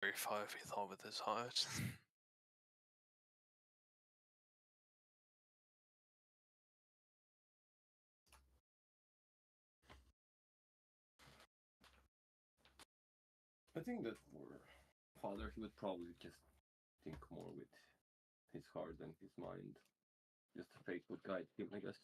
very far if he thought with his heart. I think that for father, he would probably just think more with his heart than his mind. Just fate would guide him, I guess.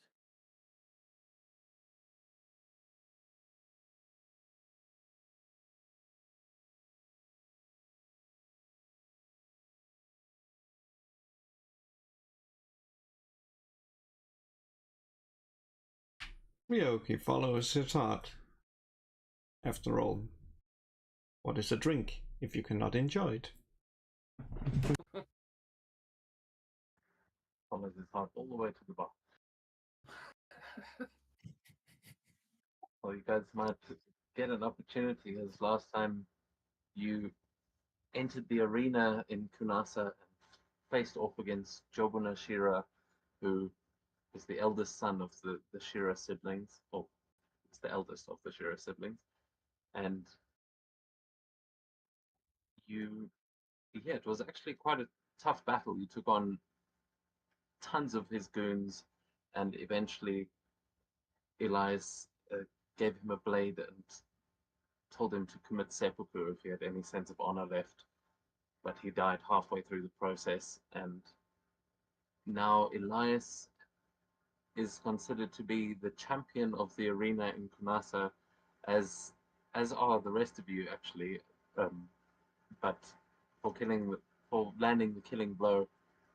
Ryoki follows his heart. After all, what is a drink if you cannot enjoy it? Follows his heart all the way to the bar. Well, you guys might get an opportunity, as last time you entered the arena in Kunasa and faced off against Jobuna Shira, who is the eldest son of the Shira siblings, or it's the eldest of the Shira siblings, and it was actually quite a tough battle. You took on tons of his goons, and eventually Elias gave him a blade and told him to commit seppuku if he had any sense of honor left. But he died halfway through the process, and now Elias is considered to be the champion of the arena in Kunasa, as are the rest of you actually. But for landing the killing blow,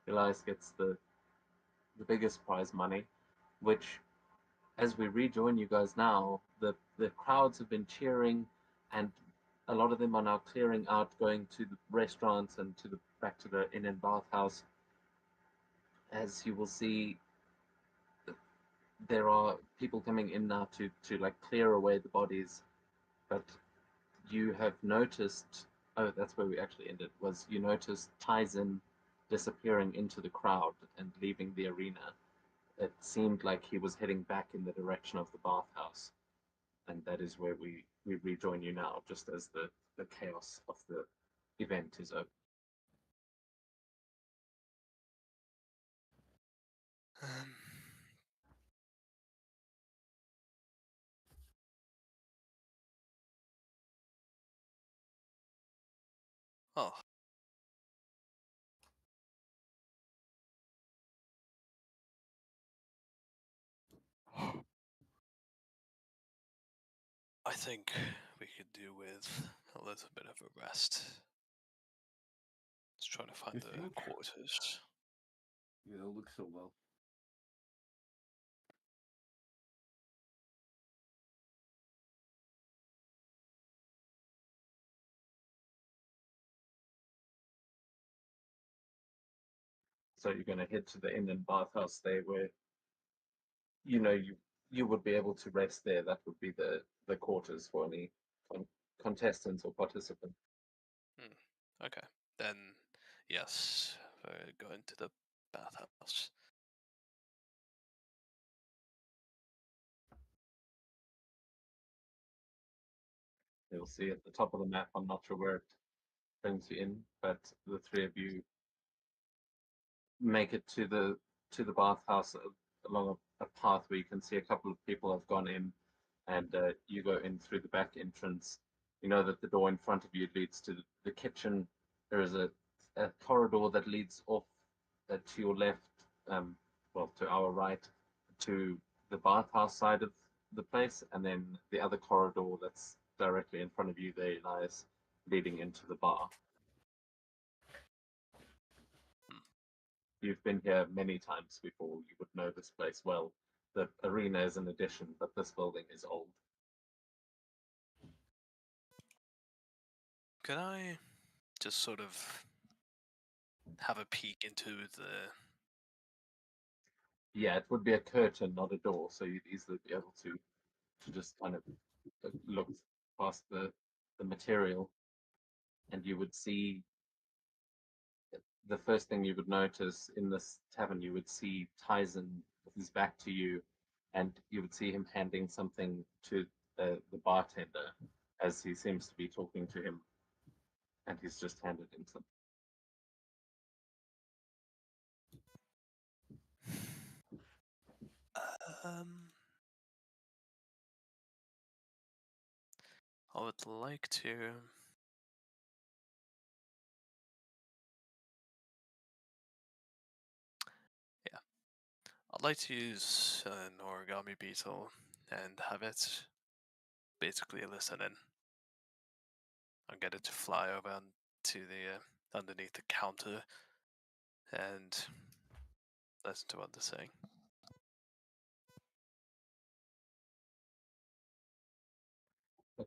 Elias gets the biggest prize money, which, as we rejoin you guys now, the crowds have been cheering, and a lot of them are now clearing out, going to the restaurants and back to the inn and bathhouse. As you will see, there are people coming in now to like clear away the bodies, but you have noticed. Oh, that's where we actually ended. Was you noticed Tyson disappearing into the crowd and leaving the arena? It seemed like he was heading back in the direction of the bathhouse, and that is where we rejoin you now, just as the chaos of the event is over. Oh. I think we could do with a little bit of a rest. Let's try to find the quarters. You don't look so well. So you're going to head to the inn and bathhouse there, where you would be able to rest there. That would be the quarters for any contestants or participants. Okay, then yes, we're going to the bathhouse. You'll see at the top of the map. I'm not sure where it brings you in, but the three of you make it to the bathhouse along a path where you can see a couple of people have gone in, and you go in through the back entrance. You know that the door in front of you leads to the kitchen. There is a corridor that leads off to your left, well, to our right, to the bathhouse side of the place, and then the other corridor that's directly in front of you there lies leading into the bar. You've been here many times before. You would know this place well. The arena is an addition, but this building is old. Could I just sort of have a peek into the... Yeah, it would be a curtain, not a door, so you'd easily be able to just kind of look past the material, and you would see the first thing you would notice in this tavern. You would see Tyson with his back to you, and you would see him handing something to the bartender as he seems to be talking to him. and he's just handed him some. I would like to. Yeah, I'd like to use an origami beetle and have it basically listen in and get it to fly over to the underneath the counter and listen to what they're saying.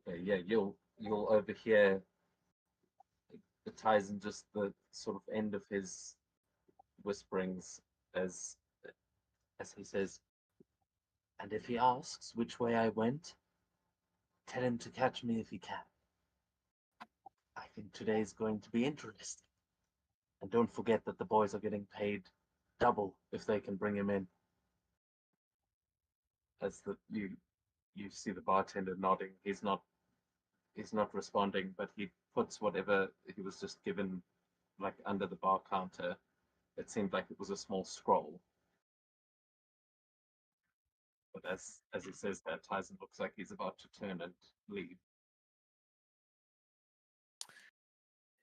Okay, yeah, you'll overhear it ties in just the sort of end of his whisperings as he says, "And if he asks which way I went, tell him to catch me if he can. I think today's going to be interesting. And don't forget that the boys are getting paid double if they can bring him in." As you see the bartender nodding. He's not responding, but he puts whatever he was just given like under the bar counter. It seemed like it was a small scroll. But as he says that, Tyson looks like he's about to turn and leave.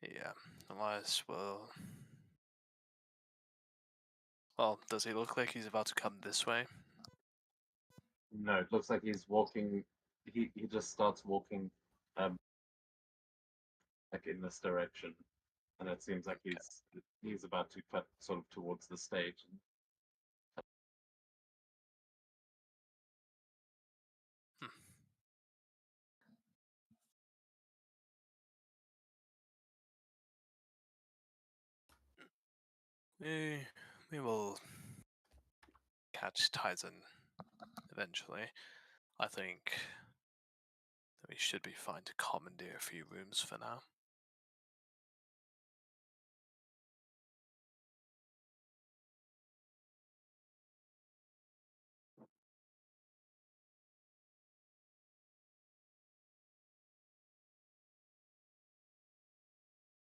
Yeah, Elias will. Well, does he look like he's about to come this way? No, it looks like he's walking. He just starts walking, like in this direction, and it seems like he's about to cut sort of towards the stage. Hmm. We will catch Tyson eventually. I think that we should be fine to commandeer a few rooms for now.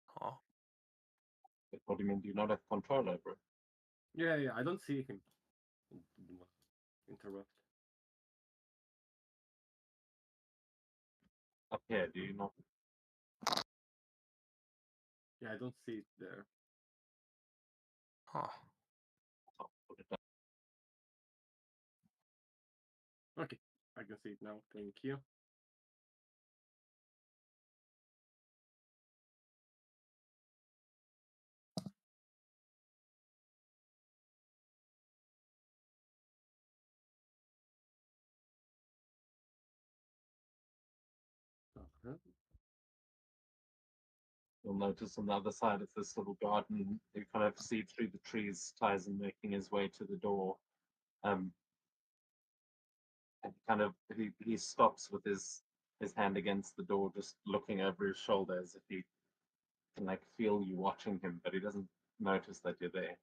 Huh? What do you mean? Do you not have control over it? Yeah, I don't see him. Interrupt. Up here, do you not? Yeah, I don't see it there. Huh. Oh, put it down. Okay, I can see it now. Thank you. Okay. You'll notice on the other side of this little garden, you kind of see through the trees, Tyson making his way to the door. And kind of he stops with his hand against the door, just looking over his shoulder as if he can like feel you watching him, but he doesn't notice that you're there.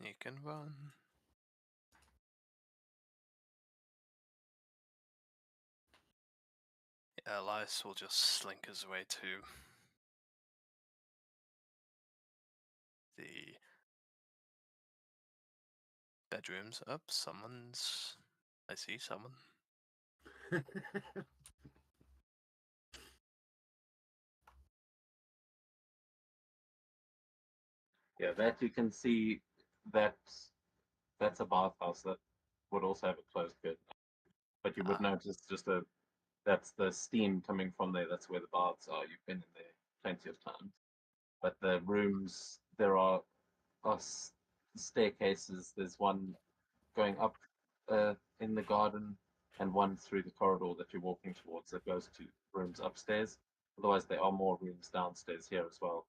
You can run. Yeah, Elias will just slink his way to the bedrooms. Up, someone's. I see someone. Yeah, that you can see that that's a bathhouse that would also have a closed curtain. But you would notice just that's the steam coming from there. That's where the baths are. You've been in there plenty of times. But the rooms, there are staircases. There's one going up in the garden and one through the corridor that you're walking towards that goes to rooms upstairs. Otherwise, there are more rooms downstairs here as well.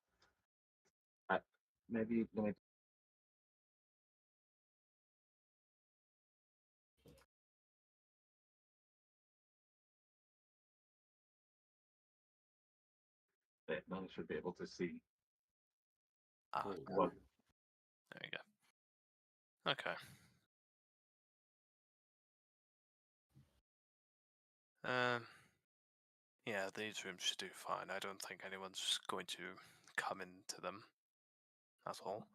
Maybe let me. Now you should be able to see Cool. what. There you go. Okay. Yeah, these rooms should do fine. I don't think anyone's going to come into them at all.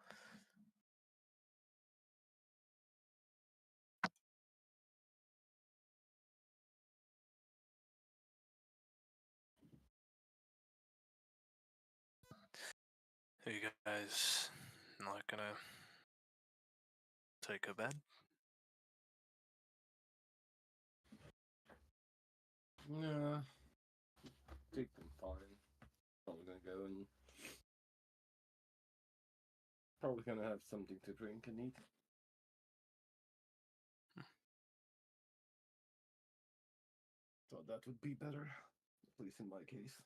Are you guys not gonna take a bed? Yeah, take them fine. Probably gonna go and probably gonna have something to drink and eat. Thought that would be better, at least in my case.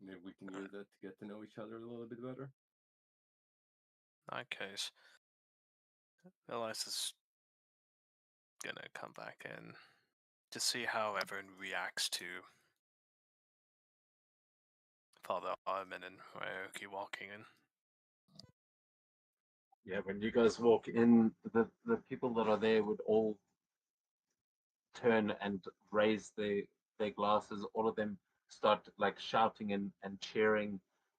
Maybe we can use that to get to know each other a little bit better. In that case, Elias is gonna come back in to see how everyone reacts to Father Armin and Ryoki walking in. Yeah, when you guys walk in, the people that are there would all turn and raise their glasses. All of them start like shouting and cheering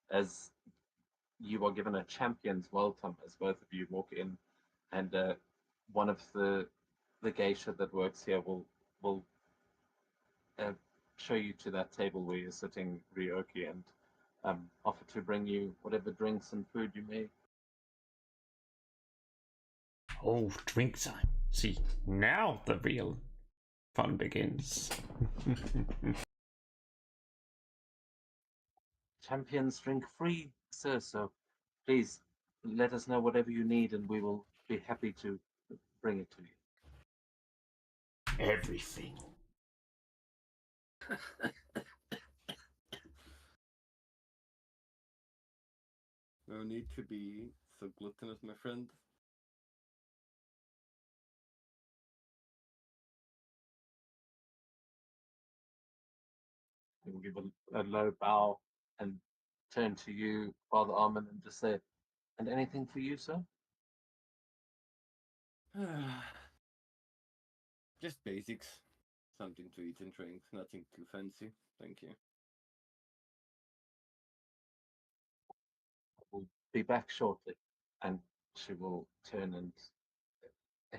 as you are given a champion's welcome as both of you walk in, and one of the geisha that works here will uh, show you to that table where you're sitting, Ryoki, and offer to bring you whatever drinks and food you may. Oh, drink time. See, now the real fun begins. Champions drink free, sir, so please let us know whatever you need and we will be happy to bring it to you. Everything. No need to be so gluttonous, my friend. He will give a low bow and turn to you, Father Armin, and just say, and anything for you, sir? Just basics. Something to eat and drink. Nothing too fancy. Thank you. We'll be back shortly. And she will turn and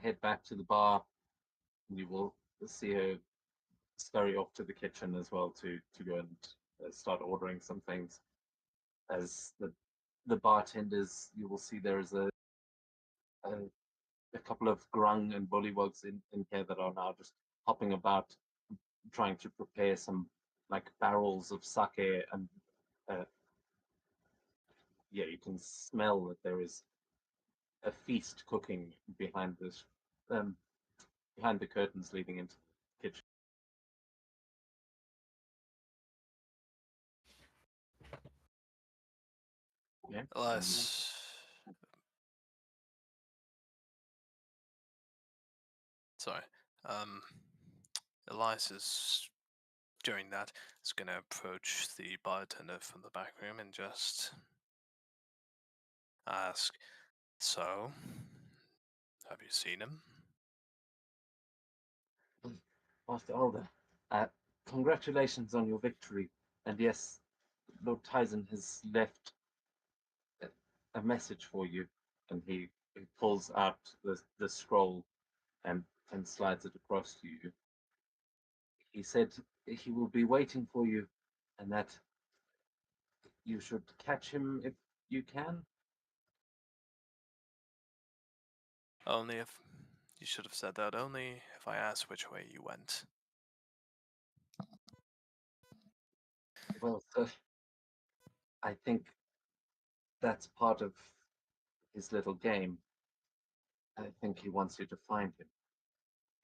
head back to the bar. And you will see her scurry off to the kitchen as well to go and start ordering some things. As the bartenders, you will see there is a couple of grung and bullywugs in here that are now just hopping about, trying to prepare some like barrels of sake, and yeah, you can smell that there is a feast cooking behind this, behind the curtains leading into the kitchen. Yeah. Elias. Sorry. Elias is, during that, is going to approach the bartender from the back room and just ask, so, have you seen him? Master Alder, congratulations on your victory. And yes, Lord Tyson has left a message for you. And he pulls out the scroll and slides it across to you. He said he will be waiting for you and that you should catch him if you can. Only if. You should have said that only if I asked which way you went. Well, sir, I think that's part of his little game. I think he wants you to find him.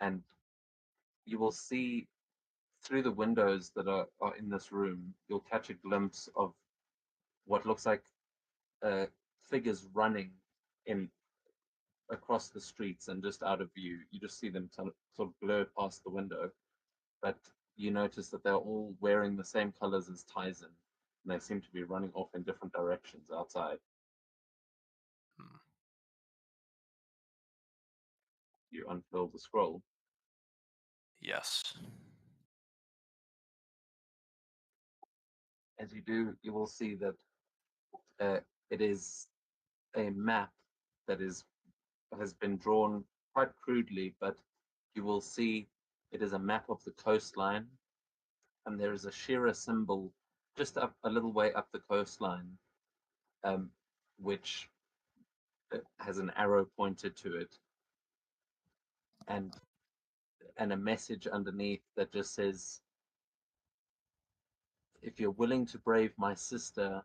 And you will see through the windows that are in this room, you'll catch a glimpse of what looks like figures running in across the streets and just out of view. You just see them sort of blur past the window, but you notice that they're all wearing the same colors as Tyson, and they seem to be running off in different directions outside. Hmm. You unfurl the scroll. Yes. As you do, you will see that it is a map that has been drawn quite crudely, but you will see it is a map of the coastline, and there is a Shira symbol just up a little way up the coastline, which has an arrow pointed to it, and a message underneath that just says, "If you're willing to brave my sister,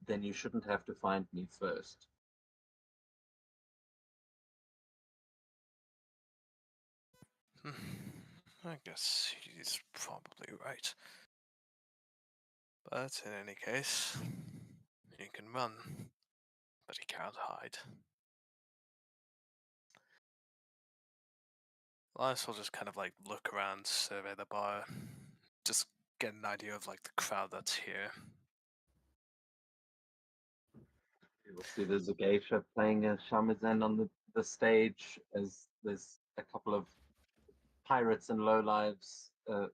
then you shouldn't have to find me first." I guess he's probably right. But in any case, he can run, but he can't hide. Elias will just kind of like look around, survey the bar, just get an idea of like the crowd that's here. You will see there's a geisha playing a shamisen on the stage, as there's a couple of pirates and lowlives, a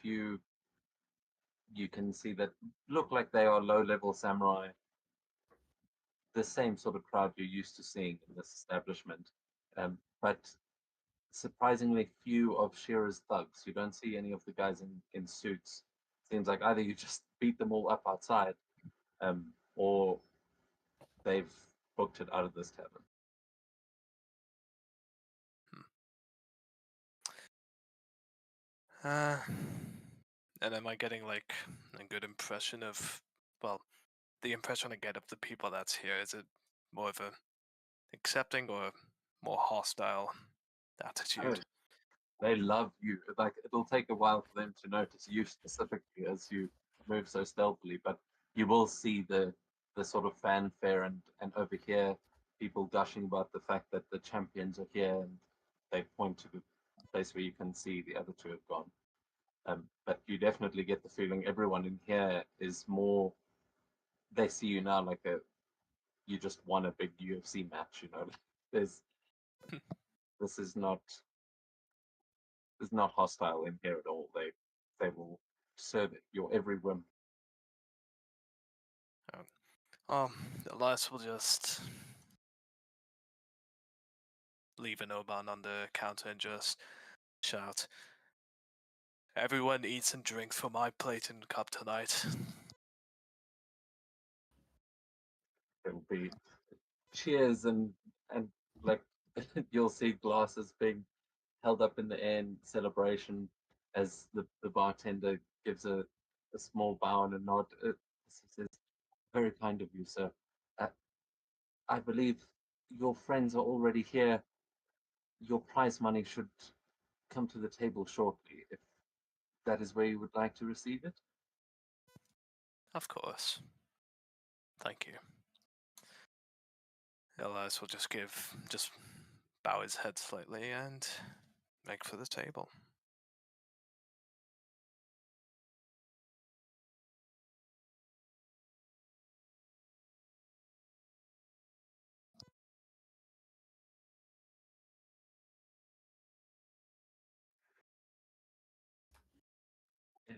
few you can see that look like they are low-level samurai, the same sort of crowd you're used to seeing in this establishment, but surprisingly few of Shira's thugs. You don't see any of the guys in suits. Seems like either you just beat them all up outside, or they've booked it out of this tavern. And am I getting like a good impression of, well, the impression I get of the people that's here? Is it more of a accepting or more hostile attitude? They love you. Like, it'll take a while for them to notice you specifically as you move so stealthily, but you will see the sort of fanfare and over here people gushing about the fact that the champions are here, and they point to the place where you can see the other two have gone. But you definitely get the feeling everyone in here is more. They see you now like you just won a big UFC match. You know, there's this is not hostile in here at all. They will serve it your every whim. Elias will just leave an oban on the counter and just shout, "Everyone eats and drinks from my plate and cup tonight." There will be cheers and like you'll see glasses being held up in the air in celebration as the bartender gives a small bow and a nod. He says, "Very kind of you, sir. Uh, I believe your friends are already here. Your prize money should come to the table shortly, if that is where you would like to receive it." Of course. Thank you. Elias will just bow his head slightly and make for the table.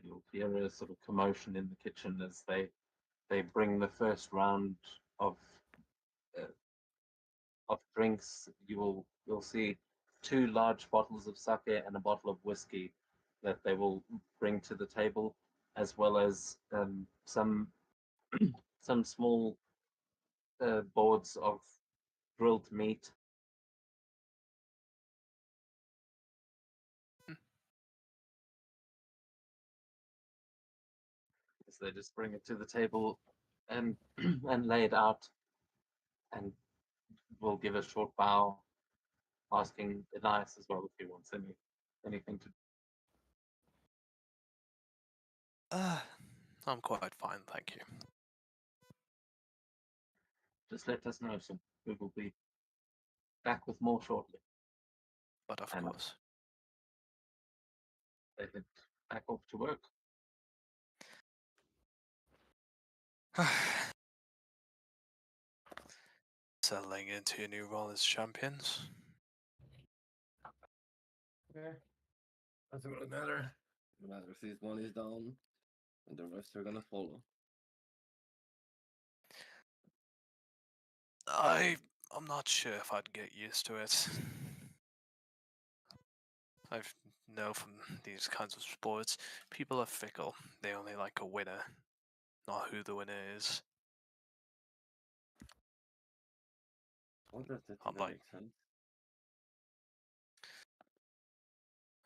You'll hear a sort of commotion in the kitchen as they bring the first round of uh, drinks. You'll see 2 large bottles of sake and a bottle of whiskey that they will bring to the table, as well as some small boards of grilled meat. So they just bring it to the table and and lay it out, and will give a short bow, asking Elias as well if he wants anything to. I'm quite fine, thank you. Just let us know, so we will be back with more shortly. But of And course. they head back off to work. Settling into your new role as champions. Yeah. Doesn't really matter. It matters is one is down, and the rest are gonna follow. I'm not sure if I'd get used to it. I know from these kinds of sports, people are fickle. They only like a winner, not who the winner is. Well, that I'm like, makes sense.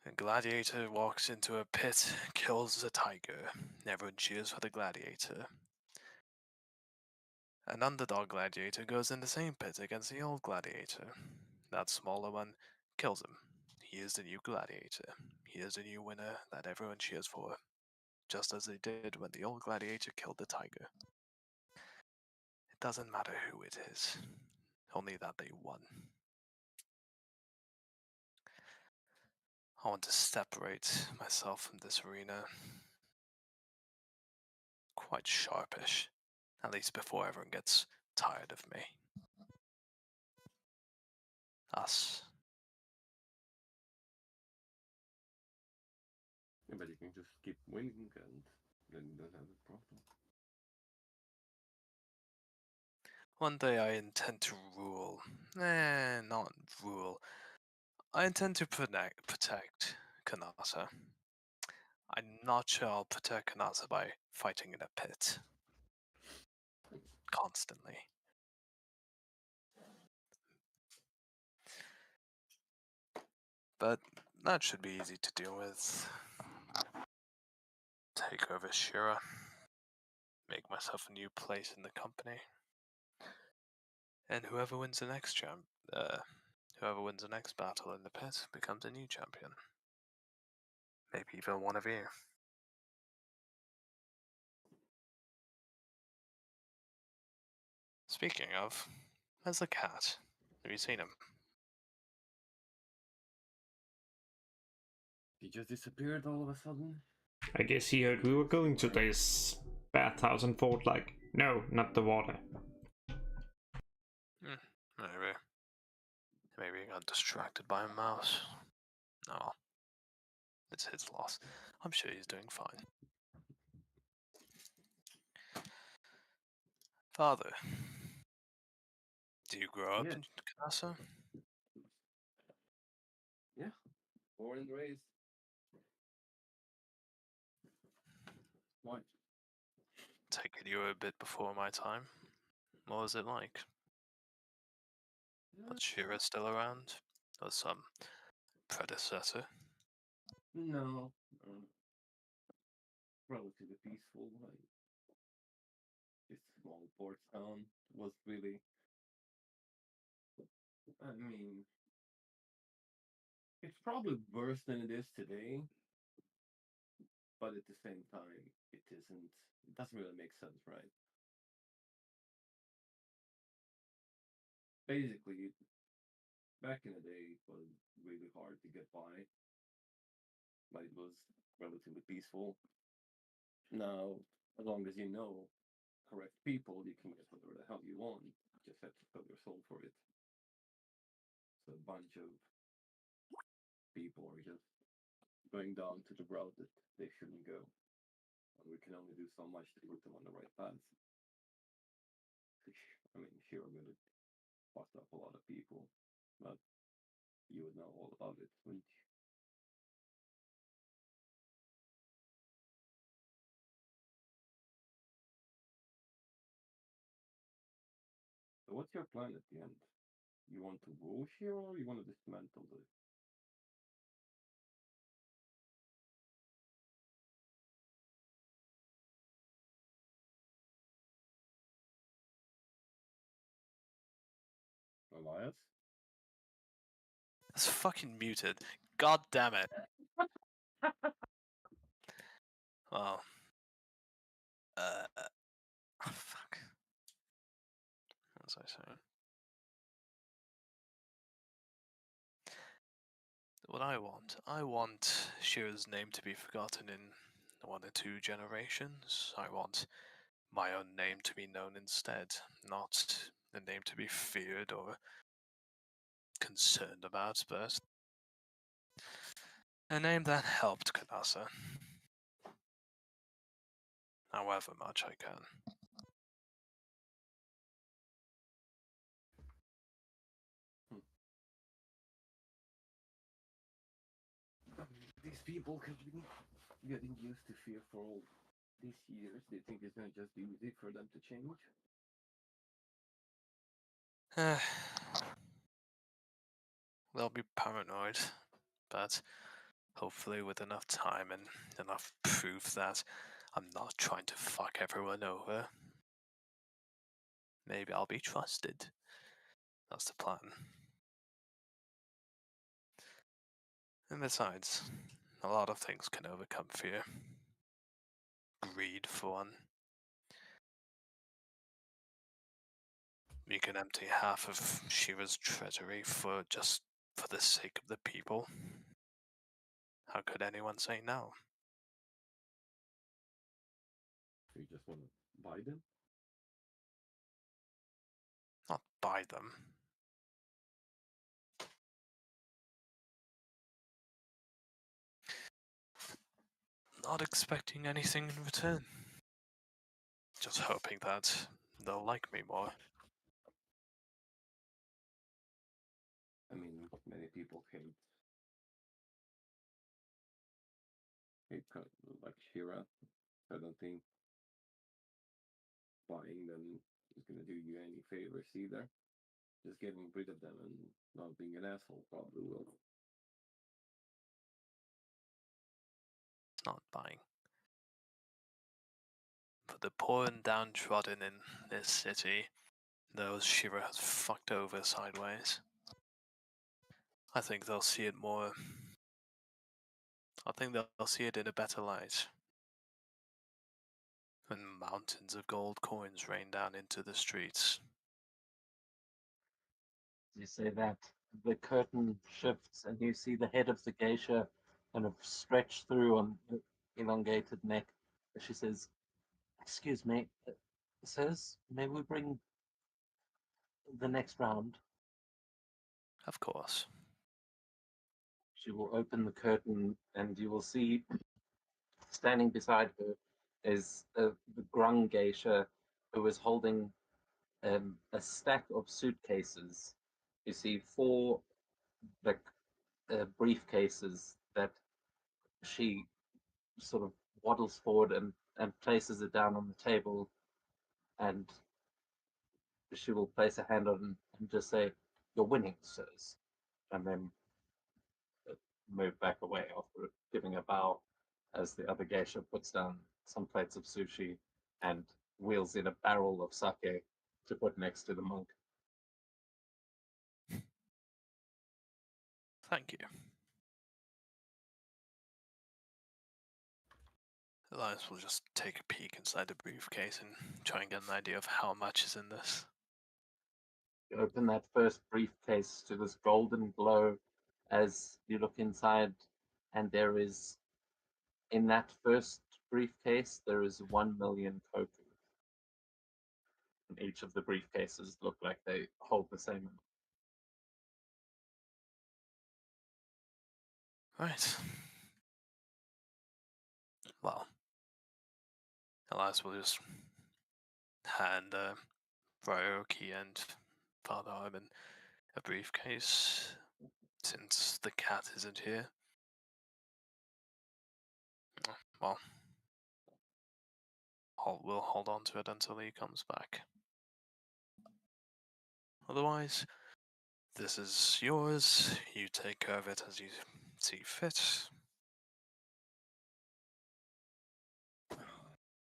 a gladiator walks into a pit, kills a tiger. Everyone cheers for the gladiator. An underdog gladiator goes in the same pit against the old gladiator. That smaller one kills him. He is the new gladiator. He is the new winner that everyone cheers for, just as they did when the old gladiator killed the tiger. It doesn't matter who it is, only that they won. I want to separate myself from this arena. Quite sharpish, at least before everyone gets tired of me. Us. Yeah, but you can just keep winning and then you don't have a problem. One day I intend to rule. Not rule. I intend to protect Kanata. I'm not sure I'll protect Kanata by fighting in a pit. Constantly. But that should be easy to deal with. Take over Shira. Make myself a new place in the company. And whoever wins the next whoever wins the next battle in the pit becomes a new champion. Maybe even one of you. Speaking of, where's the cat? Have you seen him? He just disappeared all of a sudden. I guess he heard we were going to this bathhouse and thought like, no, not the water. Maybe. Maybe he got distracted by a mouse. Oh. It's his loss. I'm sure he's doing fine. Father, do you grow up Yeah. in Kanasa? Yeah. Born and raised. Why? Take it you were a bit before my time. What was it like? Was Shira still around? Or some predecessor? No. Relatively peaceful. Like, this small port town was really. I mean, it's probably worse than it is today, but at the same time, it isn't. It doesn't really make sense, right? Basically, back in the day, it was really hard to get by, but it was relatively peaceful. Now, as long as you know correct people, you can get whatever the hell you want. You just have to sell your soul for it. So a bunch of people are just going down to the route that they shouldn't go. And we can only do so much to put them on the right path. I mean, sure, really fucked up a lot of people, but you would know all about it, wouldn't you? So what's your plan at the end? You want to rule here or you want to dismantle the Elias? It's fucking muted. God damn it. Well. Fuck. What was I saying? What I want Shira's name to be forgotten in 1 or 2 generations. I want my own name to be known instead, not the name to be feared or concerned about, but A name that helped Kadasa. However much I can. These people have been getting used to fear for all these years. They think it's gonna just be easy for them to change. They'll be paranoid, but hopefully with enough time and enough proof that I'm not trying to fuck everyone over, maybe I'll be trusted. That's the plan. And besides, a lot of things can overcome fear. Greed, for one. You can empty half of Shira's treasury for the sake of the people. How could anyone say no? So you just want to buy them? Not buy them. Not expecting anything in return. Just hoping that they'll like me more. I mean, many people hate like Shira. I don't think buying them is gonna do you any favors either. Just getting rid of them and not being an asshole probably will. It's not buying. For the poor and downtrodden in this city, those Shira has fucked over sideways. I think they'll see it more. I think they'll see it in a better light. When mountains of gold coins rain down into the streets. You say that the curtain shifts and you see the head of the geisha kind of stretch through on her elongated neck. She says, "Excuse me, sirs, may we bring the next round?" Of course. She will open the curtain and you will see standing beside her is the Grung geisha who is holding a stack of suitcases. You see four like briefcases that she sort of waddles forward and places it down on the table, and she will place a hand on and just say, "You're winning, sirs," and then move back away after giving a bow as the other geisha puts down some plates of sushi and wheels in a barrel of sake to put next to the monk. Thank you. Elias will just take a peek inside the briefcase and try and get an idea of how much is in this. You open that first briefcase to this golden glow as you look inside, and there is, in that first briefcase, there is 1 million koku. And each of the briefcases look like they hold the same amount. Right. Well, Elias will just hand Ryoki and Father Ivan a briefcase, since the cat isn't here. Well, we'll hold on to it until he comes back. Otherwise, this is yours. You take care of it as you see fit.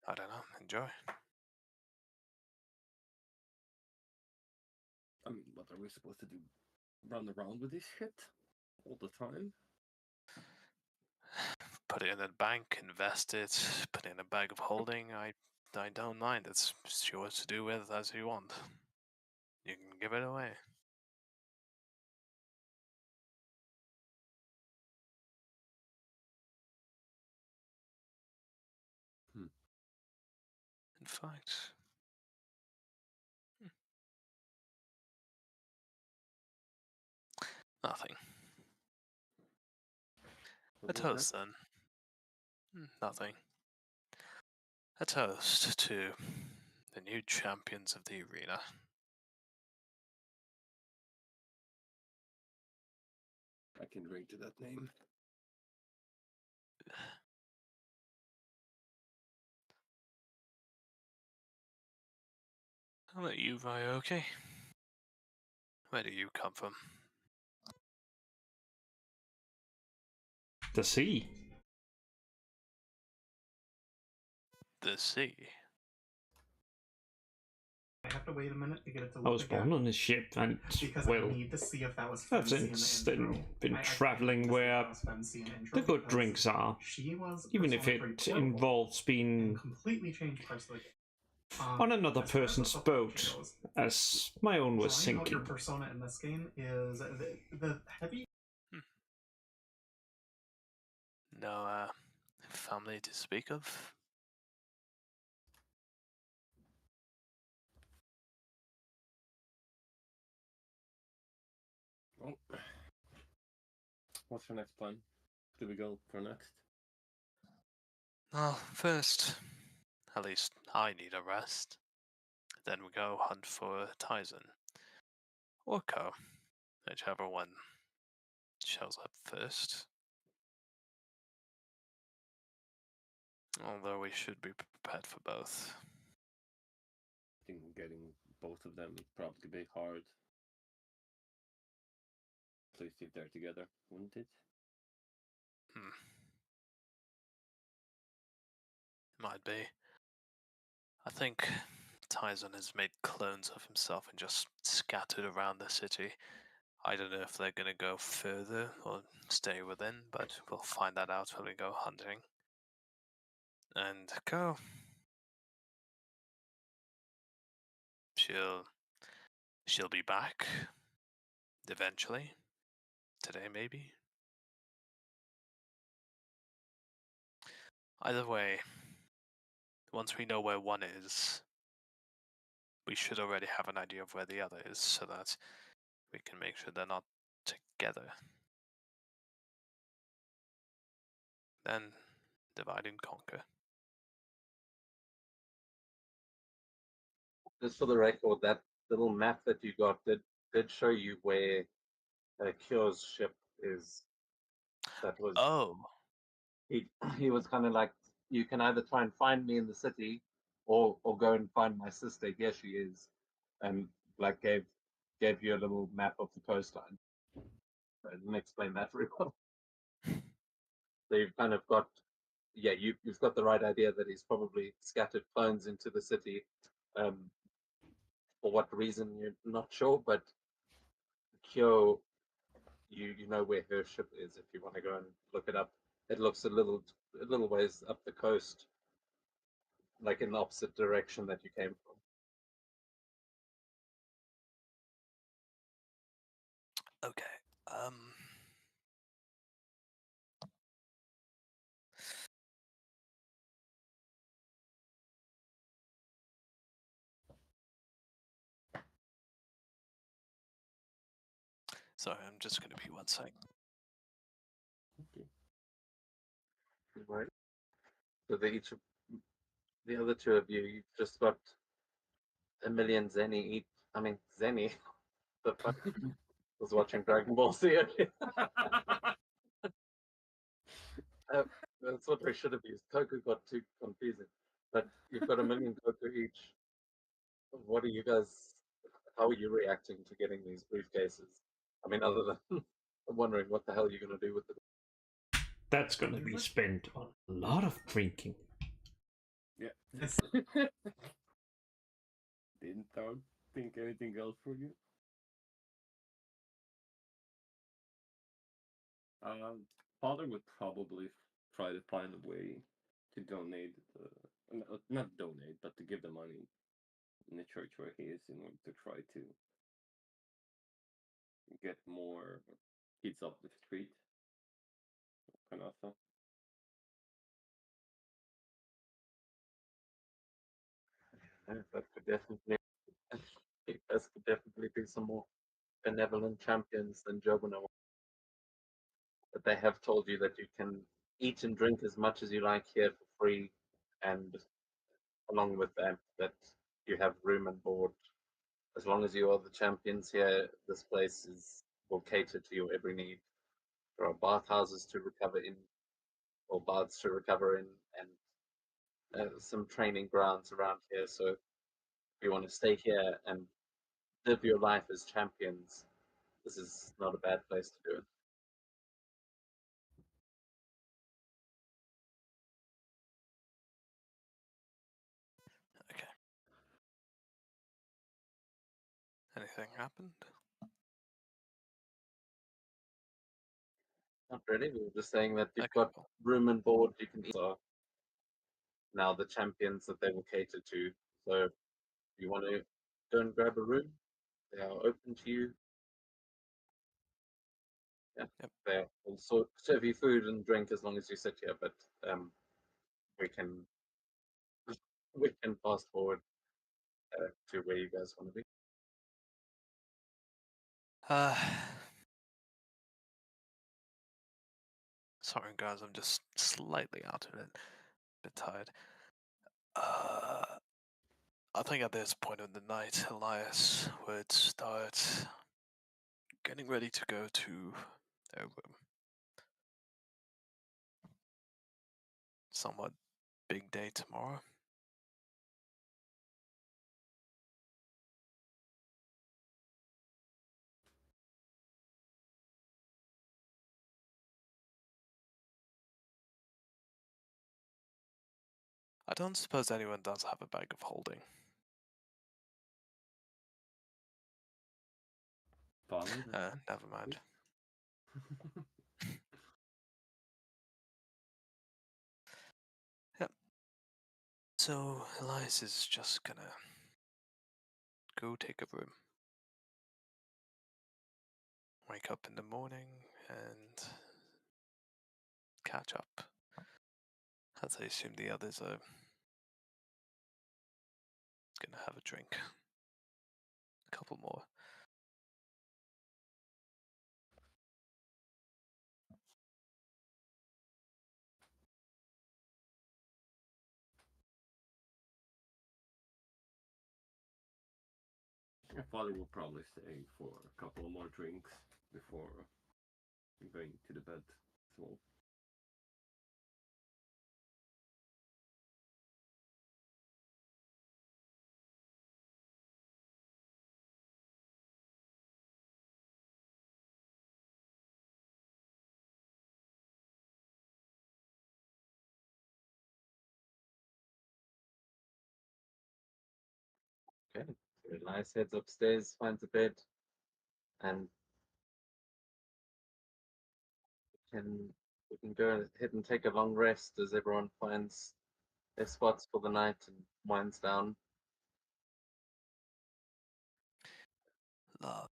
I don't know. Enjoy. I mean, what are we supposed to do? Run around with this shit all the time? Put it in a bank, invest it, put it in a bag of holding. I don't mind. It's yours to do with as you want. You can give it away. In fact, nothing. A What was toast then. Nothing. A toast to the new champions of the arena. I can drink to that name. How about you, Ryoki? Where do you come from? The sea. The sea. I have to wait a minute to get it to I look was again. born on a ship, and Because well, I need to see if that was I've Fancy in the since intro. then been I traveling need to see if where that was Fancy in the intro the good because drinks are, she was even if Persona it 3 Portable involves and being completely changed parts of the game. on another as far as the person's supplementation boat, goes. as my own was Drawing out your sinking. persona in this game is the heavy. No family to speak of? Well, what's your next plan? Do we go for next? Well, first, at least I need a rest. Then we go hunt for Tyson. Or Ko, whichever one shows up first. Although we should be prepared for both. I think getting both of them would probably be hard. At least if they're together, wouldn't it? Might be. I think Tyson has made clones of himself and just scattered around the city. I don't know if they're gonna go further or stay within, but we'll find that out when we go hunting. And Ko. She'll be back eventually. Today maybe. Either way, once we know where one is, we should already have an idea of where the other is so that we can make sure they're not together. Then divide and conquer. Just for the record, that little map that you got did show you where Kyo's ship is. That was Oh, he was kind of like, you can either try and find me in the city, or go and find my sister. Here she is, and like gave you a little map of the coastline. I didn't explain that very well. So you've kind of got, yeah, you've got the right idea that he's probably scattered clones into the city. For what reason you're not sure, but Kyo, you know where her ship is if you want to go and look it up. It looks a little ways up the coast, like in the opposite direction that you came from. okay. Sorry, I'm just gonna be 1 sec. Okay. Right. So the other two of you, you've just got a million zenny each. I mean, zenny. The fuck was watching Dragon Ball Z earlier. That's what we should have used. Koku got too confusing. But you've got a million Koku each. What are you guys? How are you reacting to getting these briefcases? I mean, other than wondering what the hell you're going to do with them. That's gonna be spent on a lot of drinking. Yeah. Didn't think anything else for you? Father would probably try to find a way to donate, not donate, but to give the money in the church where he is in order to try to get more kids off the street. Kind of stuff. That could definitely, you guys could definitely be some more benevolent champions than Jobina. but they have told you that you can eat and drink as much as you like here for free, and along with that you have room and board. As long as you are the champions here, this place will cater to your every need. There are bathhouses to recover in, or baths to recover in, and some training grounds around here. So if you want to stay here and live your life as champions, this is not a bad place to do it. Okay. Anything happened? Not really. We were just saying that you've Okay, got cool. room and board. You can eat. So now the champions that they will cater to. So if you want to go and grab a room, they are open to you. Yeah, Yep. they will serve you food and drink as long as you sit here. But we can fast forward to where you guys want to be. Uh, sorry guys, I'm just slightly out of it. A bit tired. I think at this point of the night, Elias would start getting ready to go to their room. Somewhat big day tomorrow. I don't suppose anyone does have a bag of holding. Father? Never mind. Yep. So Elias is just gonna go take a room. Wake up in the morning and catch up. As I assume the others are gonna have a drink. A couple more. Your father will probably stay for a couple more drinks before going to the bed as well. Okay. So Elias heads upstairs, finds a bed, and we can go ahead and take a long rest as everyone finds their spots for the night and winds down. Love.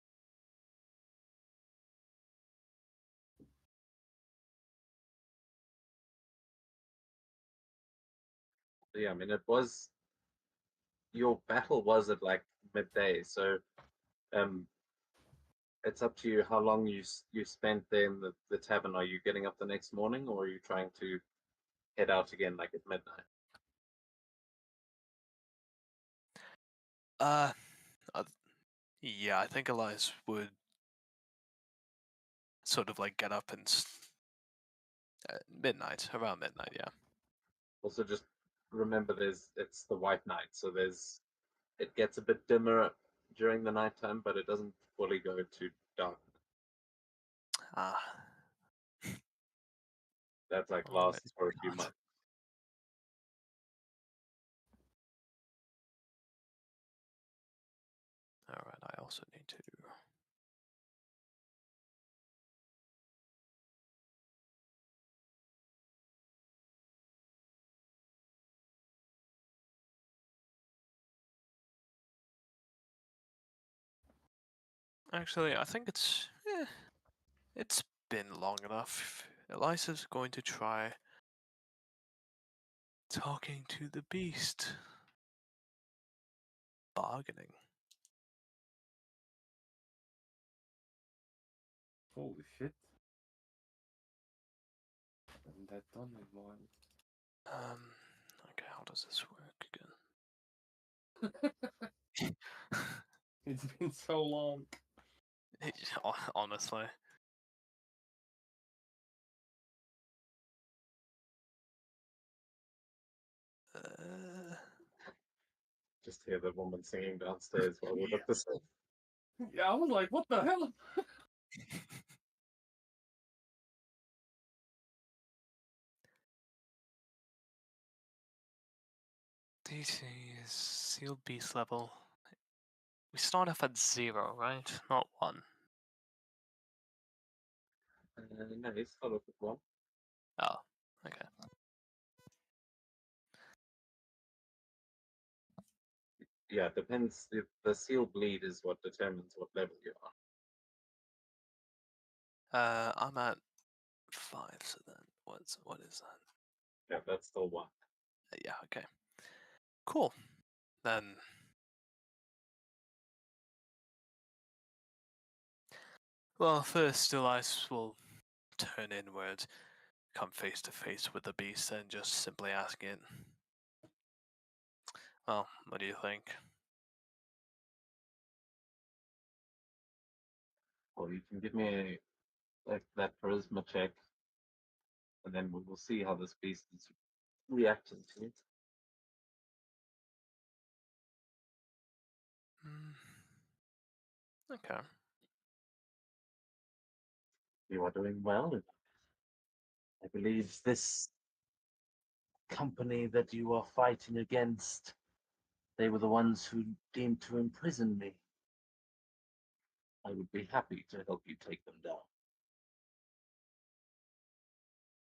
So yeah, I mean, your battle was at like midday, so um, it's up to you how long you spent there in the tavern. Are you getting up the next morning, or are you trying to head out again like at midnight? Uh, yeah, I think Elias would sort of like get up and midnight, around midnight, yeah. Also, just remember it's the white night, so it gets a bit dimmer during the nighttime, but it doesn't fully go to dark. Ah, That like well, lasts for a maybe few not. months. Alright, I also need to. Actually, I think it's been long enough. Elisa's going to try talking to the beast. Bargaining. Holy shit. done in a while. Okay, how does this work again? It's been so long. Honestly. Just hear the woman singing downstairs while we look this up. Yeah, I was like, what the hell? DC is sealed beast level. We start off at 0, right? Not 1. No, he's still up with one. Oh, okay. Yeah, it depends. The seal bleed is what determines what level you are. I'm at 5, so then what is that? Yeah, that's still one. Yeah, okay. Cool. Then well, first Elias will turn inward, come face to face with the beast, and just simply ask it, well, what do you think? Well, you can give me that charisma check, and then we will see how this beast is reacting to it. Okay. You are doing well. I believe this company that you are fighting against, they were the ones who deemed to imprison me. I would be happy to help you take them down.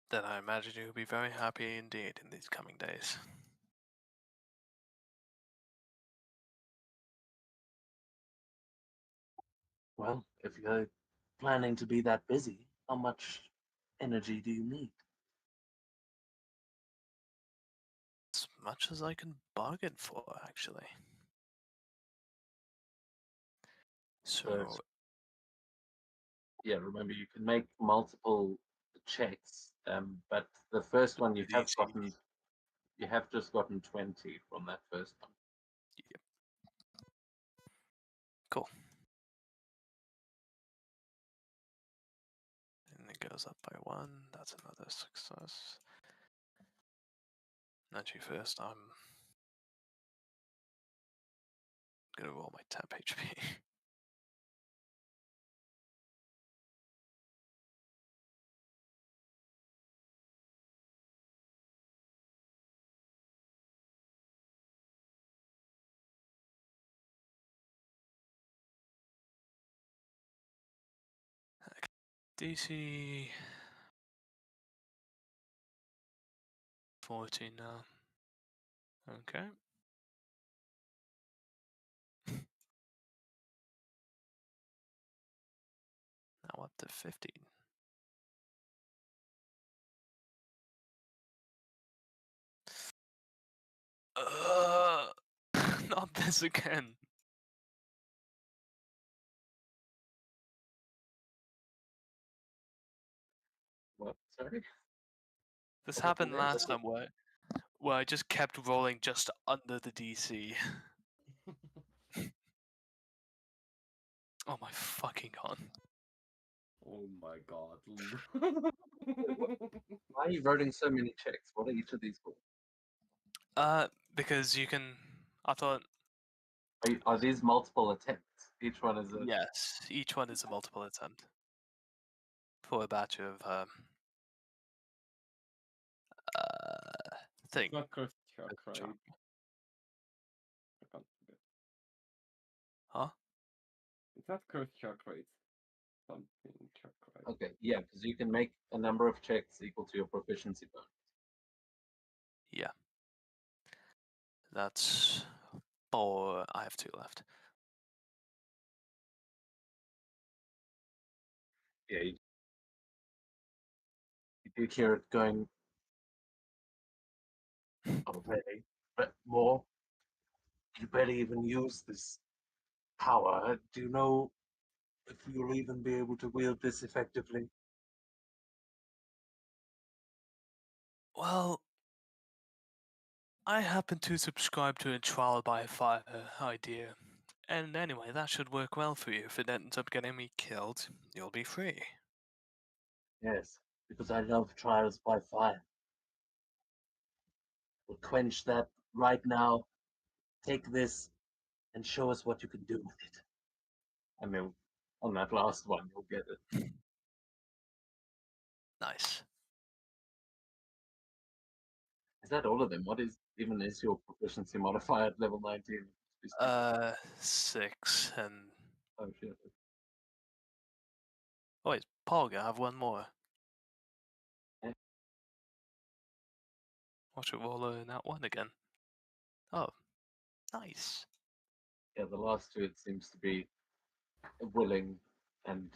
Then I imagine you'll be very happy indeed in these coming days. Well, if you're planning to be that busy, how much energy do you need? As much as I can bargain for, actually. So, Yeah, remember you can make multiple checks, but the first one you have DC. gotten, you have just gotten 20 from that first one. Yep. Cool. And it goes up by 1. That's another success. Actually, first I'm gonna roll my temp HP. DC 14 now. Okay. Now up to 15. Not this again. What? Sorry? This What happened happened there? last time where I just kept rolling just under the DC. Oh my fucking god. Oh my god. Why are you writing so many checks? What are each of these for? Because you can. I thought Are these multiple attempts? Each one is a. yes, each one is a multiple attempt for a batch of thing. It's not cursed chuck, a right? chunk. I can't forget. Huh? It's not cursed chuck, right? Something chuck, right? Okay, yeah, because you can make a number of checks equal to your proficiency bonus. Yeah. That's 4. I have 2 left. Yeah, you do hear it going. Oh, really? But more? You barely even use this power. Do you know if you'll even be able to wield this effectively? Well, I happen to subscribe to a trial by fire idea. And anyway, that should work well for you. If it ends up getting me killed, you'll be free. Yes, because I love trials by fire. We'll quench that right now. Take this and show us what you can do with it. I mean, on that last one, you'll get it. Nice. Is that all of them? What is your proficiency modifier at level 19? 6 and... Oh shit. Oh wait, Pog, I have one more. Yeah. Watch it roll in that one again. Oh, nice. Yeah, the last two, it seems to be willing, and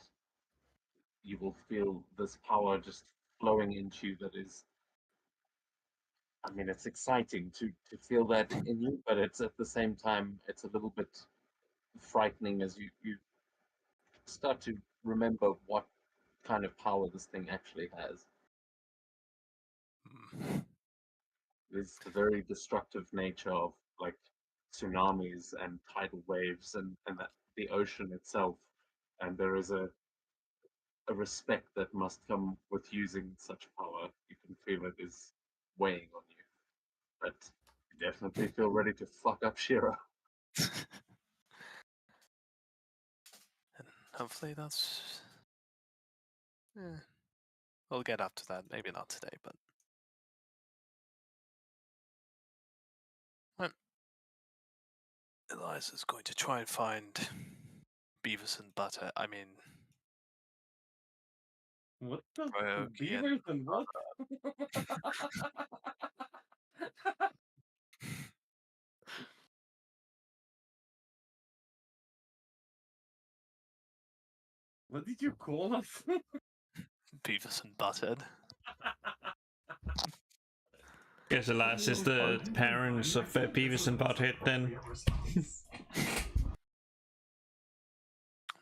you will feel this power just flowing into you that is, I mean, it's exciting to feel that in you, but it's at the same time, it's a little bit frightening as you start to remember what kind of power this thing actually has. Mm. Is the very destructive nature of like tsunamis and tidal waves and that, the ocean itself. And there is a respect that must come with using such power. You can feel it is weighing on you. But you definitely feel ready to fuck up Shira. And hopefully that's... we'll get up to that. Maybe not today, but... Well, Elias is going to try and find Beavis and Butter. I mean... What the Rogi and... beavers and what? What did you call us? Beavis and Butthead. Guess Elias is the parents of Beavis and Butthead then.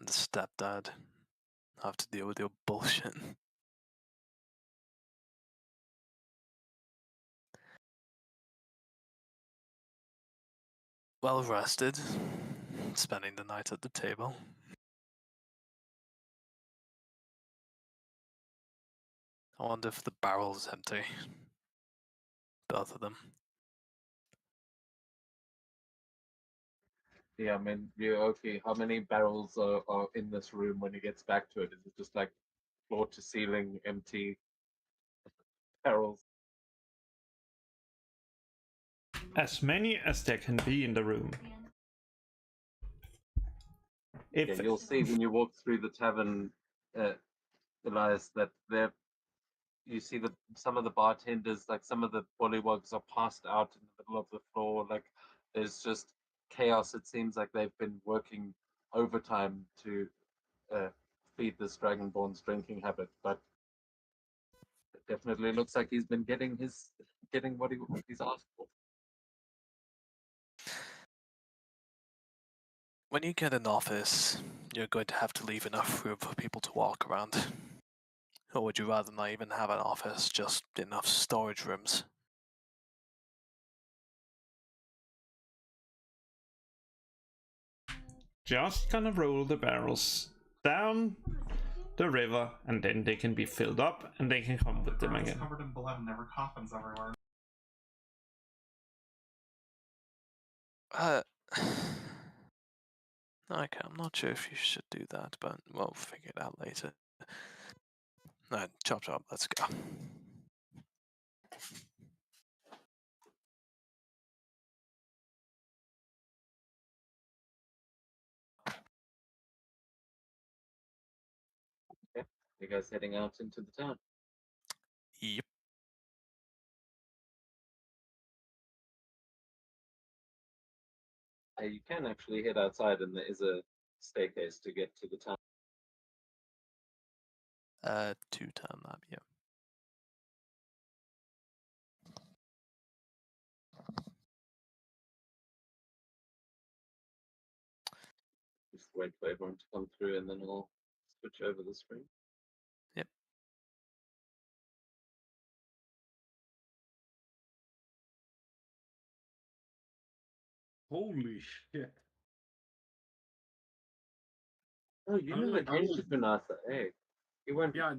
The stepdad. Have to deal with your bullshit. Well rested. Spending the night at the table. I wonder if the barrel's empty. Both of them. Yeah, I mean, okay. How many barrels are in this room when he gets back to it? Is it just like floor to ceiling empty barrels? As many as there can be in the room. If Yeah, you'll see when you walk through the tavern, Elias, that there you see that some of the bartenders, like some of the bullywugs, are passed out in the middle of the floor. Like there's just chaos. It seems like they've been working overtime to feed this dragonborn's drinking habit, but it definitely looks like he's been getting what he's asked for. When you get an office, you're going to have to leave enough room for people to walk around. Or would you rather not even have an office, just enough storage rooms? just gonna roll the barrels down the river, and then they can be filled up, and they can come with them Barrels again. covered in blood and there were coffins everywhere. Okay, I'm not sure if you should do that, but we'll figure it out later. Alright, chop chop, let's go. Okay. You guys heading out into the town? Yep. You can actually head outside, and there is a staircase to get to the town. Two-town map, yeah. Just wait for everyone to come through, and then I'll switch over the screen. Yep. Holy shit! Oh, you I never was, I came was, to Kunasa, eh? You went. yeah,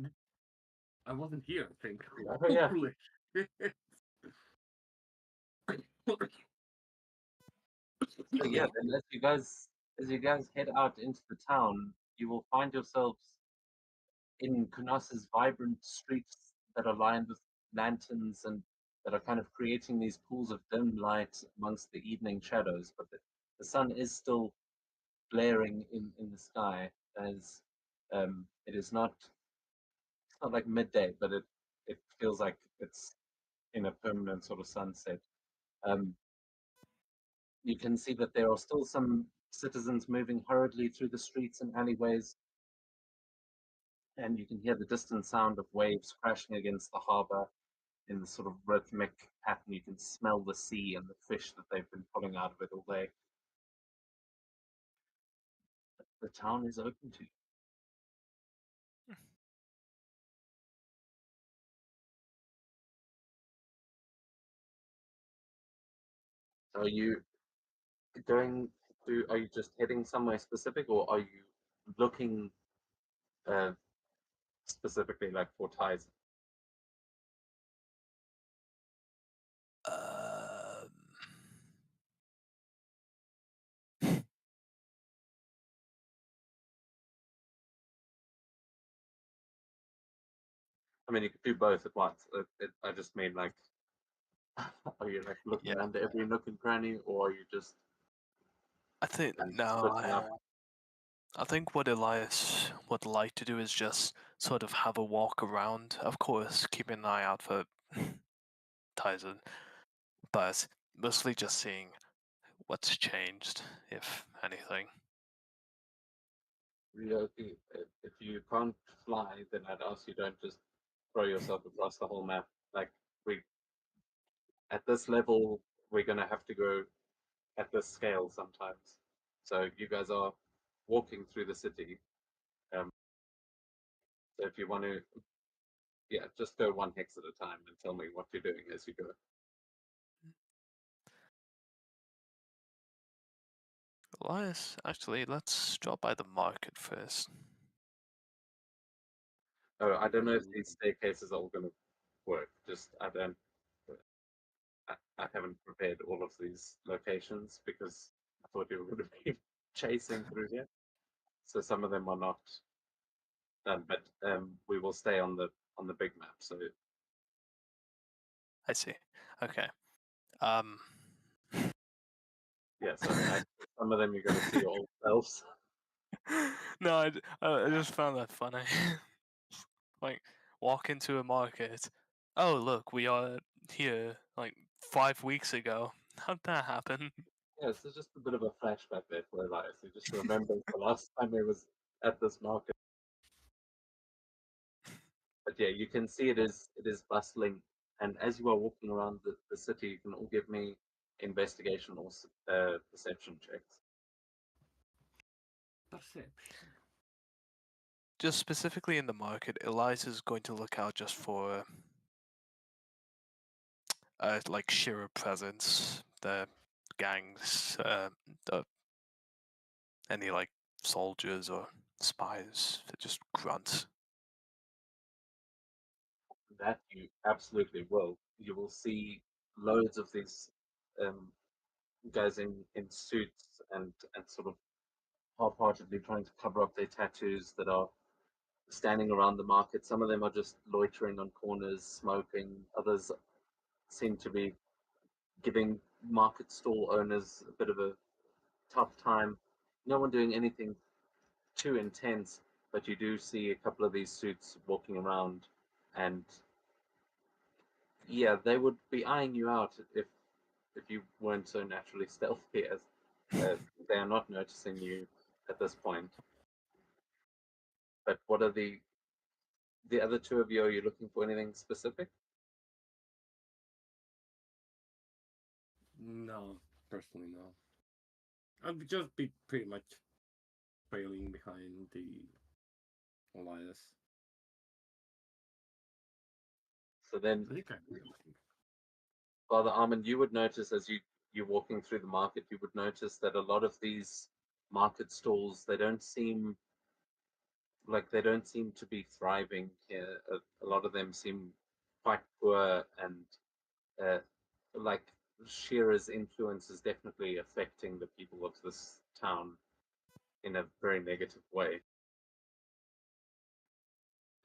I wasn't here. I think. Oh yeah. Holy shit! So yeah, then as you guys head out into the town, you will find yourselves in Kunasa's vibrant streets that are lined with lanterns and that are kind of creating these pools of dim light amongst the evening shadows. But the sun is still blaring in the sky as it is not it's not like midday, but it feels like it's in a permanent sort of sunset. Um, you can see that there are still some citizens moving hurriedly through the streets and alleyways, and you can hear the distant sound of waves crashing against the harbor in the sort of rhythmic pattern. You can smell the sea and the fish that they've been pulling out of it all day. The town is open to you. So are you going to? Are you just heading somewhere specific, or are you looking uh, specifically like for ties? Um, I mean, you could do both at once. I just mean like, are you like looking yeah, under every nook and cranny, or are you just I think no. splitting up? I think what Elias would like to do is just sort of have a walk around. Of course, keep an eye out for Tyson, but mostly just seeing what's changed, if anything. If you can't fly, then I'd ask you don't just throw yourself across the whole map. Like we at this level, we're gonna have to go at this scale sometimes. So you guys are walking through the city. So if you want to, yeah, just go one hex at a time and tell me what you're doing as you go. Elias, actually, let's drop by the market first. Oh, I don't know if these staircases are all gonna work. Just I don't. I haven't prepared all of these locations because I thought you would have been chasing through here. So some of them are not done, but we will stay on the big map. So I see. Okay. Um, yeah, so some of them you're going to see your old selves. no, I just found that funny. Like, walk into a market. Oh, look, we are here like 5 weeks ago. How'd that happen? Yeah, so just a bit of a flashback there for Elias. He just remembers the last time he was at this market. But yeah, you can see it is bustling, and as you are walking around the city, you can all give me investigation or perception checks. Perception. Just specifically in the market, Eliza's going to look out just for like sheer presence, the gangs, any like soldiers or spies that just grunt. That you absolutely will. You will see loads of these um, guys in suits and sort of half-heartedly trying to cover up their tattoos that are standing around the market. Some of them are just loitering on corners, smoking. Others seem to be giving market stall owners a bit of a tough time. No one doing anything too intense, but you do see a couple of these suits walking around, and yeah, they would be eyeing you out if you weren't so naturally stealthy as they are not noticing you at this point. But what are the other two of you? Are you looking for anything specific? No, personally, no. I'd just be pretty much trailing behind the Elias. So then, I think I will. Father Armand, you would notice as you you're walking through the market, you would notice that a lot of these market stalls, they don't seem to be thriving here. A lot of them seem quite poor, and like Shearer's influence is definitely affecting the people of this town in a very negative way.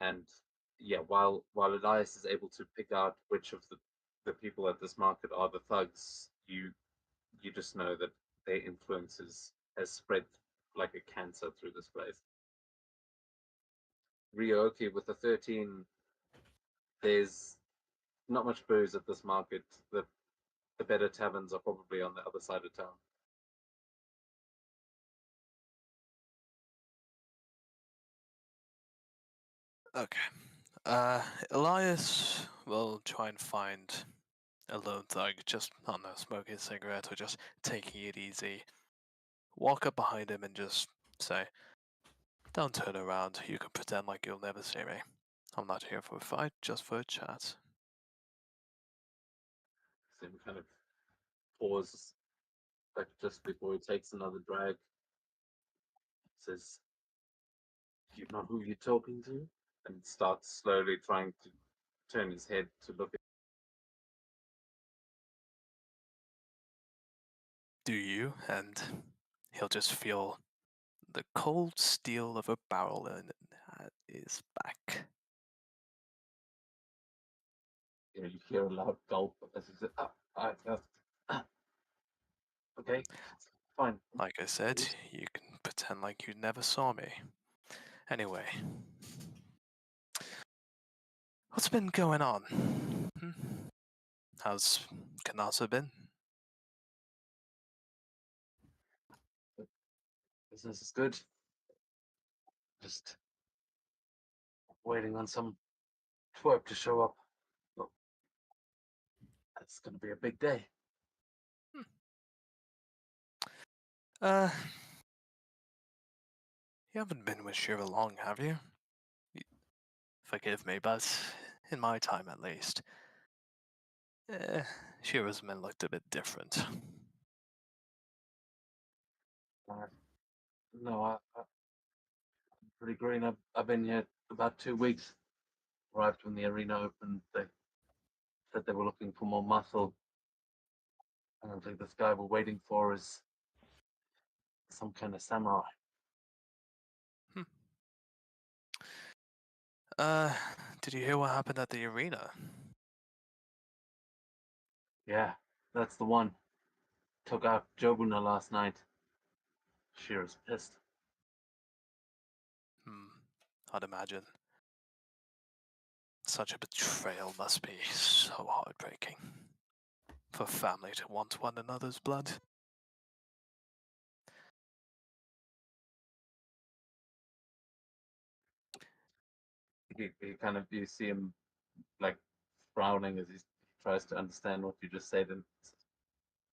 And yeah, while Elias is able to pick out which of the people at this market are the thugs, you just know that their influence has spread like a cancer through this place. Ryoki with a 13, there's not much booze at this market. The better taverns are probably on the other side of town. Okay. Elias will try and find a lone thug, just, I don't know, smoking a cigarette or just taking it easy. Walk up behind him and just say, "Don't turn around, you can pretend like you'll never see me. I'm not here for a fight, just for a chat." Sim kind of pauses, like just before he takes another drag. Says, "Do you know who you're talking to?" And starts slowly trying to turn his head to look at. Do you? And he'll just feel the cold steel of a barrel at his back. You hear a loud gulp as he says, okay, fine. Like I said, you can pretend like you never saw me. Anyway, what's been going on? How's Kanasa been? Business is good. Just waiting on some twerp to show up. Well, that's gonna be a big day. You haven't been with Shira long, have you? Forgive me, but in my time at least, Shira's men looked a bit different. No, I'm pretty green. I've been here about 2 weeks. Arrived when the arena opened. They said they were looking for more muscle. I don't think this guy we're waiting for is some kind of samurai. Did you hear what happened at the arena? Yeah, that's the one. Took out Jobuna last night. Shira's pissed. I'd imagine. Such a betrayal must be so heartbreaking. For family to want one another's blood. He kind of, you see him like frowning as he tries to understand what you just said, and says,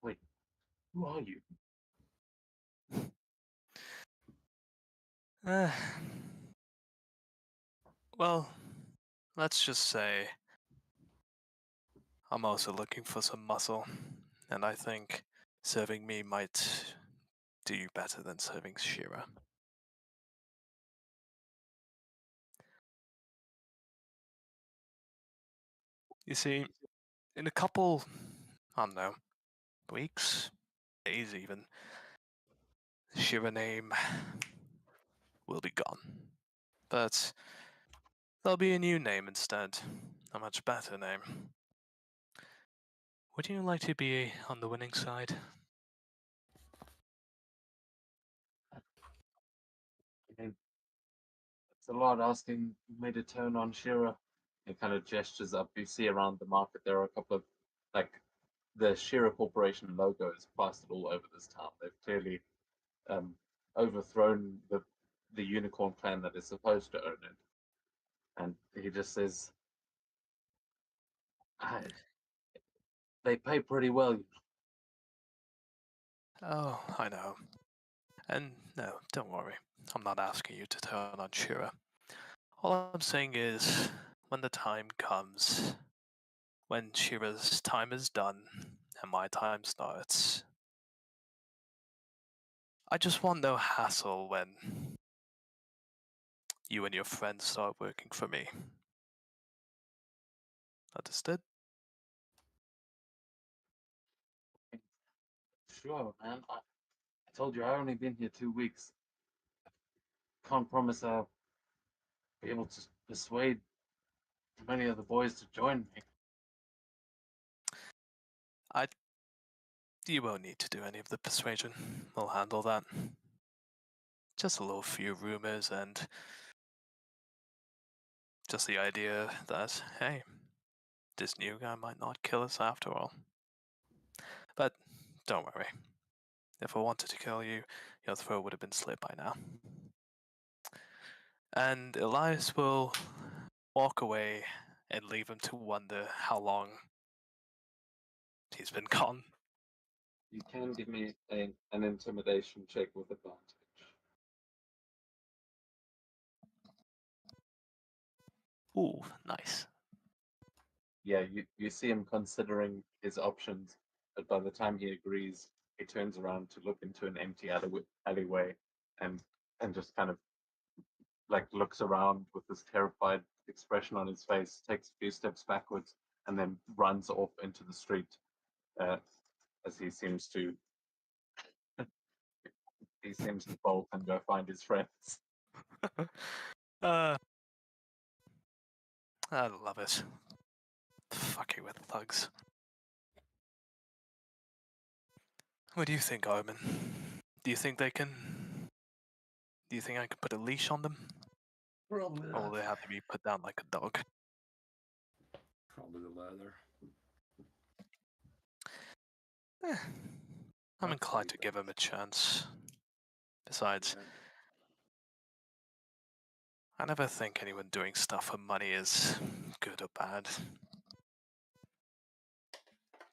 wait, who are you? Well, let's just say I'm also looking for some muscle, and I think serving me might do you better than serving Shira. You see, in a couple, I don't know, weeks, days even, Shira name will be gone. But there'll be a new name instead, a much better name. Would you like to be on the winning side? I mean, it's a lot asking me to turn on Shira. He kind of gestures up. You see around the market there are a couple of, like, the Shira Corporation logo is plastered all over this town. They've clearly overthrown the unicorn clan that is supposed to own it. And he just says, they pay pretty well. Oh, I know. And no, don't worry. I'm not asking you to turn on Shira. All I'm saying is, when the time comes, when Shira's time is done, and my time starts. I just want no hassle when you and your friends start working for me. Understood? Sure, man. I told you I've only been here 2 weeks. Can't promise I'll be able to persuade many of the boys to join me. You won't need to do any of the persuasion. We'll handle that. Just a little few rumors and just the idea that, hey, this new guy might not kill us after all. But don't worry. If I wanted to kill you, your throat would have been slit by now. And Elias will walk away and leave him to wonder how long he's been gone. You can give me an intimidation check with advantage. Ooh, nice. Yeah, you see him considering his options, but by the time he agrees, he turns around to look into an empty alleyway and just kind of like looks around with this terrified expression on his face, takes a few steps backwards, and then runs off into the street as he seems to bolt and go find his friends. I love it. Fucking with thugs. What do you think, Armin? Do you think I can put a leash on them? Probably Or will not. they have to be put down like a dog? Probably the latter. I'm That's inclined to pretty give him a chance. Besides, Yeah. I never think anyone doing stuff for money is good or bad.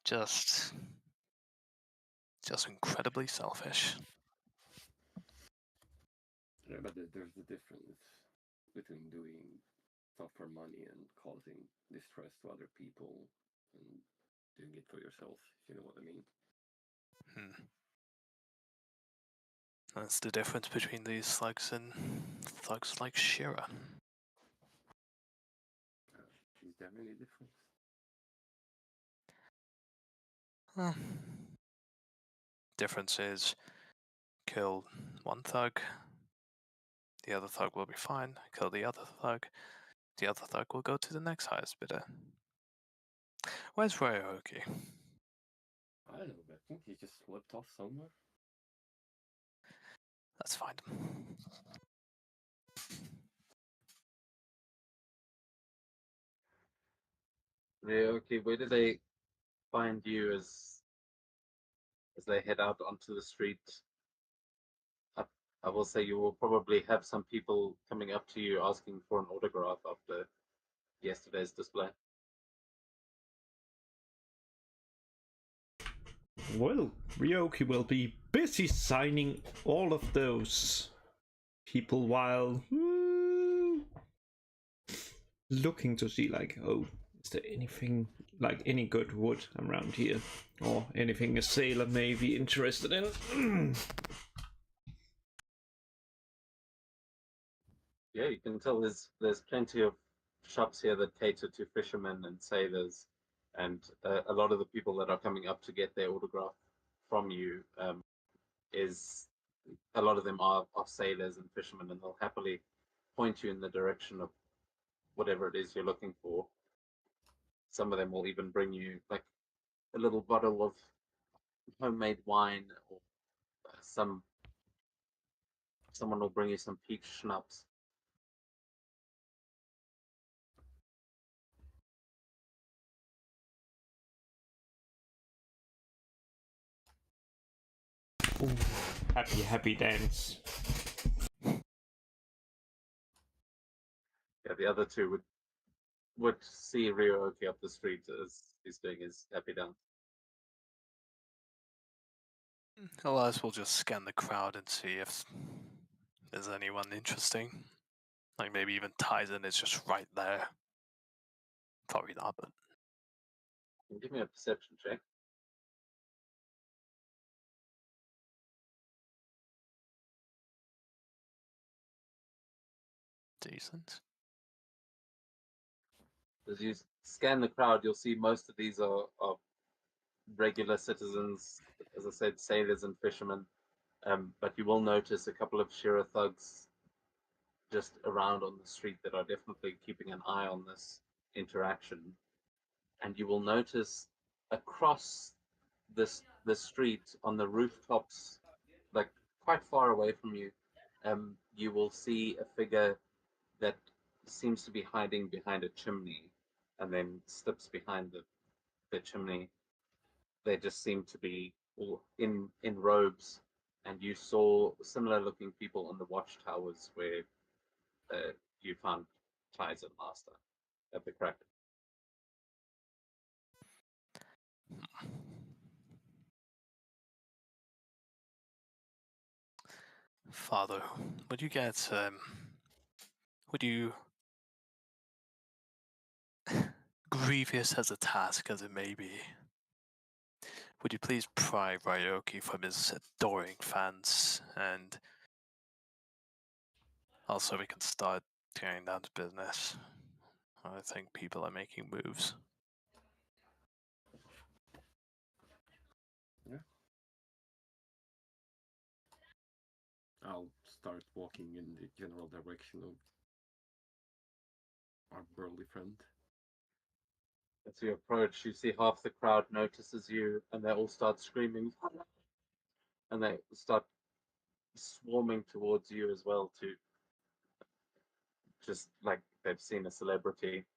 Just incredibly selfish. Yeah, but there's a difference between doing stuff for money and causing distress to other people and doing it for yourself, if you know what I mean. That's the difference between these thugs and thugs like Shira. Is there any difference? Well, difference is kill one thug, the other thug will be fine. Kill the other thug will go to the next highest bidder. Where's Ryohoki? I don't know, but I think he just slipped off somewhere. Let's find him. Yeah, okay, where do they find you as they head out onto the street? I will say you will probably have some people coming up to you asking for an autograph after yesterday's display. Well, Ryoki will be busy signing all of those people while looking to see, like, oh, is there anything, like any good wood around here? Or anything a sailor may be interested in? Yeah, you can tell there's plenty of shops here that cater to fishermen and sailors, and a lot of the people that are coming up to get their autograph from you is a lot of them are sailors and fishermen, and they'll happily point you in the direction of whatever it is you're looking for. Some of them will even bring you like a little bottle of homemade wine, or someone will bring you some peach schnapps. Ooh, happy dance. Yeah, the other two would see Ryoki up the street as he's doing his happy dance. Elias will just scan the crowd and see if there's anyone interesting. Like maybe even Tyson is just right there. Probably not, but Give me a perception check. Decent. As you scan the crowd, you'll see most of these are regular citizens, as I said, sailors and fishermen. But you will notice a couple of Shira thugs just around on the street that are definitely keeping an eye on this interaction. And you will notice across the street on the rooftops, like quite far away from you, you will see a figure that seems to be hiding behind a chimney and then slips behind the chimney. They just seem to be all in robes, and you saw similar looking people on the watchtowers where you found Ties and Master at the Kraken. Father, would you get would you grievous as a task as it may be, would you please pry Ryoki from his adoring fans, and also we can start tearing down to business. I think people are making moves. I'll start walking in the general direction of our burly friend. As you approach, you see half the crowd notices you, and they all start screaming, and they start swarming towards you as well, too. Just like they've seen a celebrity.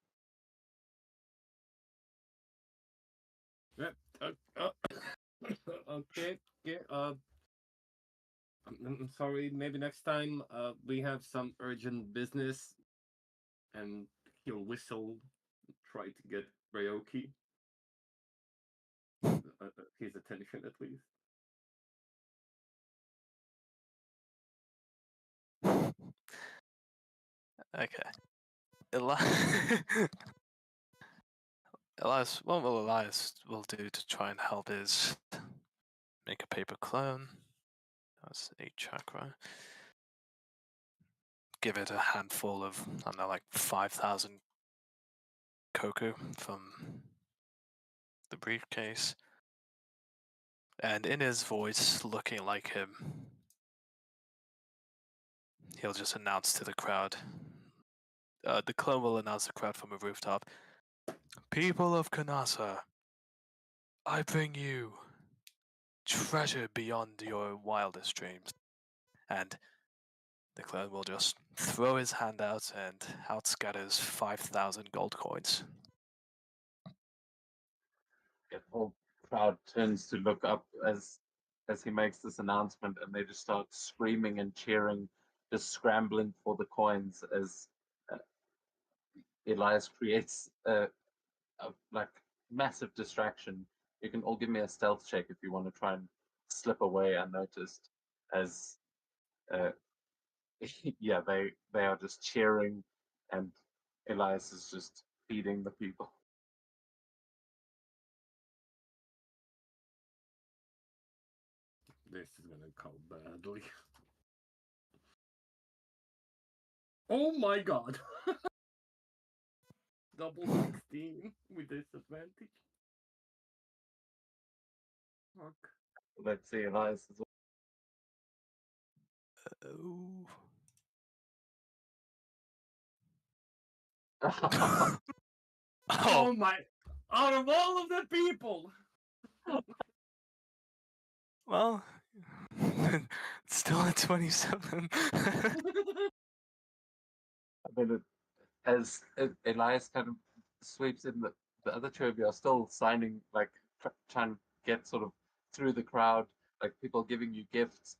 Yep. Okay. I'm sorry. Maybe next time we have some urgent business, and he'll whistle, try to get Ryoki his attention at least. Okay. Elias, what will Elias will do to try and help is make a paper clone. That's 8 chakra. Give it a handful of, I don't know, like 5,000 koku from the briefcase. And in his voice, looking like him, he'll just announce to the crowd. The clone will announce the crowd from a rooftop. People of Kanasa, I bring you treasure beyond your wildest dreams. And the clone will just throw his hand out, and out scatters 5,000 gold coins. The whole crowd turns to look up as he makes this announcement, and they just start screaming and cheering, just scrambling for the coins as Elias creates a like massive distraction. You can all give me a stealth check if you want to try and slip away unnoticed. As yeah, they are just cheering, and Elias is just feeding the people. This is gonna go badly. Oh my god! Double 16 with disadvantage. Fuck. Let's see, Elias is. Oh. Oh Oh, my! Out of all of the people! well, still at 27. I mean, as Elias kind of sweeps in, the other two of you are still signing, like trying to get sort of through the crowd, like people giving you gifts.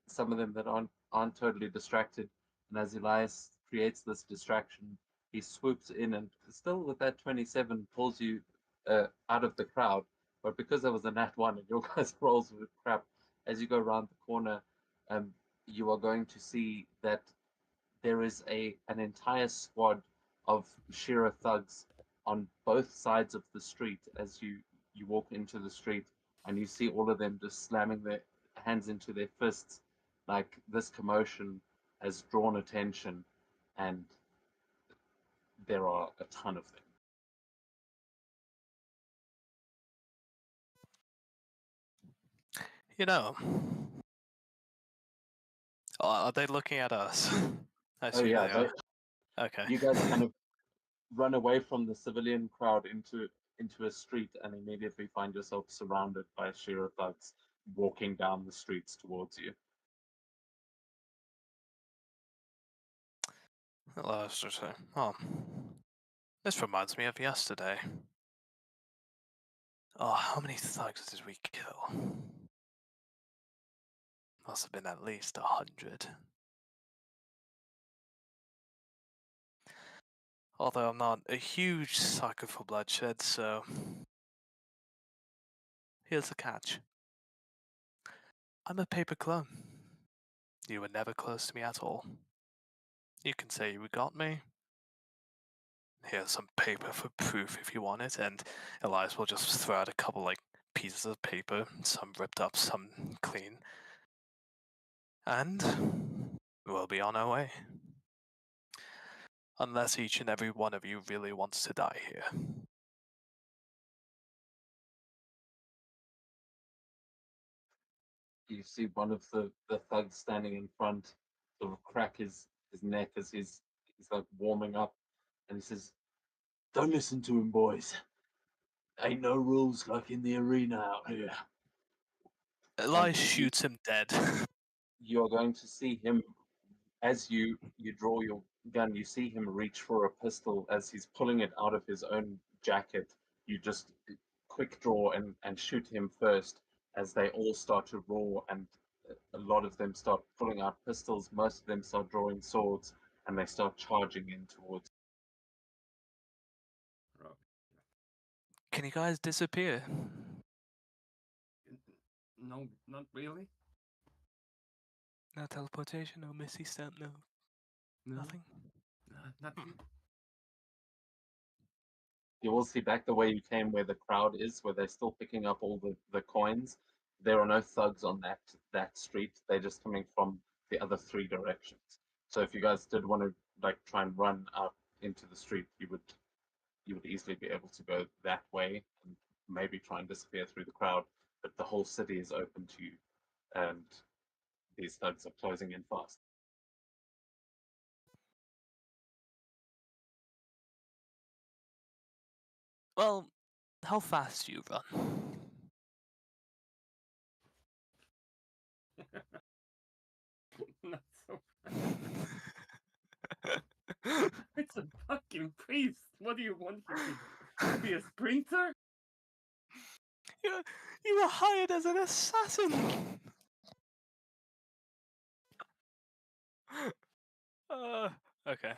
Some of them that aren't totally distracted, and as Elias creates this distraction, he swoops in and still with that 27 pulls you out of the crowd. But because there was a nat 1 and your guys rolls with crap, as you go around the corner, you are going to see that there is an entire squad of Shira thugs on both sides of the street as you walk into the street, and you see all of them just slamming their hands into their fists, like this commotion has drawn attention, and there are a ton of them. You know, are they looking at us? I Oh assume yeah, they are. Okay. you guys kind of run away from the civilian crowd into a street and immediately find yourself surrounded by Shiro thugs walking down the streets towards you. Elias will say, "Oh, this reminds me of yesterday. Oh, how many thugs did we kill? Must have been at least 100. Although I'm not a huge sucker for bloodshed, so here's the catch. I'm a paper clone. You were never close to me at all. You can say you got me. Here's some paper for proof if you want it," and Elias will just throw out a couple like pieces of paper, some ripped up, some clean. And we'll be on our way. Unless each and every one of you really wants to die here. You see one of the thugs standing in front sort of crack his neck as he's like warming up, and he says, "Don't listen to him, boys. Ain't no rules like in the arena out here." Elias shoots him dead. You're going to see him as you draw your gun. You see him reach for a pistol as he's pulling it out of his own jacket. You just quick draw and shoot him first as they all start to roar, and a lot of them start pulling out pistols. Most of them start drawing swords, and they start charging in towards. Can you guys disappear? No, not really. No teleportation, no Misty Step, no nothing? Nothing. You will see back the way you came, where the crowd is, where they're still picking up all the coins. There are no thugs on that street. They're just coming from the other three directions. So if you guys did want to like try and run up into the street, you would easily be able to go that way and maybe try and disappear through the crowd. But the whole city is open to you, and these thugs are closing in fast. Well, how fast do you run? Not so. It's a fucking priest. What do you want him to be a sprinter? You were hired as an assassin! Okay.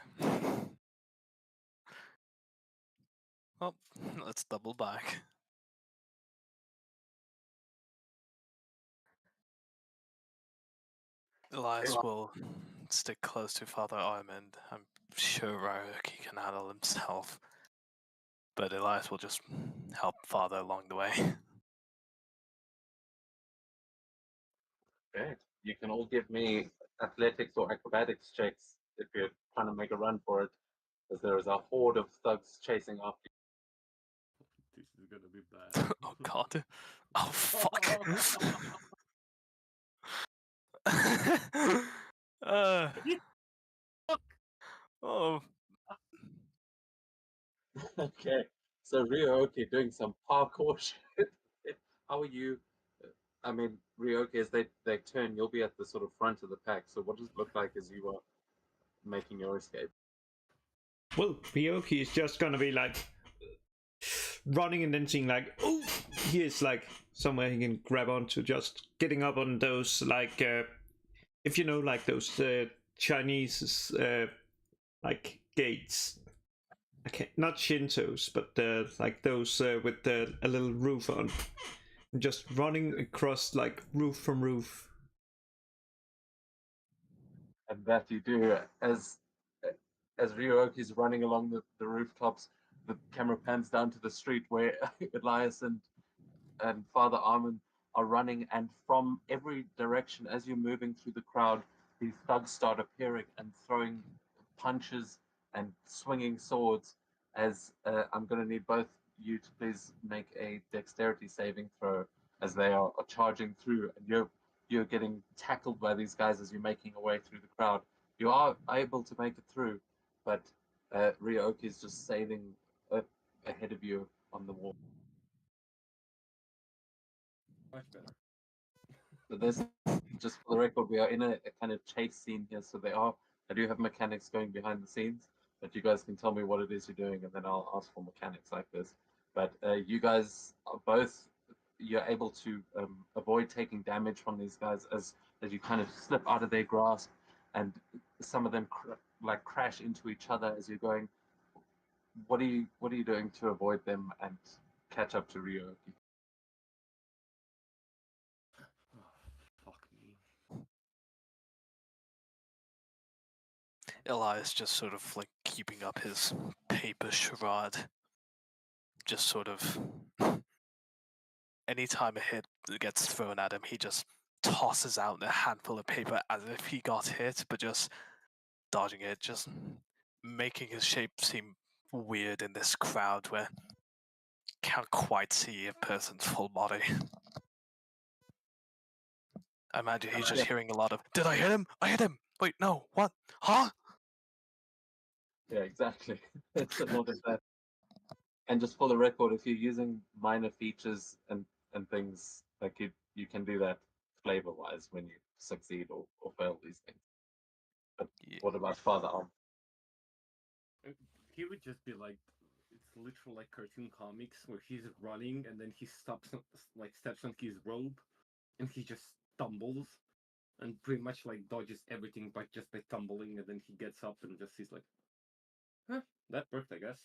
Well, let's double back. Elias will stick close to Father Armand. I'm sure Ryuk can handle himself. But Elias will just help Father along the way. Okay. You can all give me athletics or acrobatics checks if you're trying to make a run for it, because there is a horde of thugs chasing after This is gonna be bad. Oh god. Oh fuck. Oh. you. Okay. So Ryoki doing some parkour shit. How are you? I mean, Ryoki, as they turn, you'll be at the sort of front of the pack. So what does it look like as you are making your escape? Well, Ryoki is just gonna be like running and then seeing like, oh, here's like somewhere he can grab onto, just getting up on those like, if you know, like those Chinese like gates. Okay, not Shintos, but like those with a little roof on. Just running across like roof from roof. And that you do as Ryoki's running along the rooftops. The camera pans down to the street where Elias and Father Armin are running, and from every direction, as you're moving through the crowd, these thugs start appearing and throwing punches and swinging swords. As I'm going to need both you to please make a dexterity saving throw as they are charging through, and you're getting tackled by these guys as you're making your way through the crowd. You are able to make it through, but Ryoki is just sailing ahead of you on the wall. Much better. So this, just for the record, we are in a kind of chase scene here. So I do have mechanics going behind the scenes, but you guys can tell me what it is you're doing, and then I'll ask for mechanics like this. But you guys are both, you're able to avoid taking damage from these guys as you kind of slip out of their grasp, and some of them crash into each other as you're going. What are you doing to avoid them and catch up to Ryoki? Fuck me. Elias just sort of like keeping up his paper charade. Just sort of anytime a hit gets thrown at him, he just tosses out a handful of paper as if he got hit, but just dodging it, just making his shape seem weird in this crowd where you can't quite see a person's full body. I imagine he's just hearing a lot of, "Did I hit him? I hit him! Wait, no, what? Huh?" Yeah, exactly. It's a lot of that. And just for the record, if you're using minor features and things, like you can do that flavor-wise when you succeed or fail these things. But Yeah. what about Father Arm? He would just be like, it's literally like cartoon comics where he's running and then he steps on his robe, and he just stumbles and pretty much like dodges everything but just by tumbling, and then he gets up and just he's like, huh, that worked, I guess.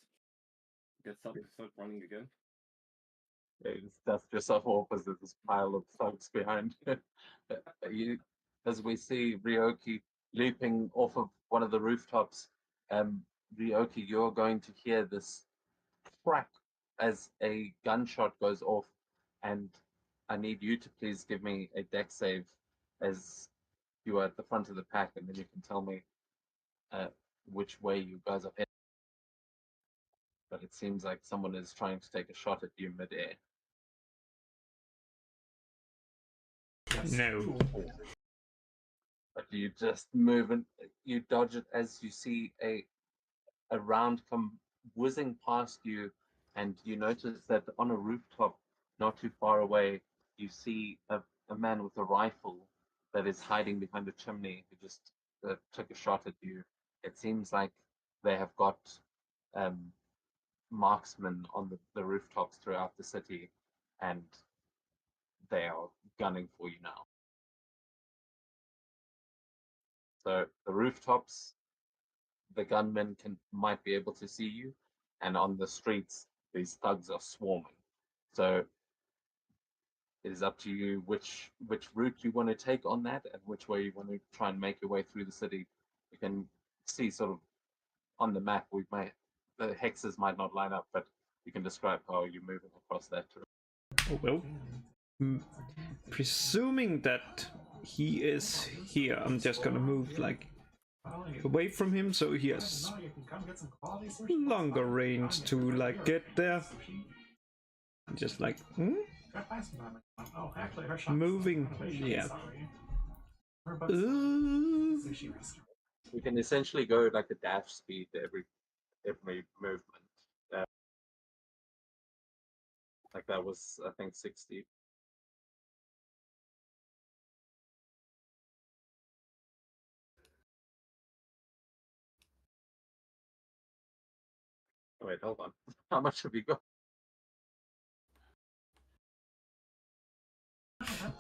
Gets up and starts running again. Yeah, you just dust yourself off as there's this pile of thugs behind you. As we see Ryoki leaping off of one of the rooftops, Ryoki, you're going to hear this crack as a gunshot goes off, and I need you to please give me a dex save as you are at the front of the pack, and then you can tell me which way you guys are heading. But it seems like someone is trying to take a shot at you midair. No. But you just move and you dodge it as you see a round come whizzing past you, and you notice that on a rooftop not too far away, you see a man with a rifle that is hiding behind a chimney who just took a shot at you. It seems like they have got marksmen on the rooftops throughout the city, and they are gunning for you now. So the rooftops, the gunmen might be able to see you, and on the streets, these thugs are swarming. So it is up to you which route you want to take on that, and which way you want to try and make your way through the city. You can see sort of on the map the hexes might not line up, but you can describe how you're moving across that terrain. Oh, well. Presuming that he is here, I'm just gonna move like away from him so he has longer range to like get there. Just like moving, yeah. We can essentially go like a dash speed every movement. Like that was, I think, 60. Oh, wait, hold on. How much have you got?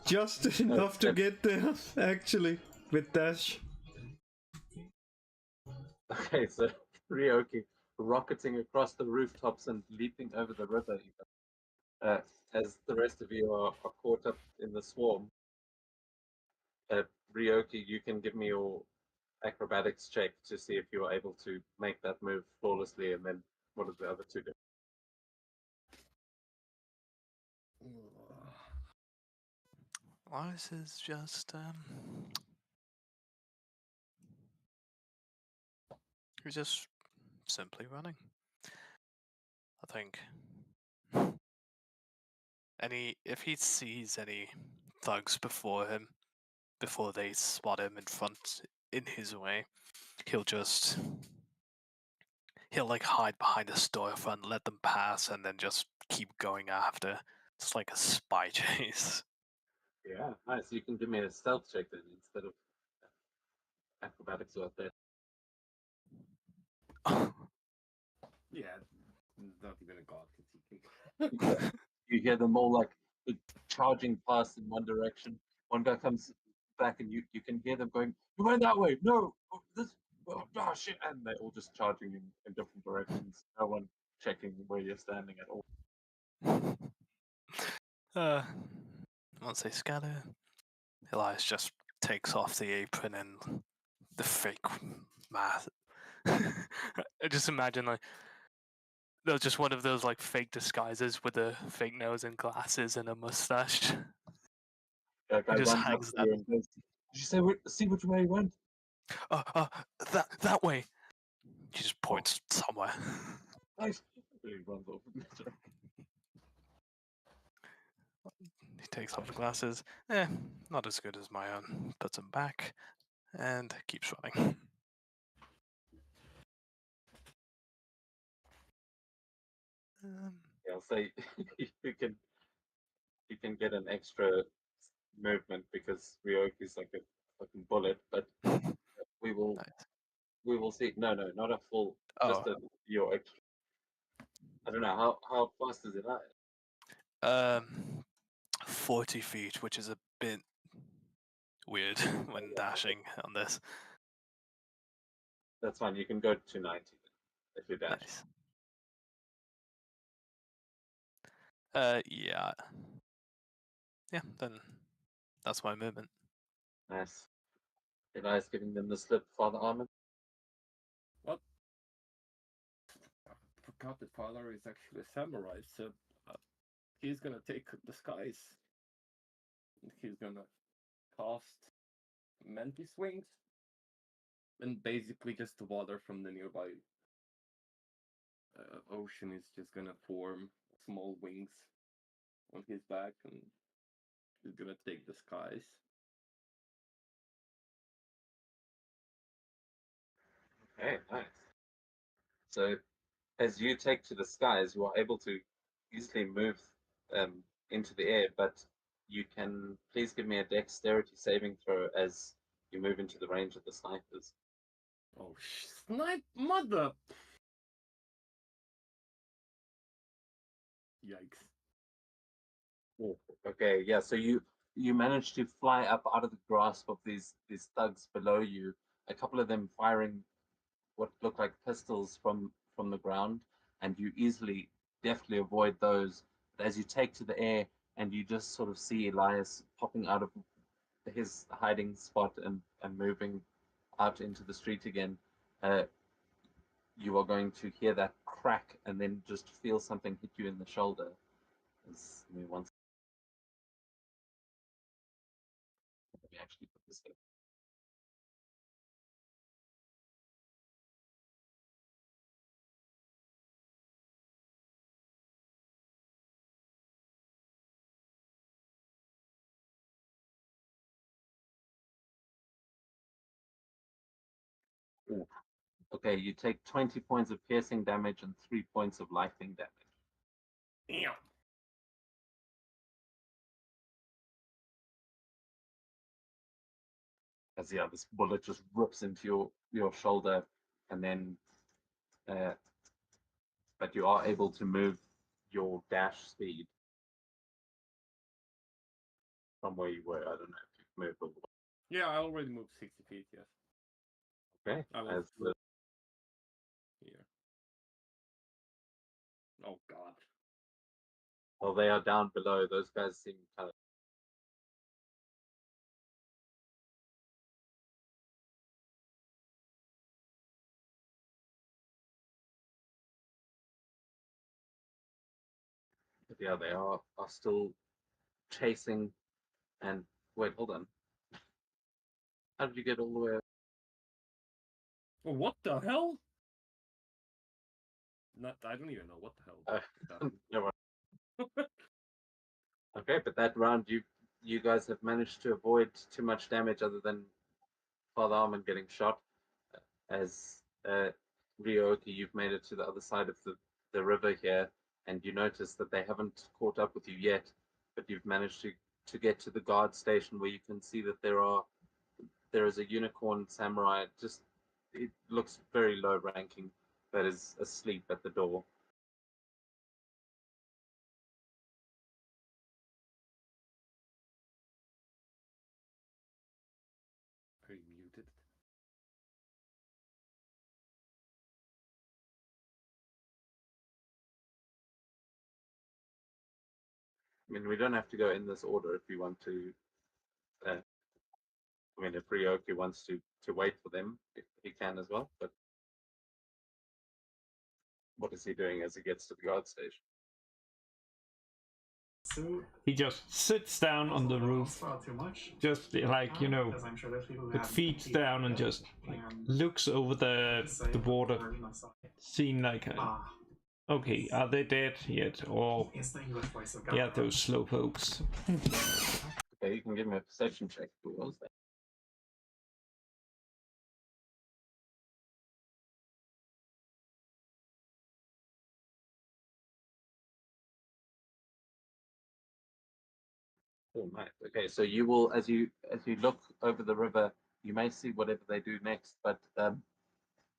Just enough to get there, actually, with dash. Okay, so Ryoki rocketing across the rooftops and leaping over the river, as the rest of you are caught up in the swarm. Ryoki, you can give me your acrobatics check to see if you are able to make that move flawlessly, and then what do the other two do? Elias is just He's just simply running. I think if he sees any thugs before him, before they spot him in his way, he'll like hide behind a storefront, let them pass, and then just keep going after. It's like a spy chase. Yeah, nice. You can give me a stealth check then instead of acrobatics or that. Yeah, not even a god can see. You hear them all like charging past in one direction. One guy comes back and you can hear them going, "You went that way, no, this, oh shit," and they're all just charging in different directions. No one checking where you're standing at all. Once they scatter, Elias just takes off the apron and the fake mask. I just imagine like there's just one of those like fake disguises with a fake nose and glasses and a mustache. That guy He just runs up hangs to that. you and goes, "Did you say see which way he went?" That way. He just points somewhere. Nice. He runs off. He takes off the glasses. Not as good as my own. Puts them back and keeps running. Yeah, I'll say you can get an extra movement because Ryoki's like a fucking bullet, but we will Nice. we will see. No, not a full, just Oh, your extra. I don't know how fast is it at? 40 feet, which is a bit weird when dashing on this. That's fine. You can go to 90 if you dash. Nice. Yeah. Yeah, then that's my movement. Nice. Elias giving them the slip, Father Armin. What? I forgot that father is actually a samurai, so he's gonna take disguise. He's gonna cast mantis wings, and basically just the water from the nearby ocean is just gonna form small wings on his back, and he's gonna take disguise. Okay, nice. So as you take to the skies, you are able to easily move into the air, but you can please give me a dexterity saving throw as you move into the range of the snipers. Oh, snipe mother! Yikes. Okay, yeah. So you manage to fly up out of the grasp of these thugs below you. A couple of them firing what look like pistols from the ground, and you easily, deftly avoid those. But as you take to the air, and you just sort of see Elias popping out of his hiding spot and moving out into the street again, you are going to hear that crack and then just feel something hit you in the shoulder. Let me actually put this in. Ooh. Okay, you take 20 points of piercing damage and 3 points of lightning damage. Damn. As yeah, this bullet just rips into your shoulder, and then, but you are able to move your dash speed from where you were. I don't know if you've moved all the Yeah, I already moved 60 feet, yes. way. Okay. I was here. Oh god. Well, they are down below. Those guys seem kind of. But yeah, they are still chasing. And wait, hold on. How did you get all the way? What the hell? I don't even know what the hell. No worries. Okay, but that round you guys have managed to avoid too much damage other than Father Armin getting shot. As Ryoki, you've made it to the other side of the river here, and you notice that they haven't caught up with you yet, but you've managed to get to the guard station where you can see that there is a unicorn samurai. Just it looks very low ranking, that is asleep at the door. Are you muted? I mean, we don't have to go in this order if you want to. I mean, if Ryoki wants to wait for them, he can as well. But what is he doing as he gets to the guard station? So He just sits down on the roof, too much. just like, you know, Because I'm sure there's people who with have feet down and just like, looks over the water, seeing like, okay, are they dead yet? Or It's the English voice of yeah, God. those slow folks. Okay, you can give me a perception check. Who was that? Oh, right. Okay, so you will, as you look over the river, you may see whatever they do next, but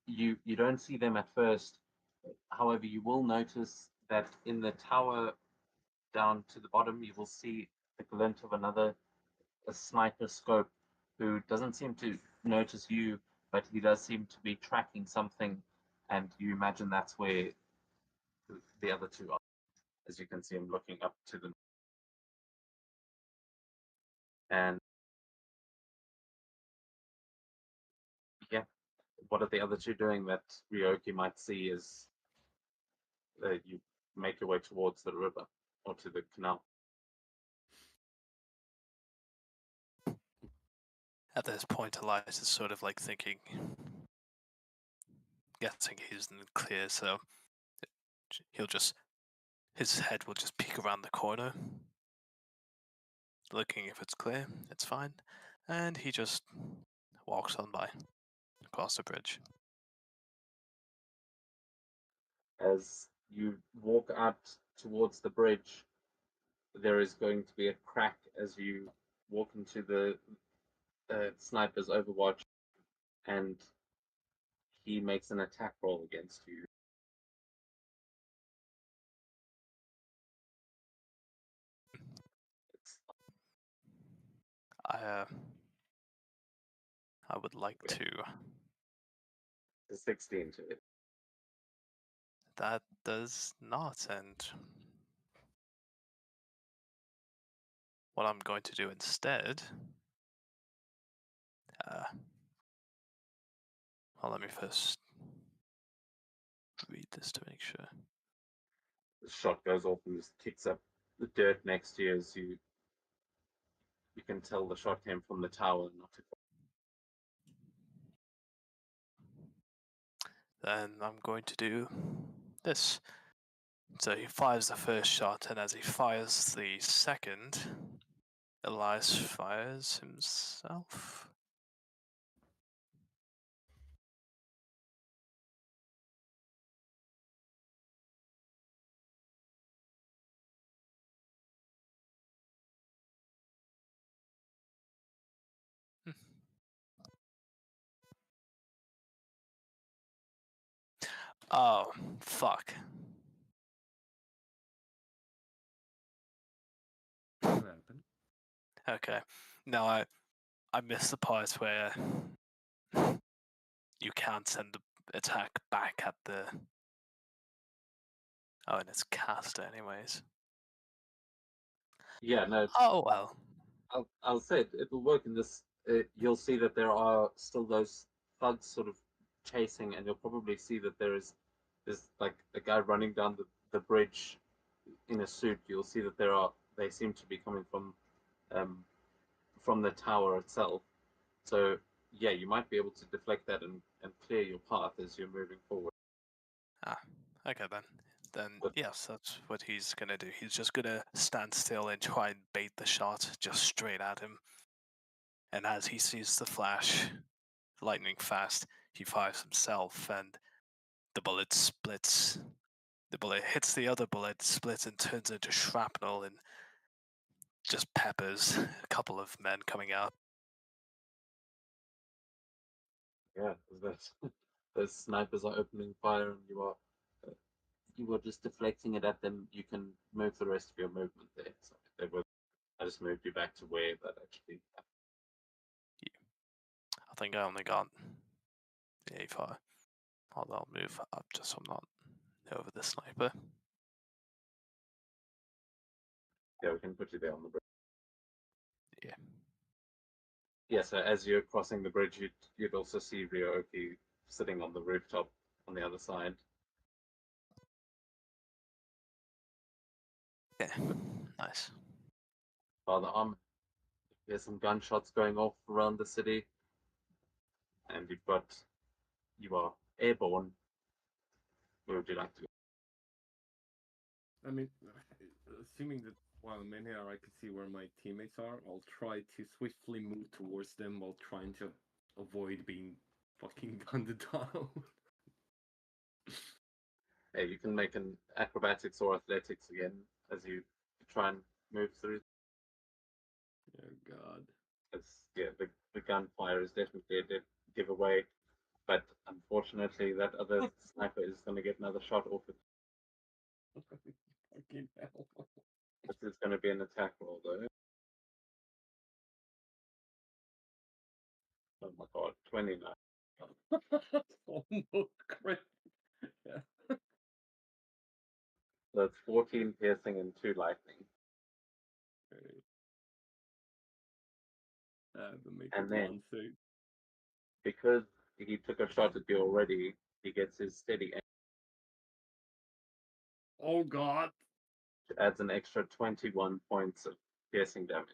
you don't see them at first. However, you will notice that in the tower down to the bottom, you will see the glint of a sniper scope, who doesn't seem to notice you, but he does seem to be tracking something, and you imagine that's where the other two are, as you can see him looking up to them. And yeah, what are the other two doing that Ryoki might see as you make your way towards the river or to the canal? At this point, Elias is sort of like thinking, guessing he's in the clear, so his head will just peek around the corner, looking if it's clear, it's fine, and he just walks on by, across the bridge. As you walk out towards the bridge, there is going to be a crack as you walk into the sniper's overwatch, and he makes an attack roll against you. It's I would like to. a 16 to it. That does not, and what I'm going to do instead. Well, let me first read this to make sure. The shot goes off and just kicks up the dirt next to you as you can tell the shot came from the tower, not a Then I'm going to do this. So he fires the first shot, and as he fires the second, Elias fires himself. Oh, fuck. What happened? Okay. No, I missed the part where you can't send the attack back at the. Oh, and it's cast anyways. Yeah, no. Oh well. I'll say it will work in this. You'll see that there are still those thugs sort of chasing, and you'll probably see that there's like a guy running down the bridge in a suit. You'll see that they seem to be coming from the tower itself. So yeah, you might be able to deflect that and clear your path as you're moving forward. Ah, Okay then. Then But- yes, that's what he's gonna do. He's just gonna stand still and try and bait the shot just straight at him. And as he sees the flash, lightning fast, he fires himself, and the bullet splits. The bullet hits the other bullet, splits and turns into shrapnel, and just peppers a couple of men coming out. Yeah, that's the snipers are opening fire, and you are just deflecting it at them. You can move the rest of your movement there. So they were. I just moved you back to where that actually happened. I think I only got the A5. Although I'll move up just so I'm not over the sniper. Yeah, we can put you there on the bridge. Yeah. Yeah, so as you're crossing the bridge, you'd also see Ryoki sitting on the rooftop on the other side. Okay. Nice. Father there's some gunshots going off around the city, and you are airborne. Where would you like to go? I mean, assuming that while I'm in here, I can see where my teammates are. I'll try to swiftly move towards them while trying to avoid being fucking gunned down. Hey, you can make an acrobatics or athletics again as you try and move through. Oh god. Yeah, the gunfire is definitely a giveaway, but unfortunately, that other sniper is going to get another shot off it. Fucking hell. This is going to be an attack roll, though. Oh my god, 29. Almost crit. Yeah. So it's 14 piercing and 2 lightning. But make And it then- one save. Because he took a shot at you already, he gets his steady aim, Oh god. which adds an extra 21 points of piercing damage.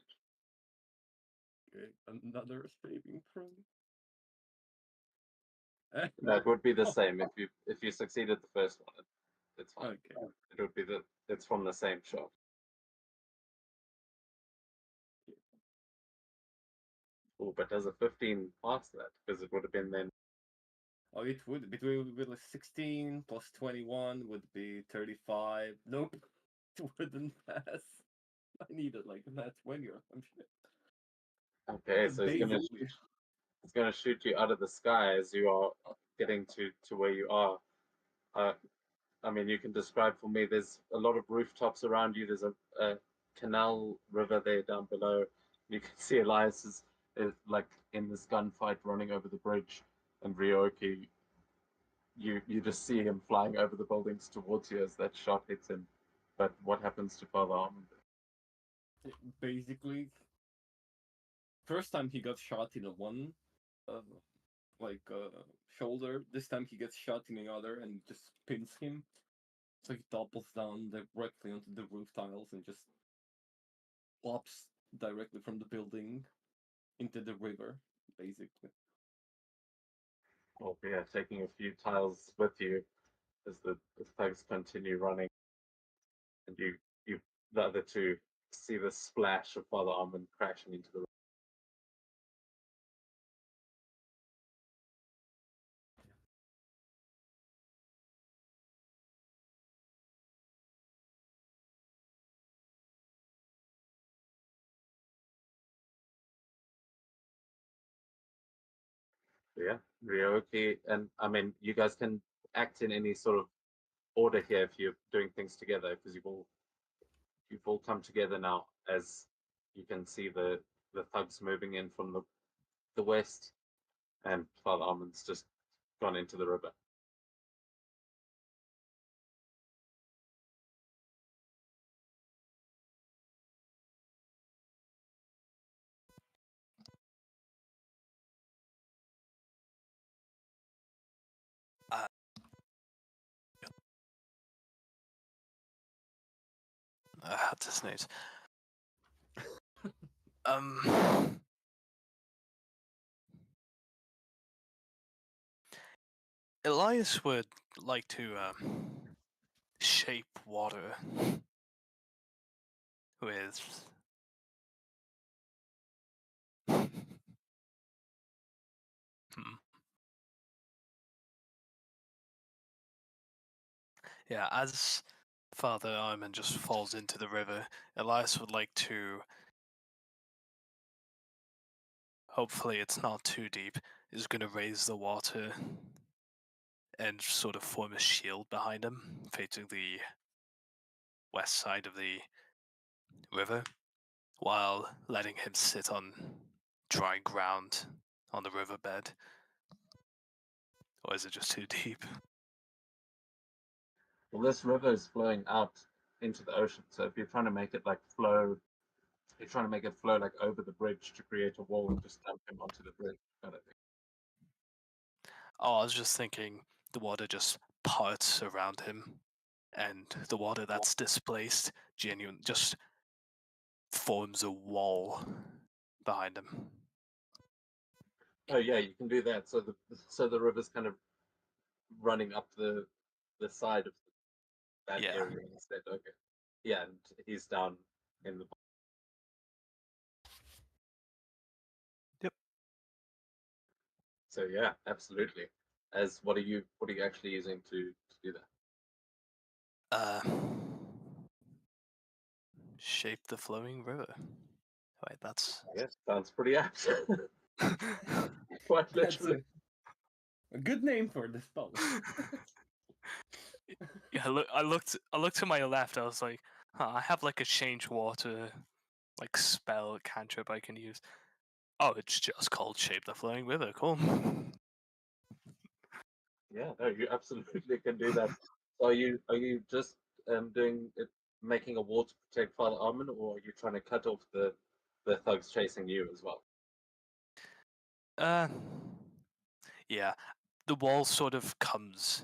Okay, another saving throw. That would be the same if you succeeded the first one. It's fine. Okay. It would be it's from the same shot. Oh, but does a 15 pass that? Because it would have been then. Oh, it would. Between would be like 16 plus 21 would be 35. Nope. It wouldn't pass. I needed like that 20 or some shit. Okay, so Basically. it's gonna shoot you out of the sky as you are getting to where you are. I mean, you can describe for me. There's a lot of rooftops around you. There's a canal river there down below. You can see Elias is like in this gunfight running over the bridge, and Ryoki, you just see him flying over the buildings towards you as that shot hits him. But what happens to Father Armand? Basically, first time he got shot in a one, uh, shoulder. This time he gets shot in the other and just pins him. So he topples down directly onto the roof tiles and just pops directly from the building into the river, basically. Well, yeah, taking a few tiles with you as the thugs continue running, and you the other two see the splash of Father Armand crashing into the. Yeah, Ryoki, and I mean, you guys can act in any sort of order here if you're doing things together, because you've all come together now as you can see the thugs moving in from the west, and Father Armand's just gone into the river. I had to sneeze. Um. Elias would like to shape water with. Hmm. Yeah, as Father Iman just falls into the river, Elias would like to. Hopefully, it's not too deep. Is going to raise the water and sort of form a shield behind him, facing the west side of the river, while letting him sit on dry ground on the riverbed. Or is it just too deep? Well, this river is flowing out into the ocean, so if you're trying to make it like flow, you're trying to make it flow like over the bridge to create a wall and just dump him onto the bridge, kind of thing. Oh, I was just thinking the water just parts around him, and the water that's displaced just forms a wall behind him. Oh yeah, you can do that. So the river's kind of running up the side of that Yeah. area instead. Okay. Yeah, and he's down in the. Yep. So yeah, absolutely. As what are you actually using to do that? Shape the flowing river. Wait, that's. Yeah, sounds pretty apt. Quite That's literally. a good name for the spell. Yeah, I looked to my left. I was like, huh, I have like a change water, like spell cantrip I can use. Oh, it's just called shape the flowing river. Cool. Yeah, no, you absolutely can do that. So are you just doing it, making a wall to protect Father Armin, or are you trying to cut off the thugs chasing you as well? Uh, yeah, the wall sort of comes.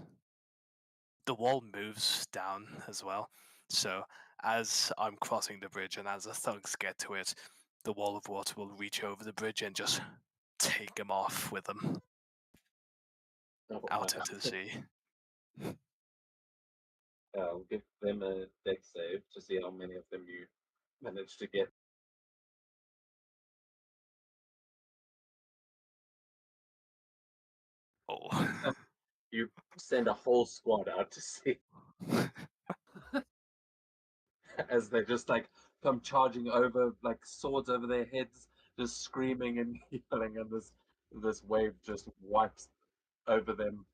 The wall moves down as well. So as I'm crossing the bridge and as the thugs get to it, the wall of water will reach over the bridge and just take them off with them Oh, out into the sea. I'll give them a deck save to see how many of them you manage to get. Oh. You send a whole squad out to sea as they just like come charging over, like swords over their heads, just screaming and yelling, and this wave just wipes over them.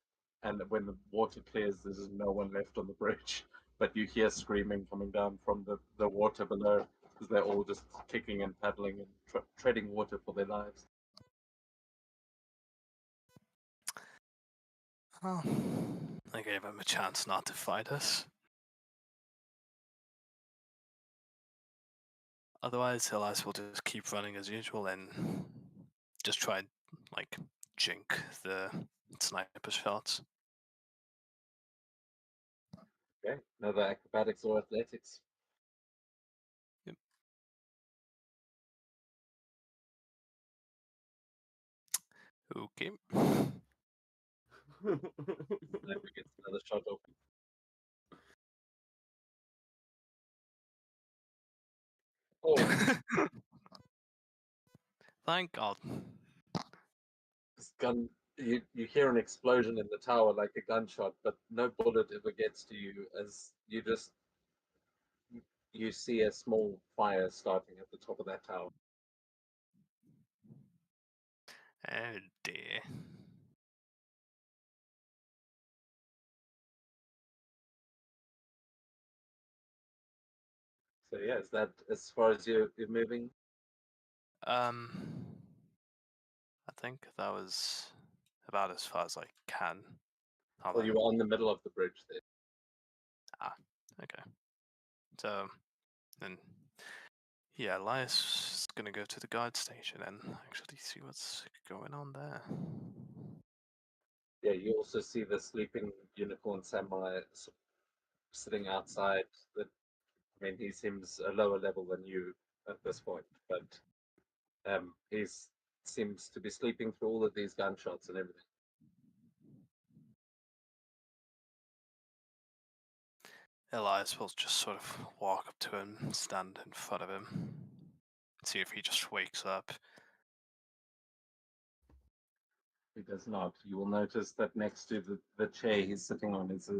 And when the water clears, there's no one left on the bridge. But you hear screaming coming down from the water below because they're all just kicking and paddling and treading water for their lives. Oh, I gave him a chance not to fight us. Otherwise, Elias will just keep running as usual and just try and, like, jink the sniper shots. Okay, another acrobatics or athletics. Yep. Okay. Sniper gets another shot off. Oh, Thank God. this gun! You hear an explosion in the tower like a gunshot, but no bullet ever gets to you. As you see a small fire starting at the top of that tower. Oh dear. So yeah, is that as far as you're moving? Um, I think that was about as far as I can. Hold Well, you on. were on the middle of the bridge there. Ah, okay. So, then, yeah, Elias is gonna go to the guard station and actually see what's going on there. Yeah, you also see the sleeping unicorn samurai sitting outside. That I mean, he seems a lower level than you at this point, but he's seems to be sleeping through all of these gunshots and everything. Elias will just sort of walk up to him, stand in front of him, see if he just wakes up. He does not. You will notice that next to the chair he's sitting on is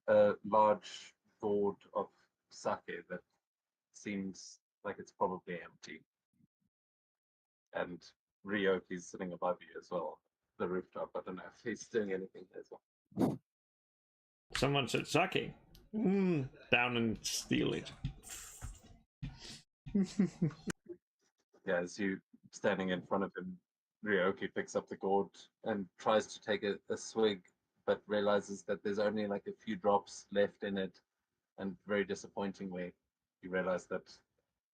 a large gourd of sake that seems like it's probably empty. And Ryoki's sitting above you as well, the rooftop. I don't know if he's doing anything as well. Someone said sake. Down and steal it. Yeah, as you standing in front of him, Ryoki picks up the gourd and tries to take a swig, but realizes that there's only like a few drops left in it, and very disappointingly, you realize that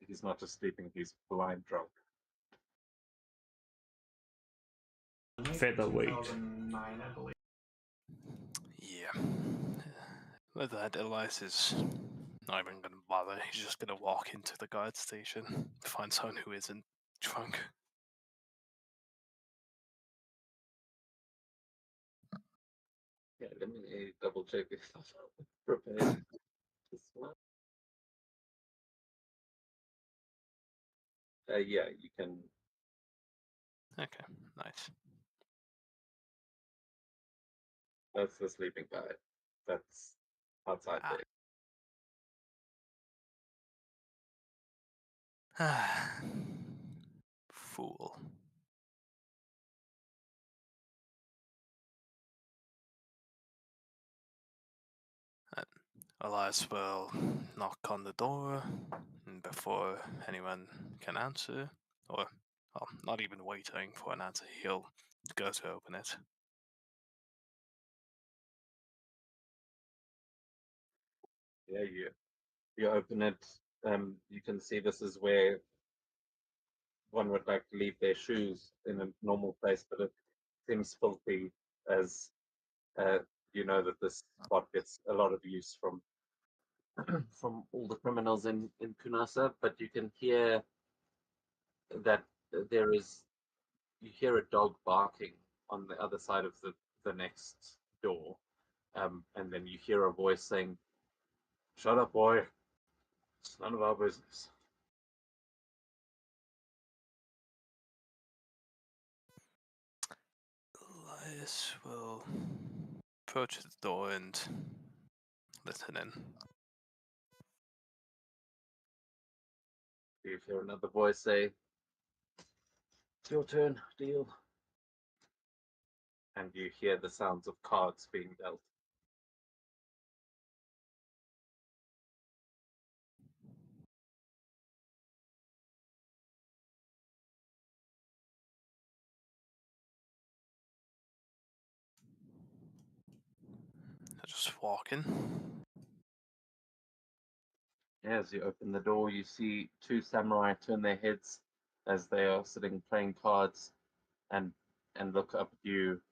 he's not just sleeping, he's blind drunk. Featherweight. 2009, I believe. Yeah. With that, Elias is not even going to bother. He's just going to walk into the guard station, find someone who isn't drunk. Yeah, let me double check if I'm prepared. This one. Yeah, you can. Okay, nice. That's the sleeping guy. That's outside Ah. there. Fool. Elias will knock on the door, and before anyone can answer, or well, not even waiting for an answer, he'll go to open it. Yeah, you open it. You can see this is where one would like to leave their shoes in a normal place, but it seems filthy as you know that this spot gets a lot of use from from all the criminals in Kunasa, but you can hear that you hear a dog barking on the other side of the next door, and then you hear a voice saying, "Shut up, boy. It's none of our business." Elias will approach the door and listen in. You hear another voice say, "It's your turn, deal." And you hear the sounds of cards being dealt. I just walk in. As you open the door, you see two samurai turn their heads as they are sitting playing cards and look up at you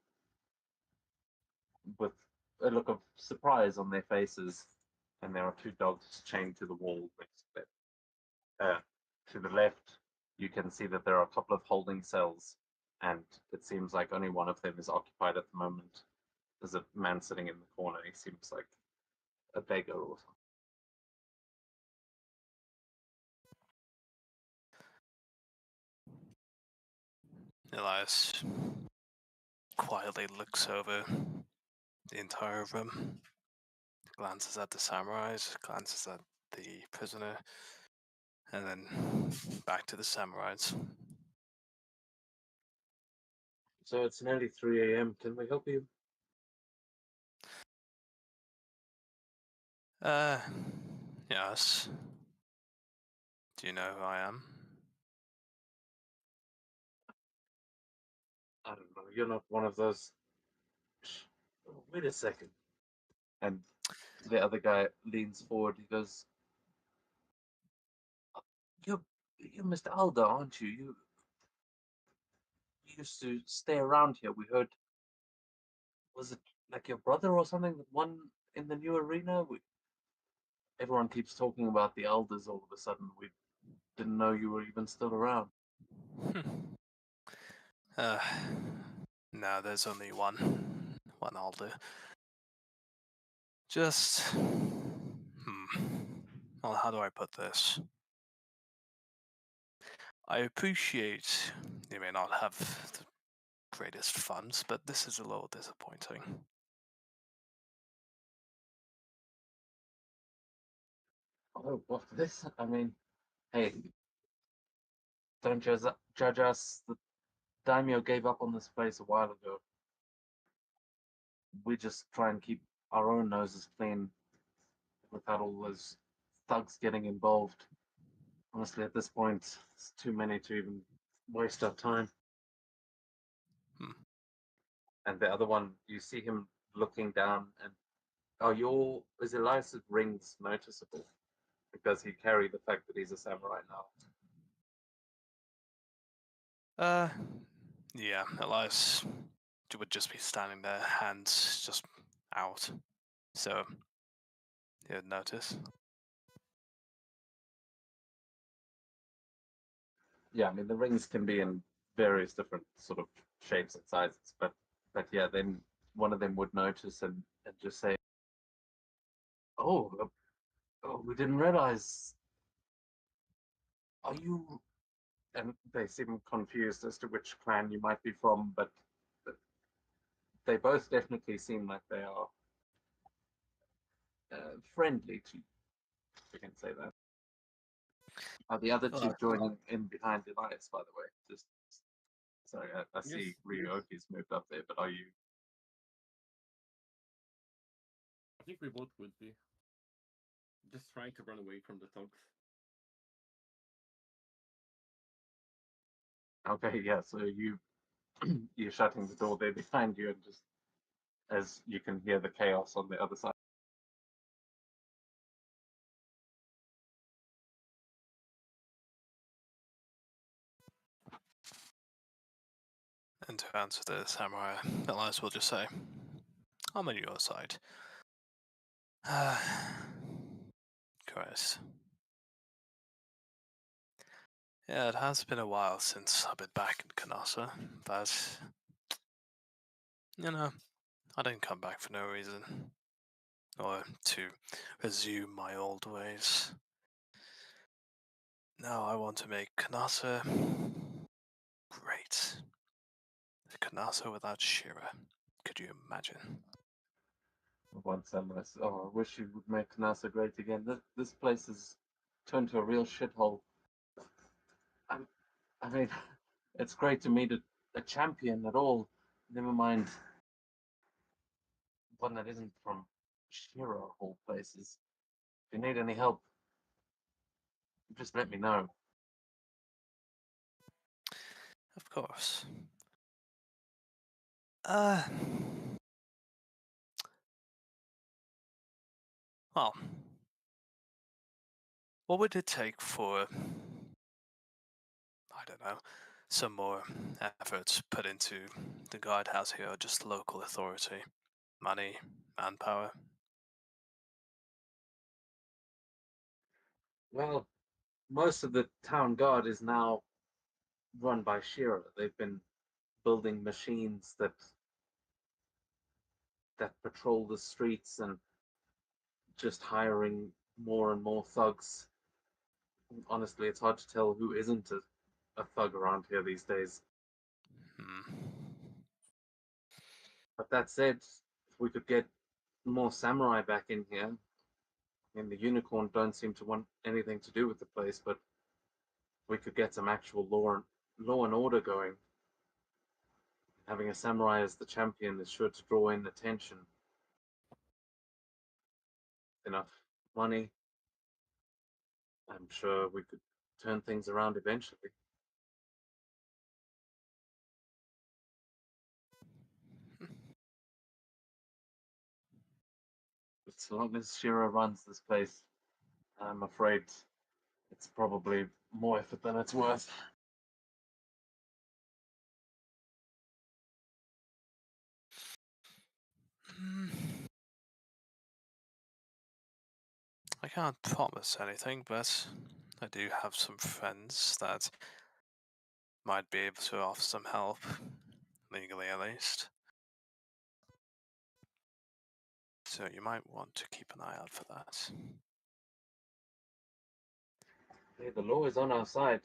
with a look of surprise on their faces. And there are two dogs chained to the wall next to them. To the left, you can see that there are a couple of holding cells, and it seems like only one of them is occupied at the moment. There's a man sitting in the corner. He seems like a beggar or something. Elias quietly looks over the entire room, glances at the samurais, glances at the prisoner, and then back to the samurais. So it's nearly 3 a.m. Can we help you? Yes. Do you know who I am? I don't know. You're not one of those. Wait a second. And the other guy leans forward. He goes, "You're Mr. Alda, aren't you? You used to stay around here. We heard. Was it like your brother or something that won in the new arena? Everyone keeps talking about the Alders all of a sudden. We didn't know you were even still around." uh, no, there's only one Alder. Just well, how do I put this? I appreciate you may not have the greatest funds, but this is a little disappointing. Oh, what for this? I mean, hey, don't judge us. The daimyo gave up on this place a while ago. We just try and keep our own noses clean without all those thugs getting involved. Honestly, at this point, it's too many to even waste our time. Hmm. And the other one, you see him looking down, and is Elias's rings noticeable? Because he carry the fact that he's a samurai now. Yeah, Elias would just be standing there, hands just out. So, you'd notice. Yeah, I mean the rings can be in various different sort of shapes and sizes, but yeah, then one of them would notice and just say, "Oh, we didn't realize. Are you?" And they seem confused as to which clan you might be from, but they both definitely seem like they are friendly to you. We can say that. Are the other two joining in behind Elias, by the way? Just sorry, I see Ryoki's moved up there, but are you? I think we both would be. Just trying to run away from the thugs. Okay, yeah, so you're shutting the door there behind you, and just as you can hear the chaos on the other side. And to answer the samurai, Elias will just say, I'm on your side. Christ. Yeah, it has been a while since I've been back in Kanasa, but, you know, I didn't come back for no reason. Or to resume my old ways. Now I want to make Kanasa great. Kanasa without Shira. Could you imagine? One samurai says, "Oh, I wish you would make Kanasa great again. This place has turned to a real shithole. I mean, it's great to meet a champion at all. Never mind one that isn't from Shira of all places. If you need any help, just let me know." Of course. Well, what would it take for, I don't know, some more efforts put into the guardhouse here, or just local authority? Money, manpower? Well, most of the town guard is now run by Shira. They've been building machines that patrol the streets and just hiring more and more thugs. Honestly, it's hard to tell who isn't a thug around here these days. Hmm. But that said, if we could get more samurai back in here, and the unicorn don't seem to want anything to do with the place, but we could get some actual law and order going. Having a samurai as the champion is sure to draw in attention. Enough money, I'm sure we could turn things around eventually. But so long as Shira runs this place, I'm afraid it's probably more effort than it's worth. Hmm. I can't promise anything, but I do have some friends that might be able to offer some help, legally at least. So you might want to keep an eye out for that. Hey, the law is on our side.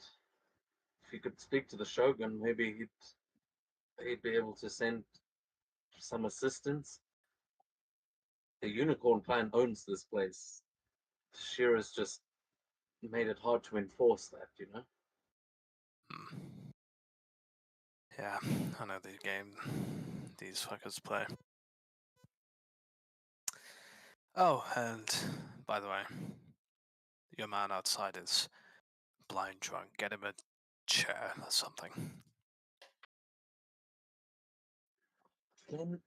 If you could speak to the Shogun, maybe he'd be able to send some assistance. The Unicorn Clan owns this place. Shira's just made it hard to enforce that, you know? Hmm. Yeah, I know the game these fuckers play. Oh, and by the way, your man outside is blind drunk. Get him a chair or something. Then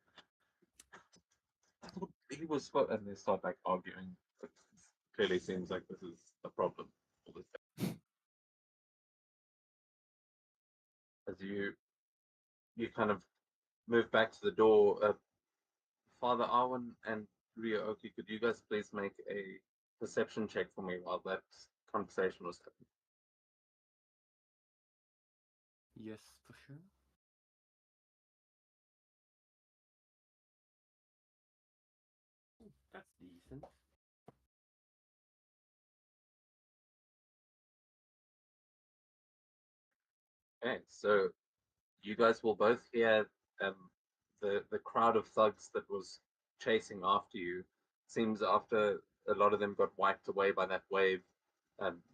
I thought he was and they start like arguing. It clearly seems like this is a problem. All this. As you kind of move back to the door, Father Arwen and Ryoki, could you guys please make a perception check for me while that conversation was happening? Yes, for sure. That's decent. Okay, so you guys will both hear the crowd of thugs that was chasing after you. Seems after a lot of them got wiped away by that wave,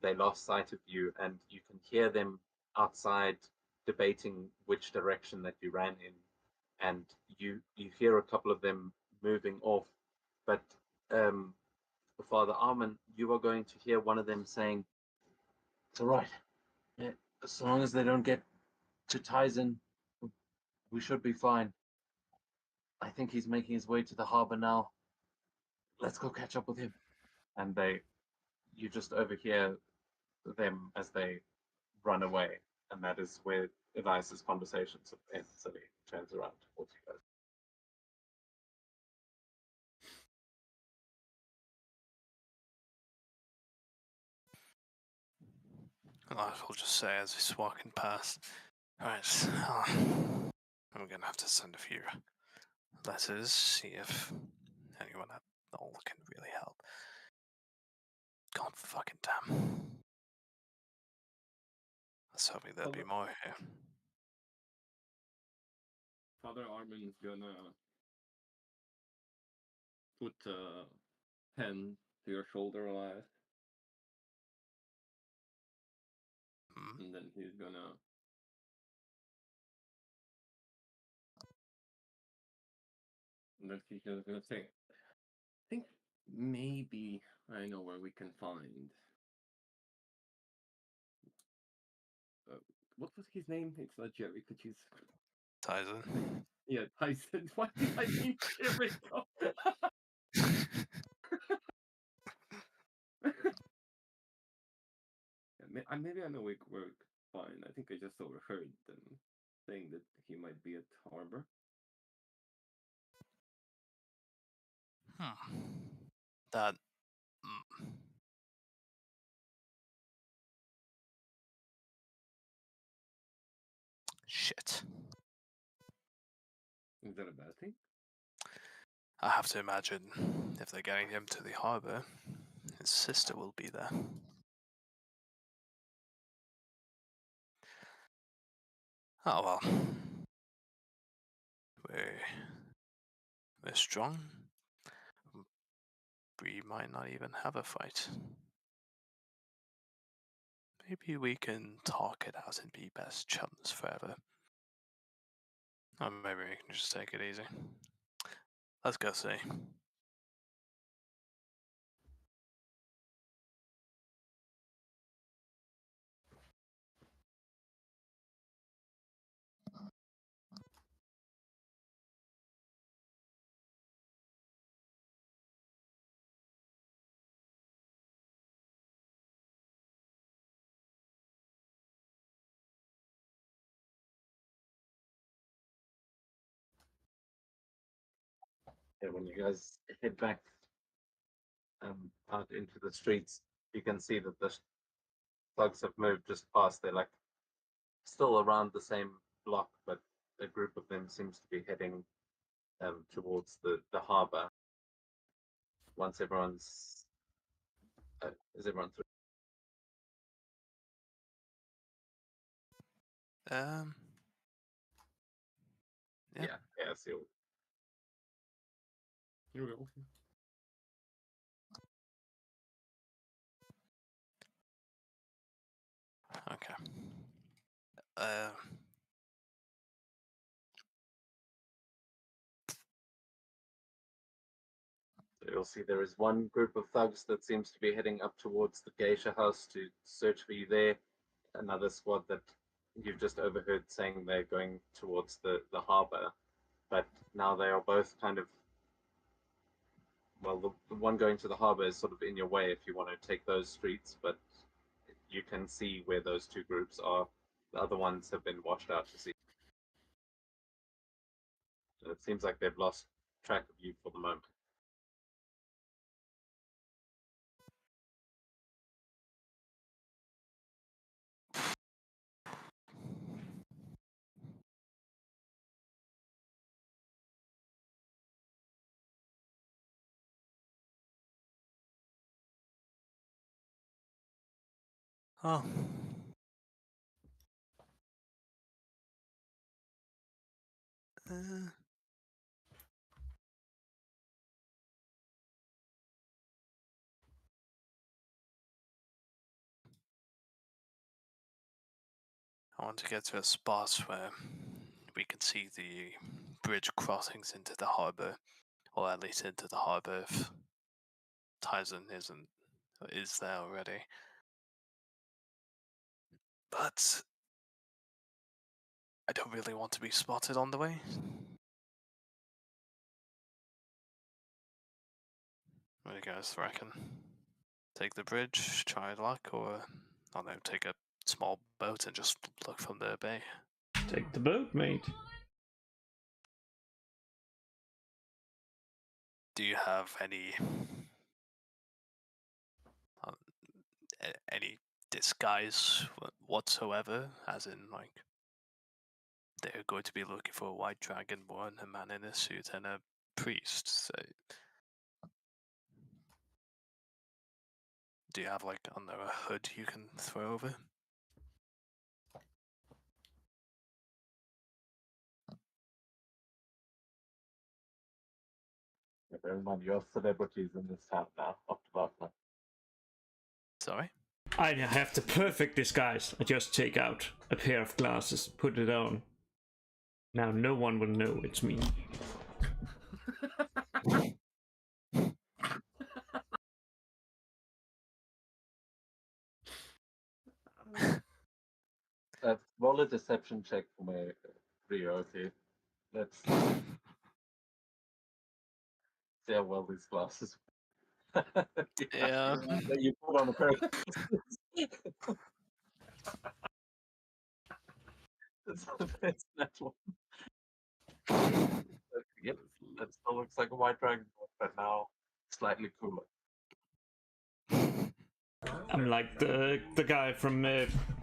they lost sight of you, and you can hear them outside debating which direction that you ran in, and you hear a couple of them moving off, but Father Armin, you are going to hear one of them saying, "It's all right. Yeah, as long as they don't get to Tizen, we should be fine. I think he's making his way to the harbor now. Let's go catch up with him." And you just overhear them as they run away, and that is where Elias's conversation sort of ends, and he turns around towards you guys. I will just say as he's walking past, right, I'm gonna have to send a few letters, see if anyone at all can really help. God fucking damn. I was hoping there'd be more here. Father Armin's gonna put a pen to your shoulder, Elias, Hmm? and then he's gonna. And then he's gonna say, "I think maybe I know where we can find." Uh, what was his name? It's not Jerry, because he's. Tyson? Yeah, Tyson. Why did I mean Jericho? Yeah, maybe I know where we can find. I think I just overheard them saying that he might be at harbor. That. Shit. Is that a bad thing? I have to imagine if they're getting him to the harbor, his sister will be there. Oh well. We're strong. We might not even have a fight. Maybe we can talk it out and be best chums forever. Or maybe we can just take it easy. Let's go see. Yeah, when you guys head back out into the streets, you can see that the thugs have moved just past. They're like still around the same block, but a group of them seems to be heading towards the harbor. Once everyone's is everyone through? Um. Yeah. Yeah. So Here we go. Okay. Uh. you'll see there is one group of thugs that seems to be heading up towards the geisha house to search for you there. Another squad that you've just overheard saying they're going towards the harbor, but now they are both kind of, well, the one going to the harbor is sort of in your way if you want to take those streets, but you can see where those two groups are. The other ones have been washed out to sea. So it seems like they've lost track of you for the moment. Oh. Uh, I want to get to a spot where we can see the bridge crossings into the harbor, or at least into the harbor if Tyson is there already. But I don't really want to be spotted on the way. What do you guys reckon? Take the bridge, try luck, or I don't know, take a small boat and just look from the bay? Take the boat, mate. Do you have any any disguise whatsoever? As in, like, they're going to be looking for a white dragonborn, a man in a suit, and a priest. So, do you have, like, I don't know, a hood you can throw over? Bear in mind, you're celebrities in this town now, after last night. Sorry? I have the perfect disguise. I just take out a pair of glasses, put it on. Now no one will know it's me. Roll a deception check for me, Rio, okay? Let's see how well these glasses. Yeah. You put on a pair of glasses. It's that one. Yep, that still looks like a white dragon, but now slightly cooler. I'm like the guy from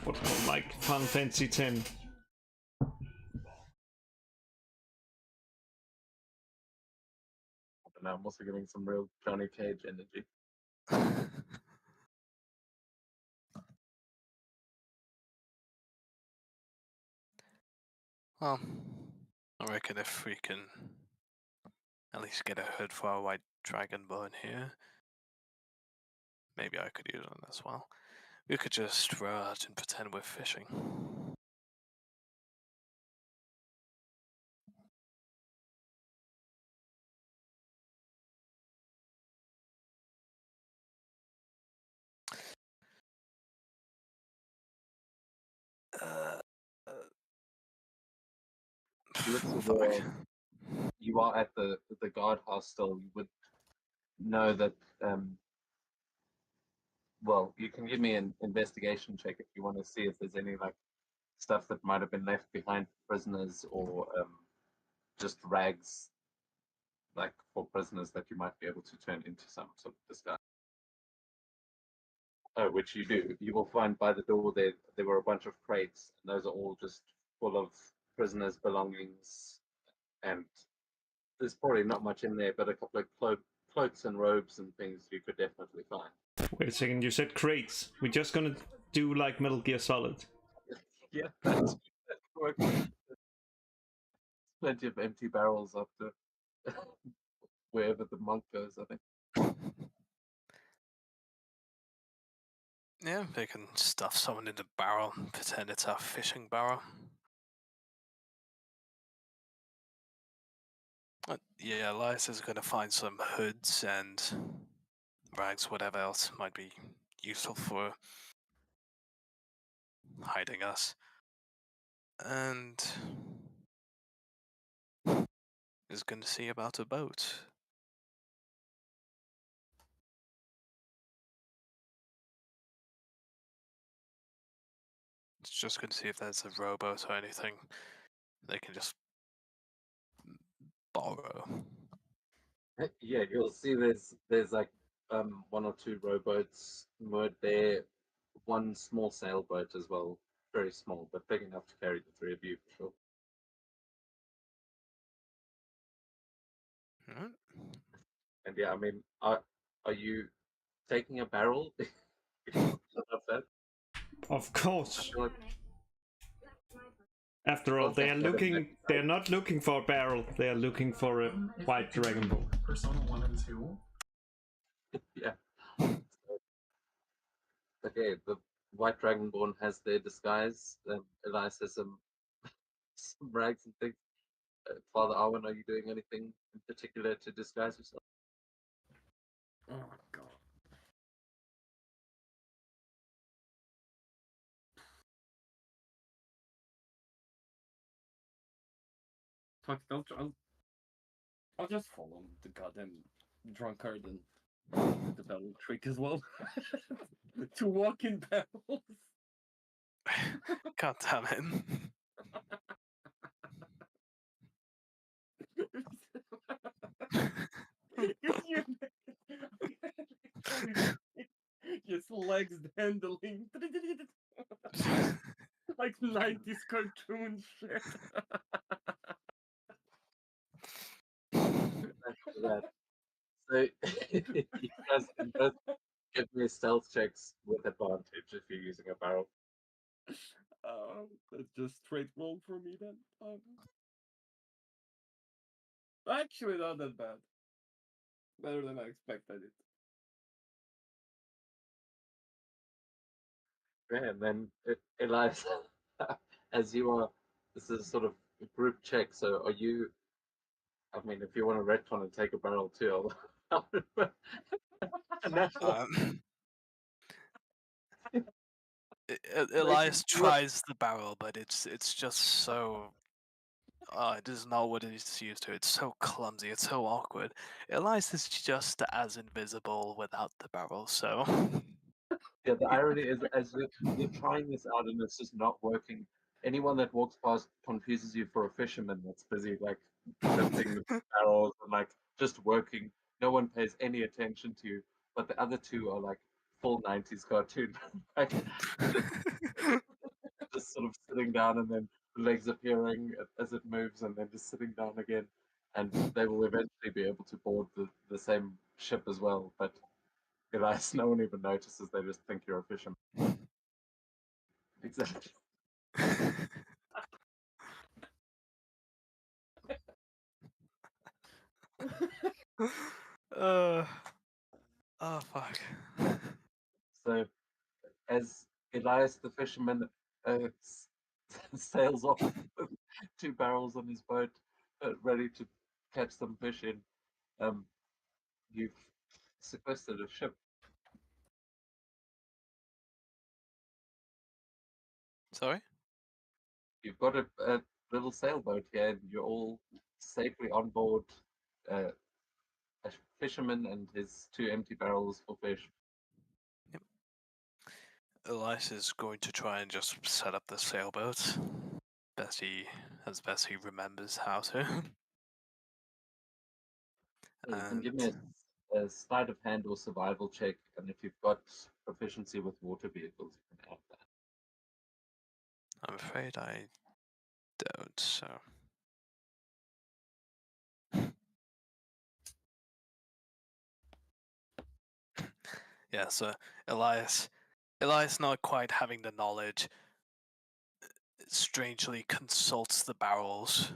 what called like Final Fantasy X. But now I'm also getting some real Johnny Cage energy. Well, I reckon if we can at least get a hood for our white dragonborn here, maybe I could use one as well. We could just row out and pretend we're fishing. Fuck. You are at the guard house still. You would know that. Well, you can give me an investigation check if you want to see if there's any like stuff that might have been left behind for prisoners or just rags like for prisoners that you might be able to turn into some sort of disguise. Which you do. You will find by the door there were a bunch of crates, and those are all just full of prisoners' belongings, and there's probably not much in there, but a couple of cloaks and robes and things you could definitely find. Wait a second, you said crates. We're just gonna do like Metal Gear Solid. Yeah, that's work. Plenty of empty barrels after wherever the monk goes, I think. Yeah, they can stuff someone in the barrel, pretend it's a fishing barrel. Yeah, Elias is going to find some hoods and rags, whatever else might be useful for hiding us. And is going to see about a boat. It's just going to see if there's a rowboat or anything they can just borrow. Yeah, you'll see there's like one or two rowboats moored there, one small sailboat as well, very small but big enough to carry the three of you for sure. Alright. And yeah, I mean, are you taking a barrel? Of course. Like, After all, well, they're not looking for a barrel, they're looking for a white dragon ball. Persona 1 and 2. yeah. Okay, the White Dragonborn has their disguise. Elias has some rags and things. Father Arwen, are you doing anything in particular to disguise yourself? Oh my god. Fuck it, I'll just follow the goddamn drunkard and the battle trick as well. To walk in battles. God damn it. Just legs handling like 90s cartoon shit. After that. So you guys can both give me stealth checks with advantage if you're using a barrel. That's just straight roll for me then. Actually, not that bad. Better than I expected it. Yeah, and then Elias, as you are, this is sort of a group check. So are you? I mean, if you want to retcon and take a barrel too, I'll a natural. Elias tries the barrel, but it's just so. It is not what it's used to. It's so clumsy. It's so awkward. Elias is just as invisible without the barrel. So. Yeah, the irony is, as you're trying this out and it's just not working. Anyone that walks past confuses you for a fisherman that's busy like lifting the barrels and like just working. No one pays any attention to you, but the other two are like full '90s cartoon, like just sort of sitting down and then the legs appearing as it moves and then just sitting down again. And they will eventually be able to board the same ship as well. But Elias, no one even notices. They just think you're a fisherman. Exactly. uh, oh fuck. So as Elias the fisherman sails off with two barrels on his boat, ready to catch some fish in, you've sequestered a ship. Sorry. You've got a little sailboat here, and you're all safely on board a fisherman and his two empty barrels for fish. Yep. Elias is going to try and just set up the sailboat as best he remembers how to. So you can give me And a sleight of hand or survival check, and if you've got proficiency with water vehicles, you can add that. I'm afraid I don't, so. Yeah, so Elias not quite having the knowledge, strangely consults the barrels,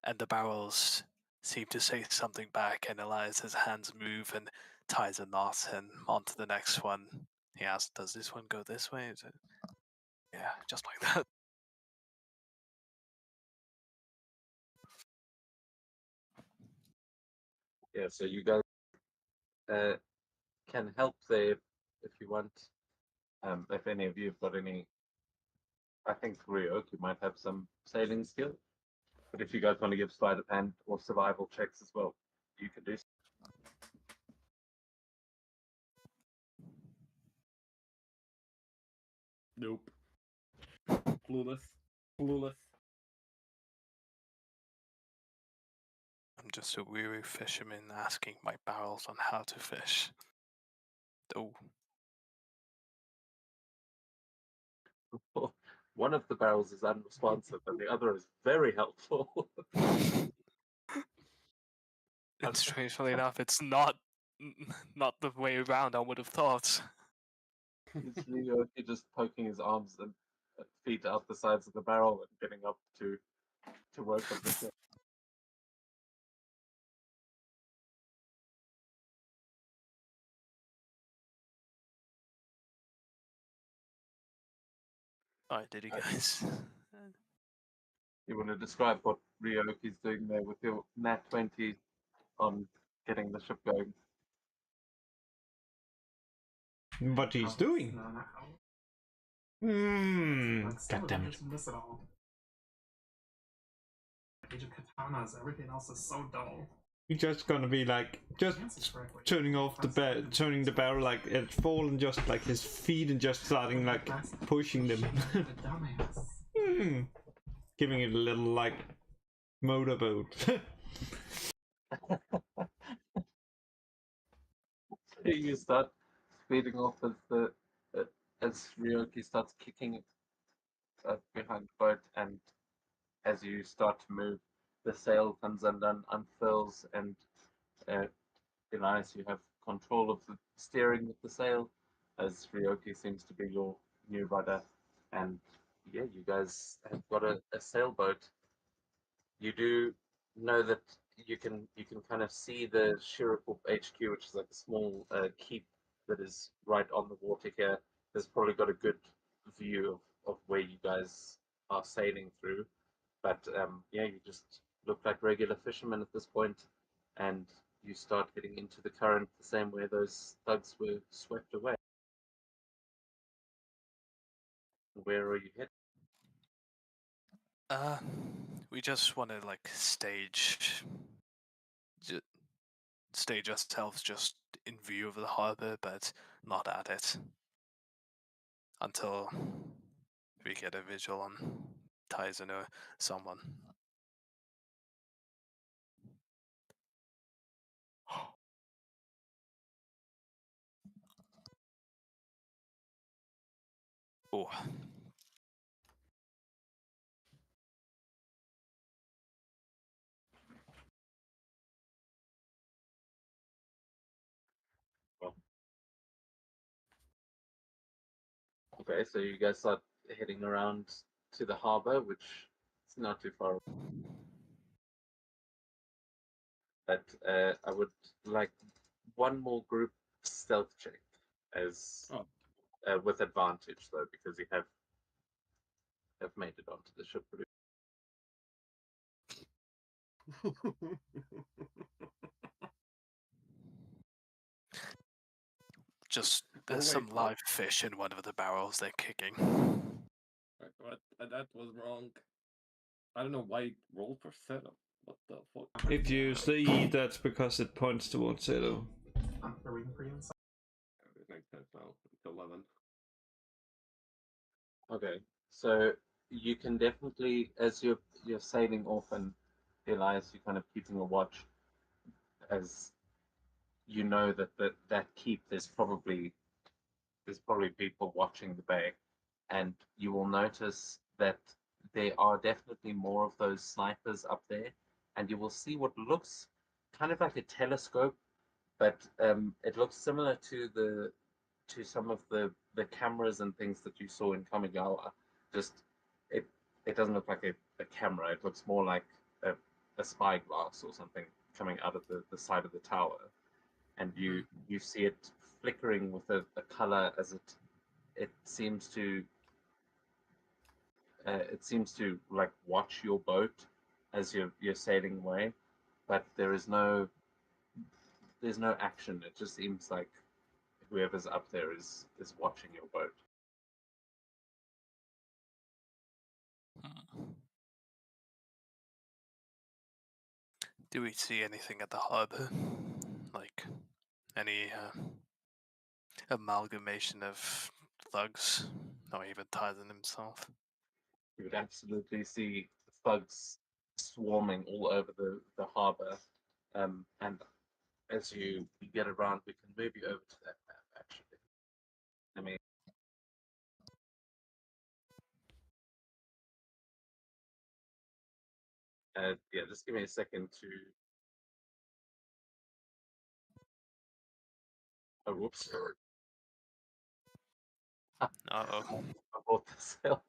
and the barrels seem to say something back, and Elias's hands move and ties a knot, and on to the next one. He asks, does this one go this way? Is it? Yeah, just like that. Yeah, so you guys can help there if you want. If any of you have got any, I think Ryoki might have some sailing skill. But if you guys want to give sleight of hand or survival checks as well, you can do so. Nope. Clueless. Clueless. I'm just a weary fisherman asking my barrels on how to fish. Oh, One of the barrels is unresponsive and the other is very helpful. and strangely enough, it's not the way around I would have thought. It's Ryoki just poking his arms and feet out the sides of the barrel and getting up to work on the ship. Alright, did you guys? You want to describe what Ryoki's doing there with your nat 20 on getting the ship going? What he's Compass? doing? No, not compass. Hmm. Like, some God of damn them it. just miss it all. Age of Katanas, everything else is so dull. He's just gonna be like, just Answers correctly. turning off the turning the barrel like at fall, and just like his feet, and just starting like pushing them. The dumbass. Hmm. Giving it a little like motorboat. You start speeding off as Ryoki starts kicking behind the boat, and as you start to move, the sail comes undone, unfurls, and Elias, you have control of the steering of the sail, as Ryoki seems to be your new rudder, and yeah, you guys have got a sailboat. You do know that you can kind of see the Shirakup HQ, which is like a small keep that is right on the water here. There's probably got a good view of where you guys are sailing through. But yeah, you just look like regular fishermen at this point, and you start getting into the current the same way those thugs were swept away. Where are you heading? Uh, we just want to like stage ourselves just in view of the harbor, but not at it until we get a visual on Tyson or someone. Oh, Well, okay, so you guys start heading around to the harbor, which is not too far. But I would like one more group stealth check as Oh. with advantage though, because you have made it onto the ship. just there's wait, some what? live fish in one of the barrels they're kicking. What? That was wrong. I don't know why it rolled for setup. What the fuck? If you see, that's because it points towards zero. I'm reading for you inside. It makes sense now. It's 11. Okay, so you can definitely, as you're sailing off, and Elias, you're kind of keeping a watch, as you know that keep there's probably people watching the bay, and you will notice that there are definitely more of those snipers up there, and you will see what looks kind of like a telescope, but it looks similar to some of the cameras and things that you saw in Kamigawa. Just it it doesn't look like a camera. It looks more like a spyglass or something coming out of the side of the tower, and you see it flickering with a color as it seems to like watch your boat as you're sailing away, but there's no action. It just seems like whoever's up there is watching your boat. Hmm. Do we see anything at the hub? Like any amalgamation of thugs or even Titan himself? You would absolutely see thugs swarming all over the harbor. And as you get around, we can move you over to that map, actually. I mean, yeah, just give me a second to. Oh, whoops. Uh-oh. I bought the sail.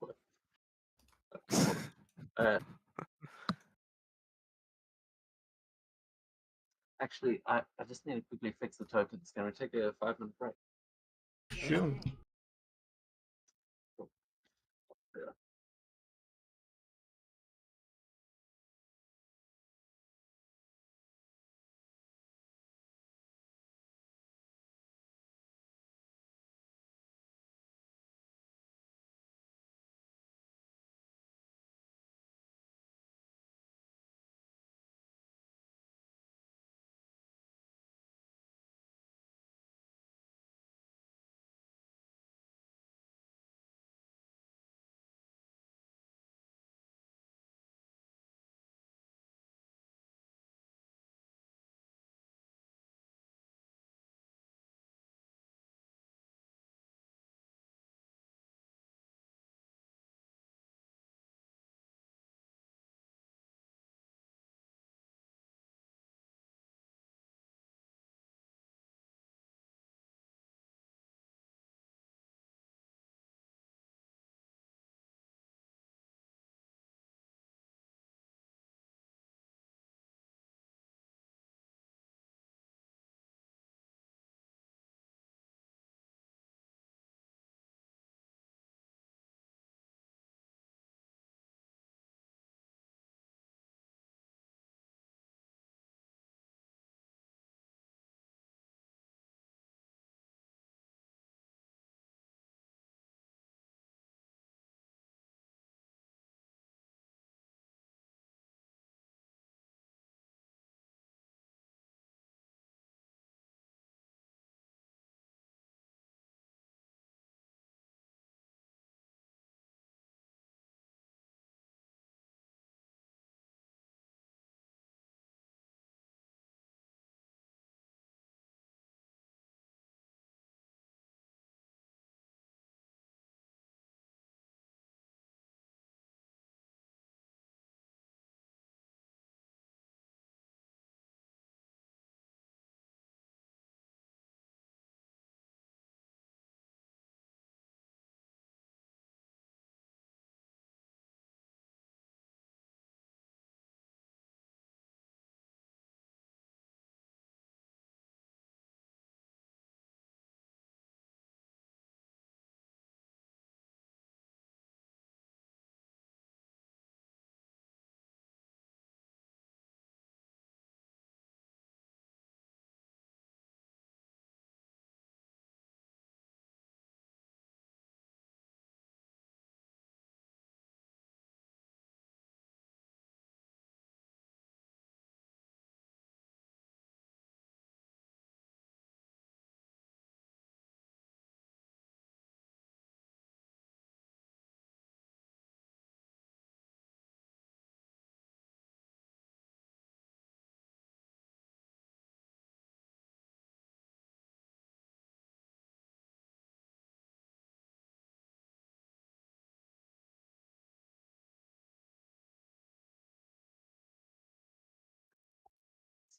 uh, Actually, I just need to quickly fix the tokens. Can we take a 5-minute break? Sure. Yeah.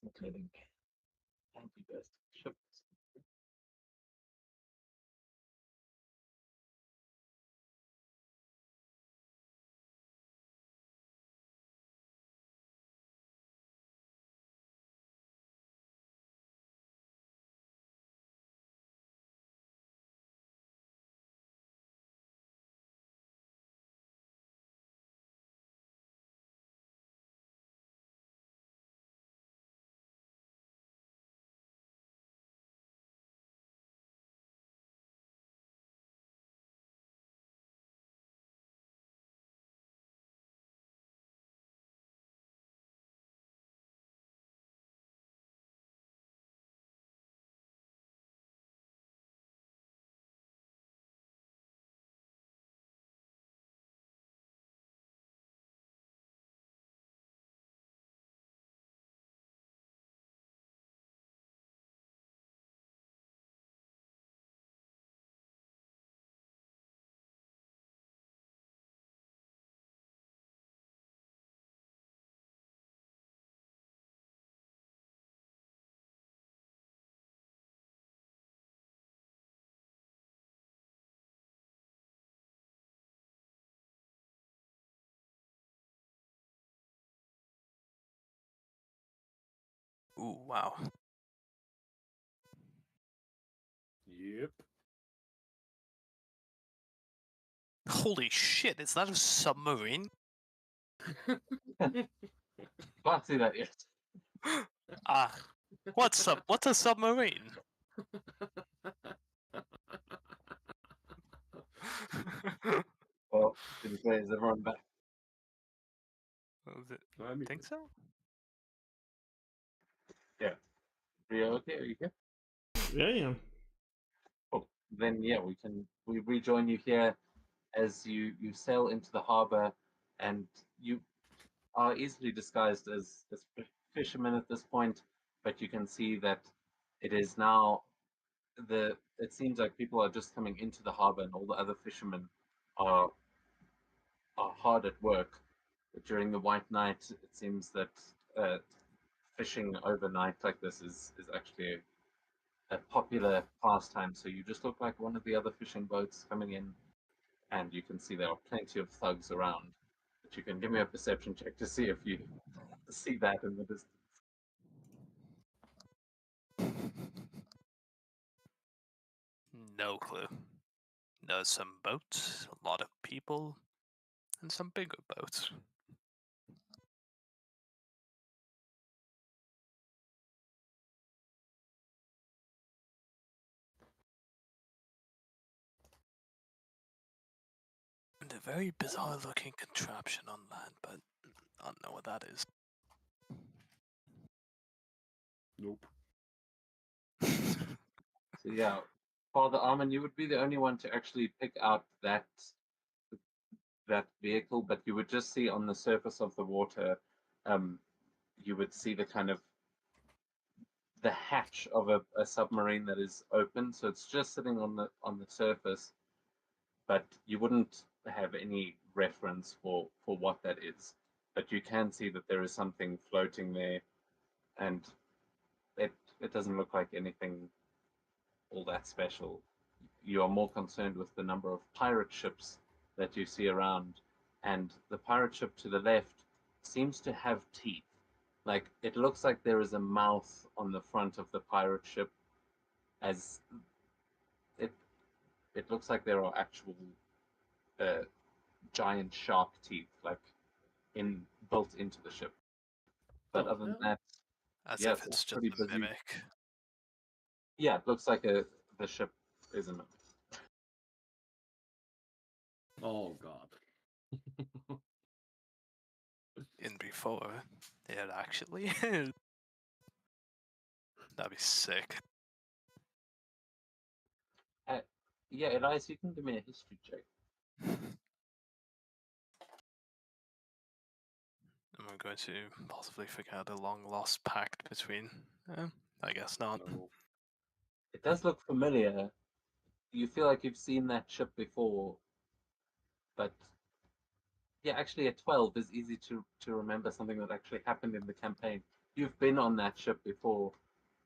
Including anti-burst ships. Ooh, wow. Yep. Holy shit, is that a submarine? Can't see that yet. Ah, what's a submarine? Well, did you say is everyone back? Was it? I mean, Think so? Are you okay? Are you here? Yeah. Cool. Then yeah, we rejoin you here as you sail into the harbor, and you are easily disguised as fishermen at this point, but you can see that it is now it seems like people are just coming into the harbor and all the other fishermen are hard at work. But during the white night, it seems that fishing overnight like this is actually a popular pastime. So you just look like one of the other fishing boats coming in, and you can see there are plenty of thugs around. But you can give me a perception check to see if you see that in the distance. No clue. There's some boats, a lot of people, and some bigger boats. And a very bizarre looking contraption on land, but I don't know what that is. nope. So yeah, Father Armin, you would be the only one to actually pick out that vehicle, but you would just see on the surface of the water, you would see the kind of the hatch of a submarine that is open. So it's just sitting on the surface, but you wouldn't have any reference for what that is. But you can see that there is something floating there, and it it doesn't look like anything all that special. You are more concerned with the number of pirate ships that you see around, and the pirate ship to the left seems to have teeth. Like it looks like there is a mouth on the front of the pirate ship, as it it looks like there are actual uh, giant shark teeth, like in built into the ship. But Oh, other than hell. that, As yeah, if it's it's all just pretty a busy. mimic. Yeah, it looks like the ship is a mimic. Oh, God. In before it actually is. That'd be sick. Yeah, Elias, you can give me a history check. Am I going to possibly figure out a long lost pact between? I guess not. No. It does look familiar. You feel like you've seen that ship before, but yeah, actually, a 12 is easy to remember something that actually happened in the campaign. You've been on that ship before.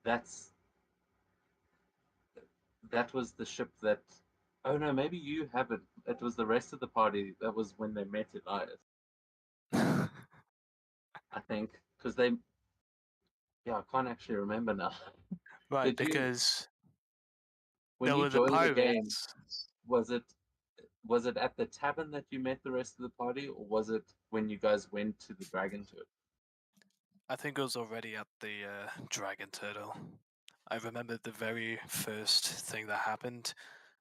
That's that was the ship that. Oh no, maybe you haven't. It was the rest of the party. That was when they met Elias, I think, because they. Yeah, I can't actually remember now. Right, Did you, because when there you were the joined the game, pirates. was it at the tavern that you met the rest of the party, or was it when you guys went to the Dragon Tour? I think it was already at the Dragon Turtle. I remember the very first thing that happened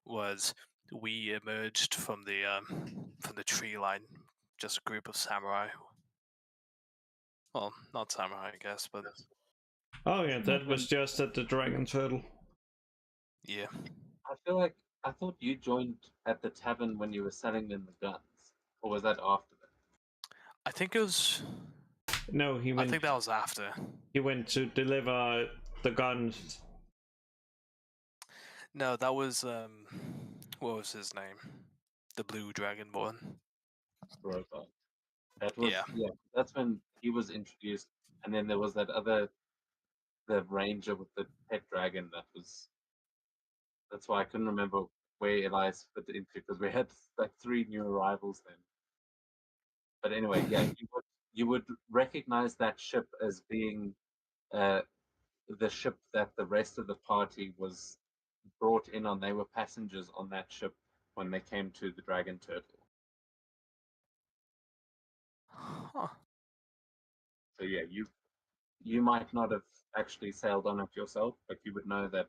was we emerged from the tree line, just a group of samurai. Well, not samurai, I guess, but Oh yeah, that was And just at the Dragon Turtle. yeah. I feel like I thought you joined at the tavern when you were selling them the guns, or was that after that? I think it was. No, I think that was after. he went to deliver the guns. No, that was what was his name? The Blue Dragonborn. Robot. That Yeah. was That's when he was introduced, and then there was the ranger with the pet dragon. That's why I couldn't remember where Elias fit into because we had like 3 new arrivals then. But anyway, yeah, you would recognize that ship as being the ship that the rest of the party was brought in on. They were passengers on that ship when they came to the Dragon Turtle. Huh. So yeah, you might not have actually sailed on it yourself, but you would know that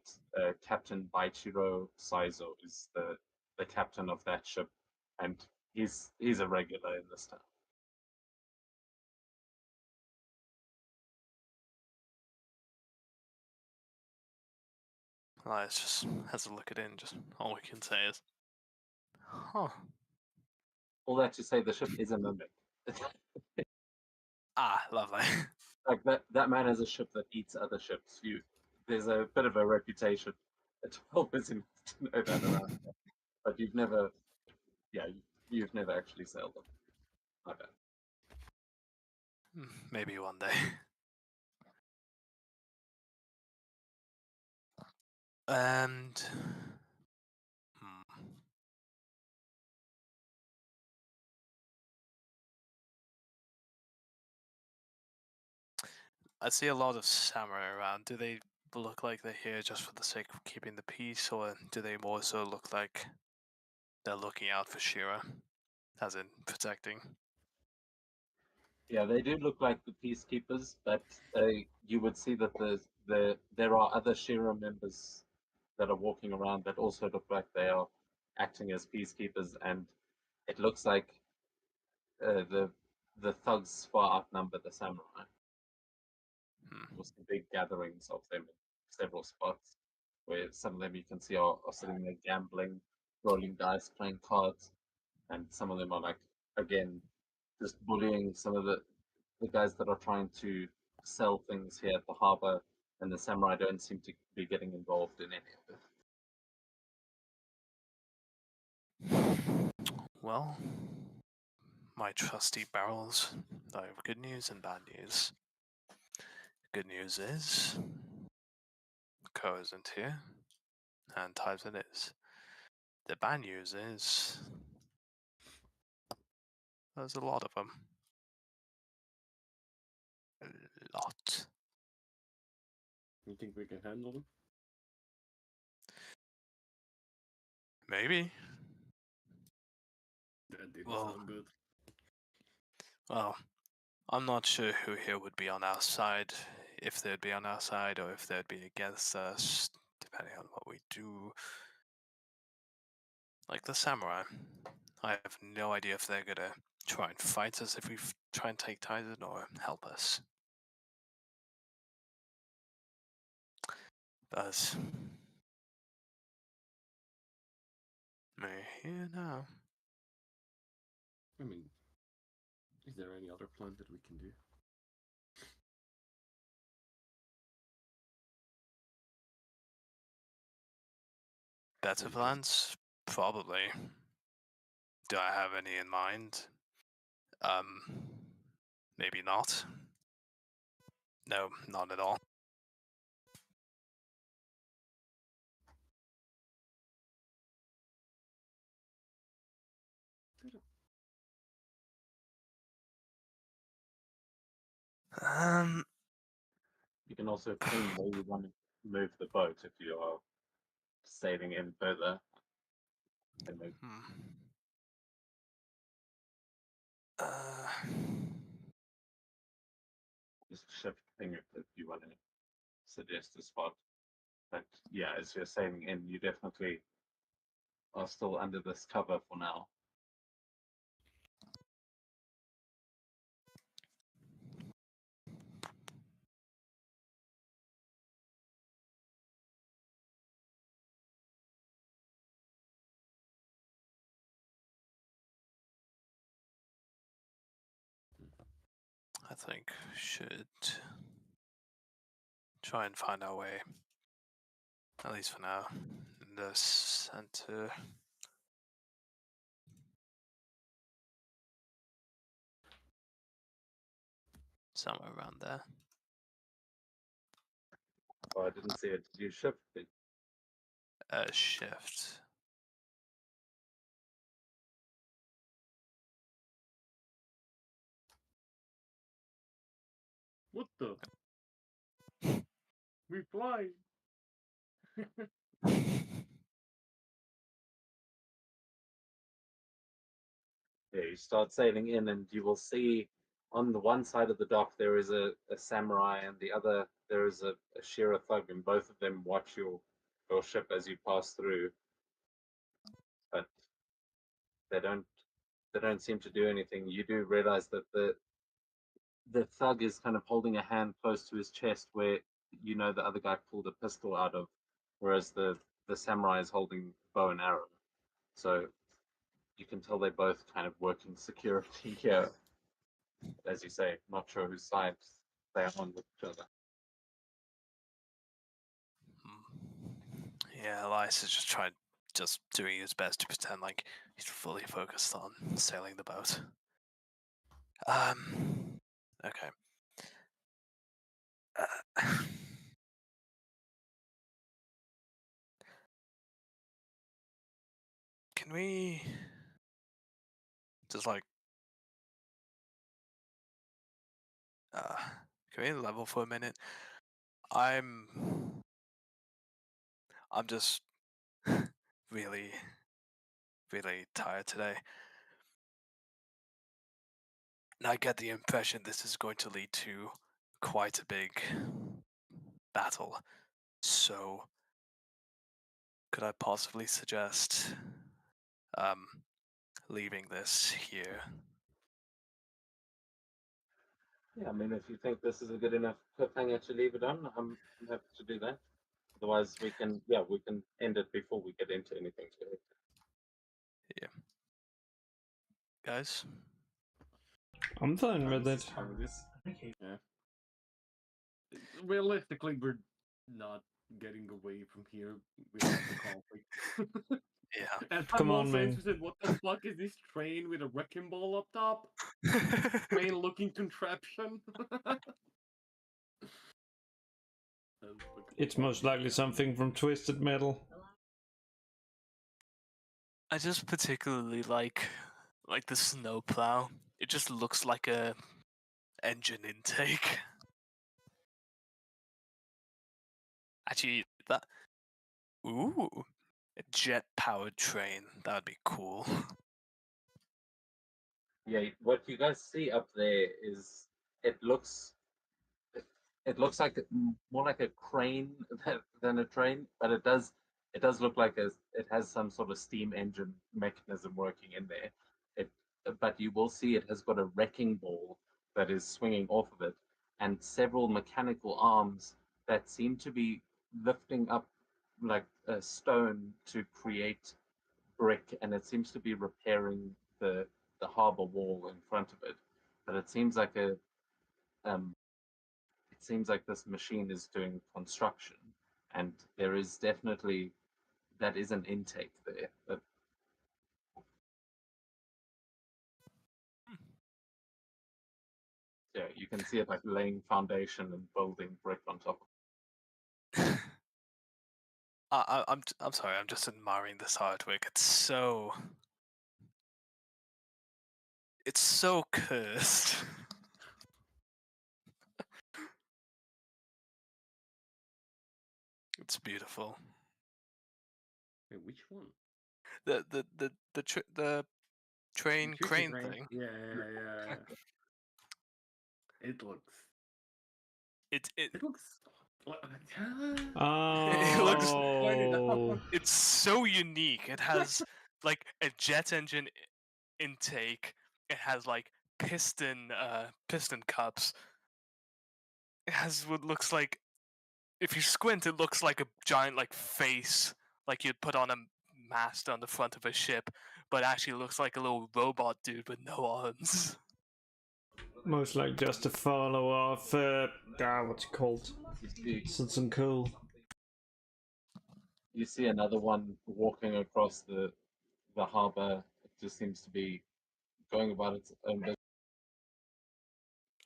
Captain Baichiro Saizo is the captain of that ship, and he's a regular in this town. Elias just has a look at it and just all we can say is, huh. All that to say, the ship is a mimic. Ah, lovely. Like that man has a ship that eats other ships. There's a bit of a reputation. It's always to know that around here. But you've never, yeah, you've never actually sailed them. My bad. Maybe one day. And I see a lot of samurai around. Do they look like they're here just for the sake of keeping the peace, or do they more so look like they're looking out for Shira, as in protecting? Yeah, they do look like the peacekeepers, but you would see that there are other Shira members that are walking around that also look like they are acting as peacekeepers, and it looks like the thugs far outnumber the samurai. You'll see big gatherings of them in several spots, where some of them you can see are sitting there gambling, rolling dice, playing cards, and some of them are like, again, just bullying some of the guys that are trying to sell things here at the harbor, and the samurai don't seem to be getting involved in any of it. Well, my trusty barrels, I have good news and bad news. Good news is, Co isn't here, and times it is. The bad news is, there's a lot of them. A lot. You think we can handle them? Maybe. That didn't Well, sound good. well, I'm not sure who here would be on our side, if they'd be on our side or if they'd be against us, depending on what we do. Like the samurai, I have no idea if they're gonna try and fight us if we try and take Titan or help us. But we're here now. I mean, is there any other plan that we can do? Better plans? Probably. Do I have any in mind? Maybe not. No, not at all. Um, You can also ping where you want to move the boat if you are sailing in further. And move. Uh, Just shift ping if you want to suggest a spot. But yeah, as you're sailing in, you definitely are still under this cover for now. I think we should try and find our way, at least for now, in the center. Somewhere around there. Oh, I didn't see it. Did you shift it? Shift. What the? We fly. Yeah, you start sailing in, and you will see on the one side of the dock there is a samurai, and the other there is a Shira thug, and both of them watch your ship as you pass through. But they don't seem to do anything. You do realize that the thug is kind of holding a hand close to his chest, where you know the other guy pulled a pistol out of, whereas the samurai is holding bow and arrow. So you can tell they're both kind of working security here. As you say, not sure whose side they are on with each other. Yeah, Elias is just doing his best to pretend like he's fully focused on sailing the boat. Okay. Can we just like can we level for a minute? I'm just really tired today. And I get the impression this is going to lead to quite a big battle. So could I possibly suggest leaving this here? Yeah, I mean, if you think this is a good enough cliffhanger to leave it on, I'm happy to do that. Otherwise, we can end it before we get into anything. Yeah. Guys? I'm fine with it. Yeah. Realistically, we're not getting away from here without the conflict. Yeah. And Come I'm on, also man. interested, what the fuck is this train with a wrecking ball up top? Train-looking contraption? It's most likely something from Twisted Metal. I just particularly like the snowplow. It just looks like a engine intake. Actually, that ooh, a jet-powered train. That would be cool. Yeah, what you guys see up there is it looks like more like a crane than a train, but it does look like it has some sort of steam engine mechanism working in there. But you will see it has got a wrecking ball that is swinging off of it, and several mechanical arms that seem to be lifting up like a stone to create brick, and it seems to be repairing the harbor wall in front of it. But it seems like this machine is doing construction, and there is definitely that is an intake there. But yeah, you can see it like laying foundation and building brick on top. I'm sorry. I'm just admiring this artwork. It's so cursed. It's beautiful. Wait, which one? The train crane thing. Yeah. It looks. It It looks. It looks- Oh, it's so unique. It has like a jet engine intake. It has like piston cups. It has what looks like, if you squint, it looks like a giant like face, like you'd put on a mast on the front of a ship, but actually looks like a little robot dude with no arms. most like just a follow of what's it called? Something cool. You see another one walking across the harbor. It just seems to be going about its own business.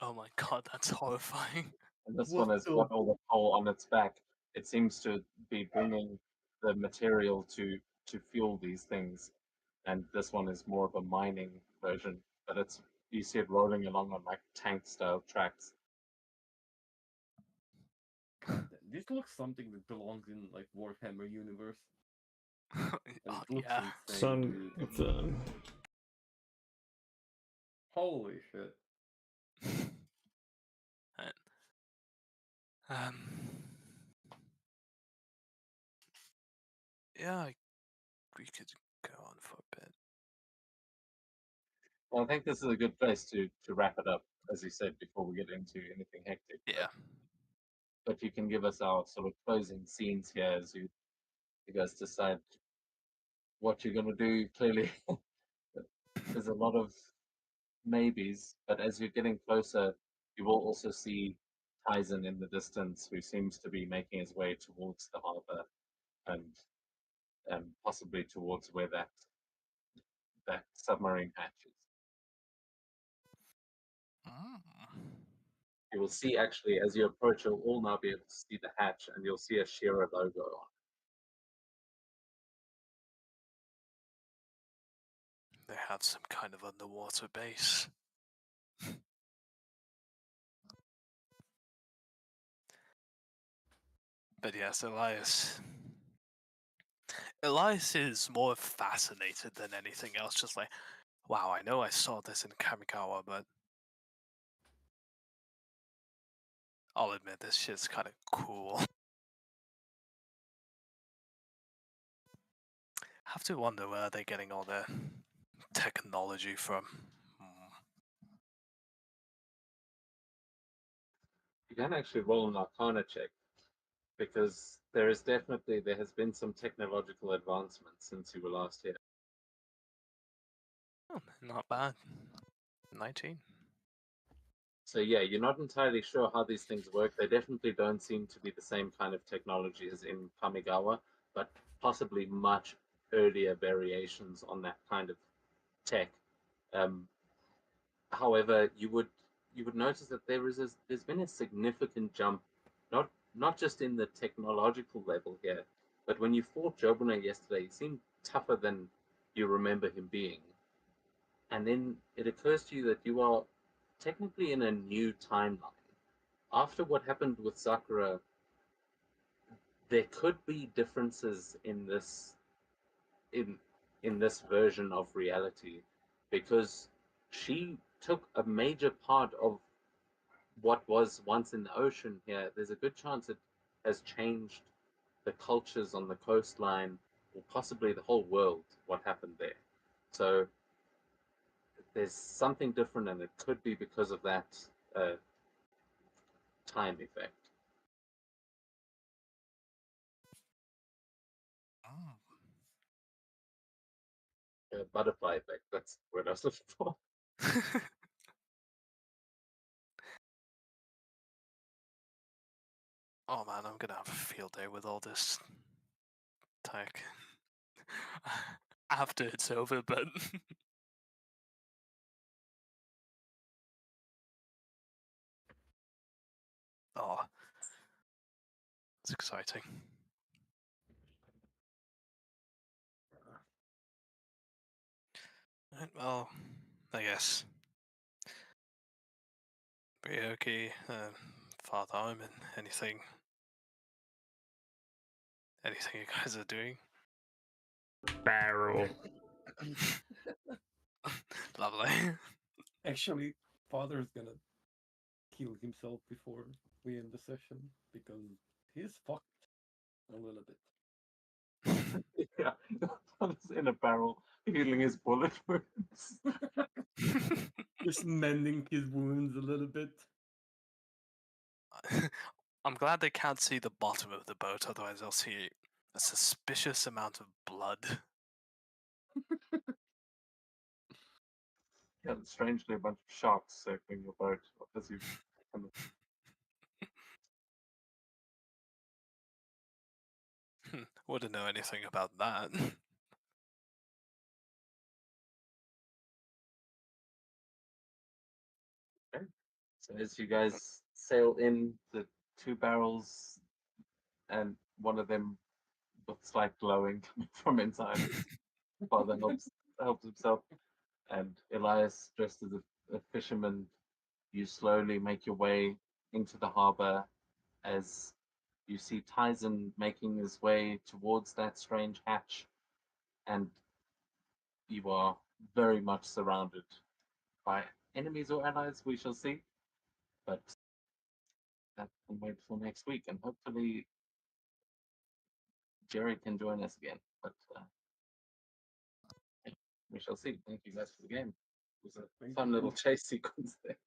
Oh my god, that's horrifying. And this What one has the- got all the coal on its back. It seems to be bringing the material to fuel these things. And this one is more of a mining version, but you see it rolling along on like tank style tracks. This looks something that belongs in like Warhammer universe. And Oh, it looks yeah. insane, dude. Holy shit. Right. Um, yeah, we could go on for a bit. Well, I think this is a good place to wrap it up, as you said, before we get into anything hectic. Yeah. But you can give us our sort of closing scenes here as you guys decide what you're going to do. Clearly, there's a lot of maybes, but as you're getting closer, you will also see Tyson in the distance, who seems to be making his way towards the harbor and possibly towards where that submarine hatch is. You will see, actually, as you approach, you'll all now be able to see the hatch, and you'll see a Shearer logo on They have some kind of underwater base. But yes, Elias is more fascinated than anything else. Just like, wow, I know I saw this in Kamikawa, but I'll admit this shit's kind of cool. Have to wonder where they're getting all their technology from. You can actually roll an Arcana check, because there has been some technological advancements since you were last here. Oh, not bad. 19. So yeah, you're not entirely sure how these things work. They definitely don't seem to be the same kind of technology as in Kamigawa, but possibly much earlier variations on that kind of tech. However, you would notice that there's been a significant jump, not just in the technological level here, but when you fought Jobuna yesterday, he seemed tougher than you remember him being. And then it occurs to you that you are technically in a new timeline. After what happened with Sakura, there could be differences in this version of reality, because she took a major part of what was once in the ocean here. There's a good chance it has changed the cultures on the coastline, or possibly the whole world, what happened there. So there's something different, and it could be because of that time effect. Butterfly effect, that's what I was looking for. Oh man, I'm gonna have a field day with all this tech. After it's over, but oh, it's exciting. Right, well, I guess Ryoki, Father Omen, anything you guys are doing? Barrel. Lovely. Actually, Father's gonna kill himself before we end the session because he's fucked a little bit. Yeah, Thomas in a barrel healing his bullet wounds. Just mending his wounds a little bit. I'm glad they can't see the bottom of the boat, otherwise they'll see a suspicious amount of blood. Yeah, strangely, a bunch of sharks circling your boat as you come. Wouldn't know anything about that. Okay. So as you guys sail in, the two barrels, and one of them looks like glowing coming from inside. His father helps himself, and Elias, dressed as a fisherman, you slowly make your way into the harbor as You see Tyson making his way towards that strange hatch, and you are very much surrounded by enemies or allies, we shall see. But that can wait for next week, and hopefully Jerry can join us again. But yeah, we shall see. Thank you guys for the game. It was a fun little chase sequence there.